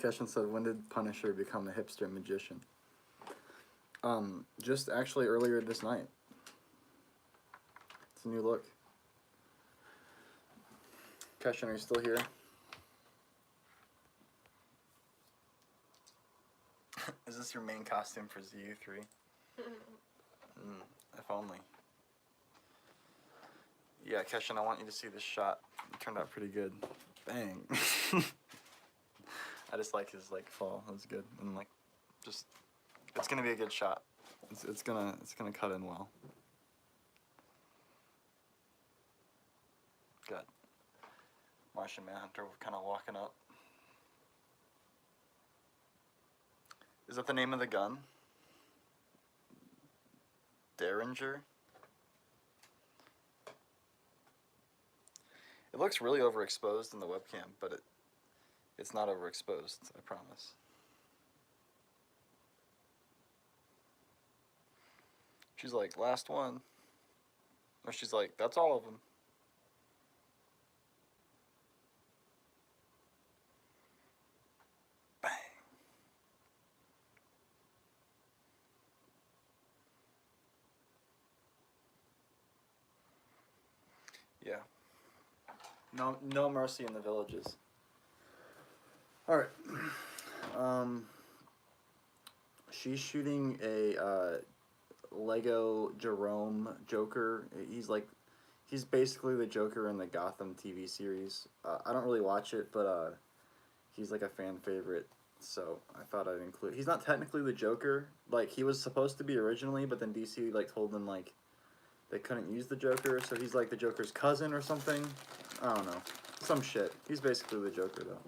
Keshin said, when did Punisher become a hipster magician? Just actually earlier this night. It's a new look. Keshin, are you still here? Is this your main costume for ZU3? If only. Yeah, Keshin, I want you to see this shot. It turned out pretty good. Bang. I just like his fall. That was good. And just it's gonna be a good shot. It's gonna cut in well. Got Martian Manhunter kind of walking up. Is that the name of the gun? Derringer? It looks really overexposed in the webcam, but it's not overexposed, I promise. She's like, last one. Or she's like, that's all of them. Bang. Yeah. No mercy in the villages. All right. She's shooting a Lego Jerome Joker. He's basically the Joker in the Gotham TV series. I don't really watch it, but he's like a fan favorite, so I thought I'd include. He's not technically the Joker. He was supposed to be originally, but then DC told them they couldn't use the Joker, so he's the Joker's cousin or something. I don't know. Some shit. He's basically the Joker, though.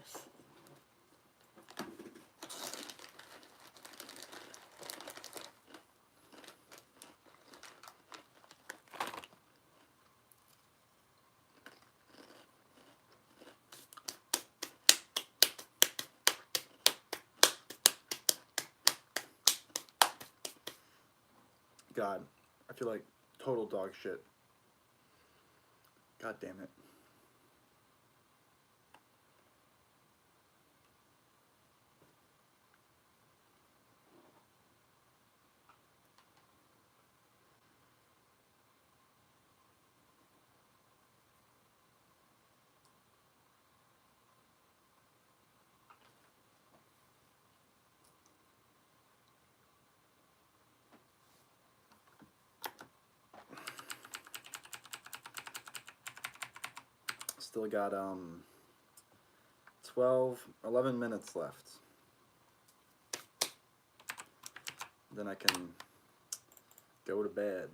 God, I feel like total dog shit. God damn it. Still got 11 minutes left. Then I can go to bed.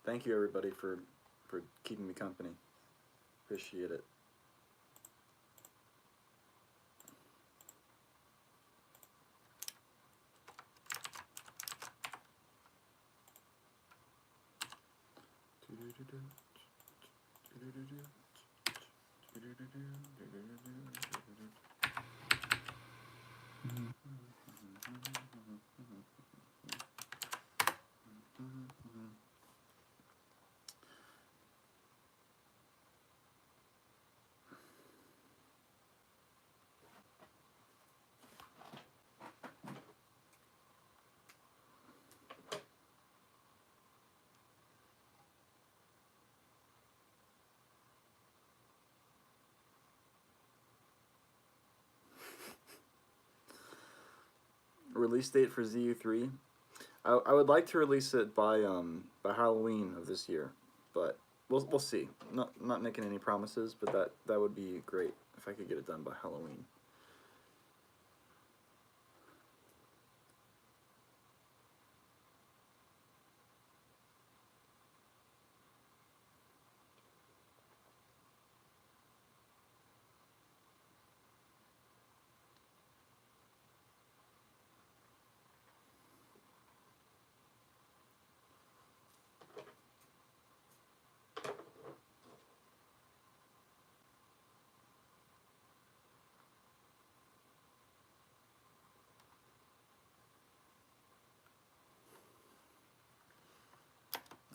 Thank you everybody for keeping me company. Appreciate it. Release date for ZU3. I would like to release it by Halloween of this year, but we'll see. Not making any promises, but that would be great if I could get it done by Halloween.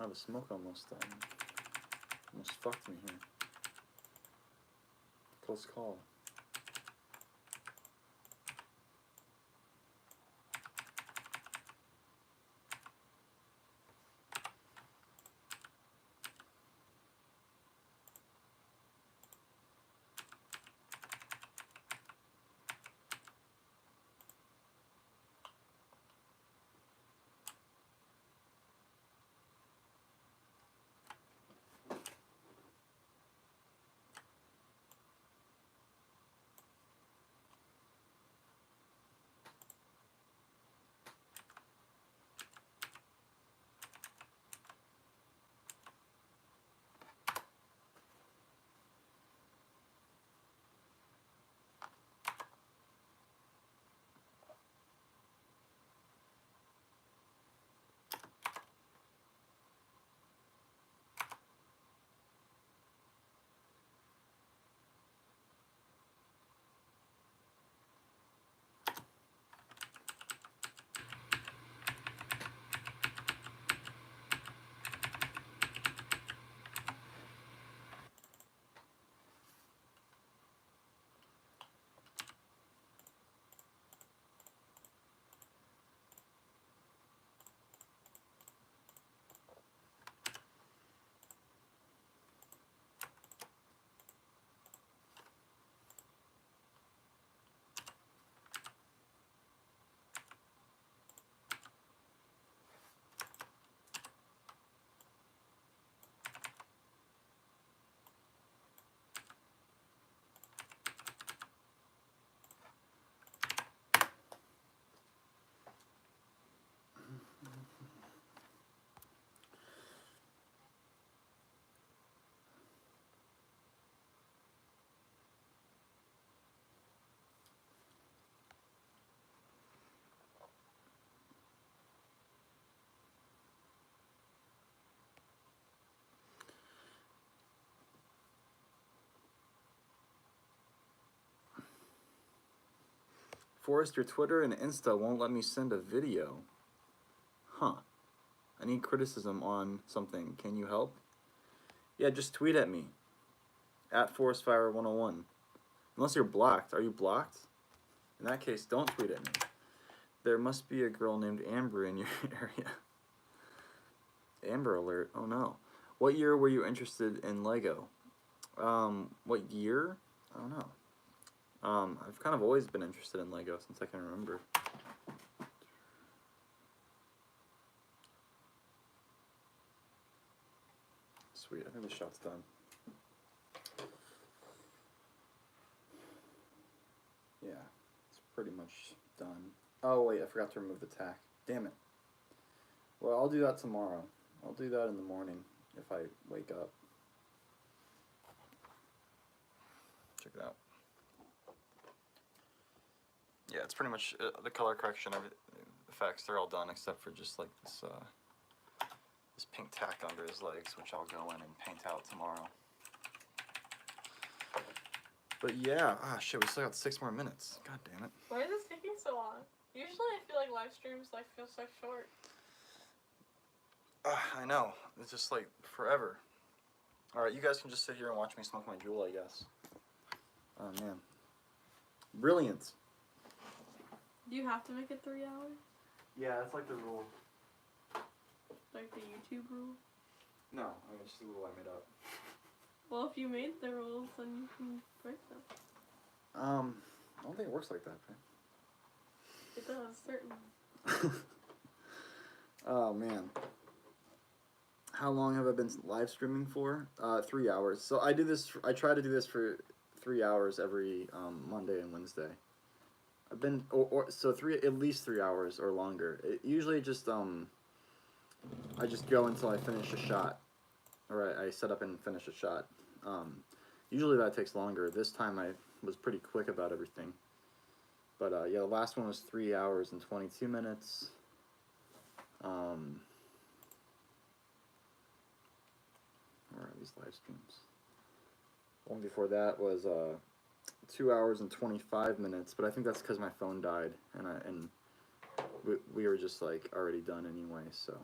Oh, the smoke almost fucked me here. Close call. Forrest, your Twitter and Insta won't let me send a video. Huh. I need criticism on something. Can you help? Yeah, just tweet at me. At ForrestFire101. Unless you're blocked. Are you blocked? In that case, don't tweet at me. There must be a girl named Amber in your area. Amber alert. Oh no. What year were you interested in Lego? What year? I don't know. I've kind of always been interested in Lego since I can remember. Sweet, I think the shot's done. Yeah, it's pretty much done. Oh wait, I forgot to remove the tack. Damn it. Well, I'll do that tomorrow. I'll do that in the morning if I wake up. Check it out. Yeah, it's pretty much the color correction effects. They're all done except for just like this this pink tack under his legs, which I'll go in and paint out tomorrow. But yeah, shit, we still got 6 more minutes. God damn it. Why is this taking so long? Usually I feel like live streams feel so short. I know. It's just like forever. Alright, you guys can just sit here and watch me smoke my jewel, I guess. Oh man. Brilliant. Do you have to make it 3 hours? Yeah, that's like the rule. Like the YouTube rule? No, I mean, it's just the rule I made up. Well, if you made the rules, then you can break them. I don't think it works like that, man. It does, certainly. Oh man. How long have I been live streaming for? 3 hours. So I try to do this for 3 hours every Monday and Wednesday. I've been at least 3 hours or longer. It usually just I just go until I finish a shot, or I set up and finish a shot. Usually that takes longer. This time I was pretty quick about everything. But yeah, the last one was 3 hours and 22 minutes. Where are these live streams? One before that was 2 hours and 25 minutes, but I think that's because my phone died, and we were just like already done anyway. So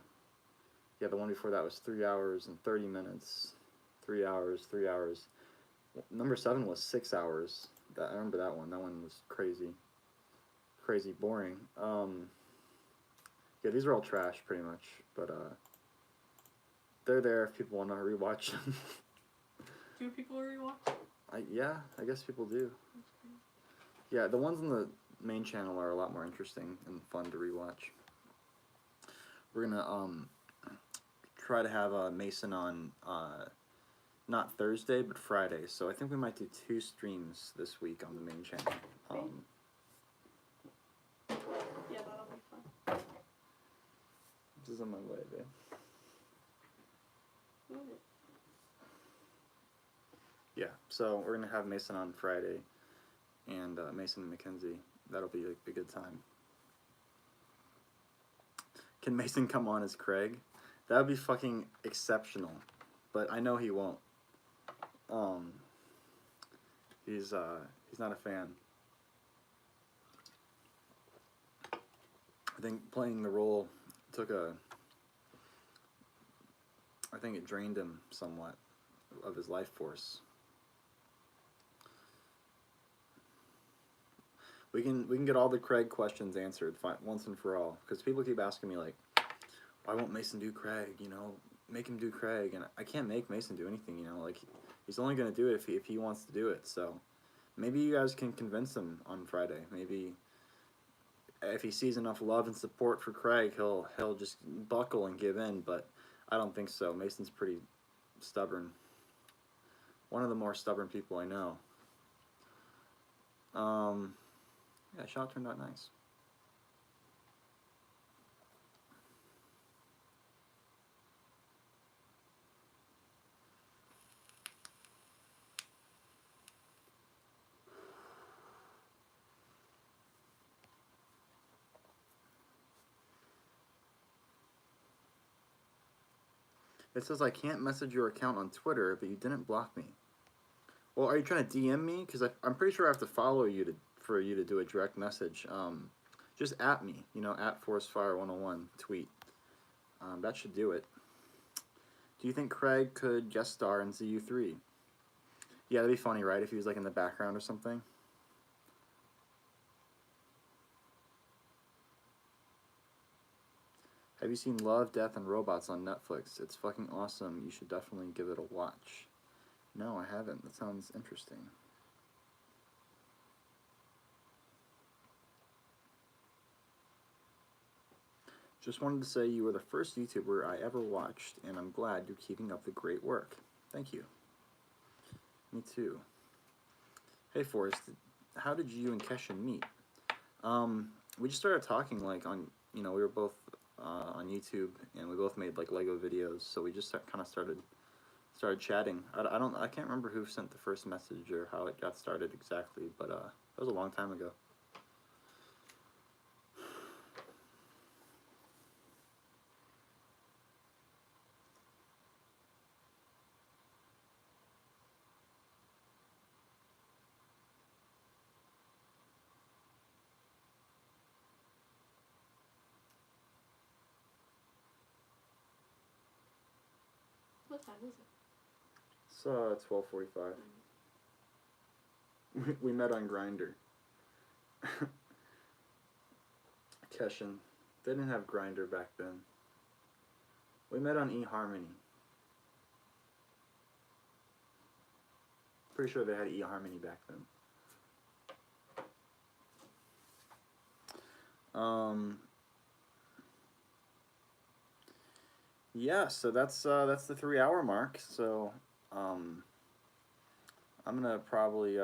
yeah, the one before that was 3 hours and 30 minutes. 3 hours, 3 hours. Number 7 was 6 hours. I remember that one. That one was crazy boring. Yeah, these are all trash pretty much, but they're there if people want to rewatch them. Do people rewatch? Yeah, I guess people do. Yeah, the ones on the main channel are a lot more interesting and fun to rewatch. We're gonna try to have Mason on not Thursday but Friday, so I think we might do 2 streams this week on the main channel. Yeah, that'll be fun. This is on my way, babe. Yeah, so we're gonna have Mason on Friday, and Mason and Mackenzie. That'll be a good time. Can Mason come on as Craig? That would be fucking exceptional, but I know he won't. He's not a fan. I think playing the role I think it drained him somewhat of his life force. We can get all the Craig questions answered once and for all, because people keep asking me like, why won't Mason do Craig? You know, make him do Craig, and I can't make Mason do anything. You know, like he's only gonna do it if he wants to do it. So maybe you guys can convince him on Friday. Maybe if he sees enough love and support for Craig, he'll just buckle and give in. But I don't think so. Mason's pretty stubborn. One of the more stubborn people I know. Yeah, shot turned out nice. It says I can't message your account on Twitter, but you didn't block me. Well, are you trying to DM me? Because I'm pretty sure I have to follow you for you to do a direct message. Just at me, you know, at ForrestFire101 tweet. That should do it. Do you think Craig could guest star in ZU3? Yeah, that'd be funny, right? If he was like in the background or something. Have you seen Love, Death, and Robots on Netflix? It's fucking awesome. You should definitely give it a watch. No, I haven't. That sounds interesting. Just wanted to say you were the first YouTuber I ever watched, and I'm glad you're keeping up the great work. Thank you. Me too. Hey Forrest, how did you and Keshin meet? We just started talking like on, you know, we were both on YouTube, and we both made like Lego videos, so we just kind of started chatting. I can't remember who sent the first message or how it got started exactly, but that was a long time ago. What time is it? It's 12:45. We met on Grindr. Keshin. They didn't have Grindr back then. We met on eHarmony. Pretty sure they had eHarmony back then. Yeah, so that's the 3-hour mark. So I'm gonna probably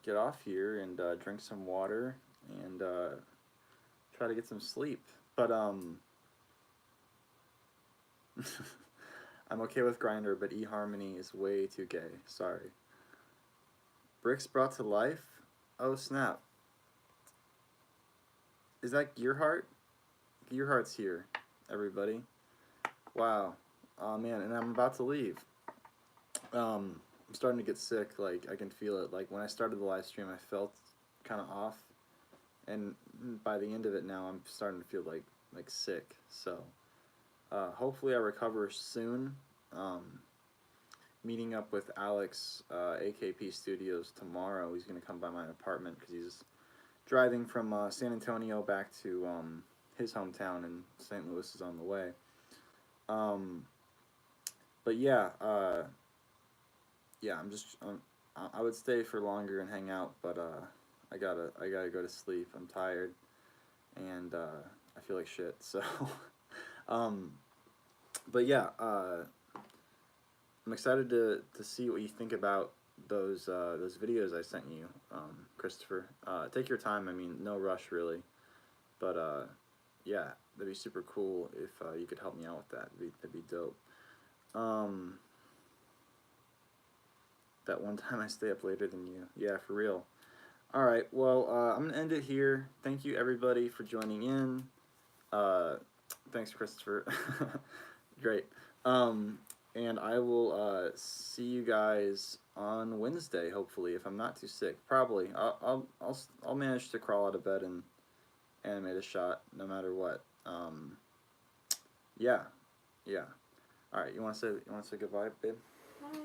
get off here and drink some water and try to get some sleep. But I'm okay with Grindr, but eHarmony is way too gay. Sorry. Bricks brought to life? Oh snap. Is that Gearheart? Gearheart's here, everybody. Wow. Oh man, and I'm about to leave. I'm starting to get sick, like I can feel it. Like when I started the live stream I felt kinda off. And by the end of it now I'm starting to feel like sick. So hopefully I recover soon. Meeting up with Alex, AKP Studios tomorrow. He's gonna come by my apartment because he's driving from San Antonio back to his hometown, and St. Louis is on the way. But yeah, yeah, I would stay for longer and hang out, but I gotta go to sleep. I'm tired, and I feel like shit. So, but yeah, I'm excited to see what you think about those videos I sent you, Christopher. Take your time. I mean, no rush really, but yeah, that'd be super cool if you could help me out with that. That'd be dope. That one time I stay up later than you. Yeah, for real. All right. Well, I'm gonna end it here. Thank you everybody for joining in. Thanks, Christopher. Great. And I will see you guys on Wednesday, hopefully, if I'm not too sick. Probably. I'll manage to crawl out of bed and animate a shot, no matter what. Yeah. All right. You want to say goodbye, babe? Bye.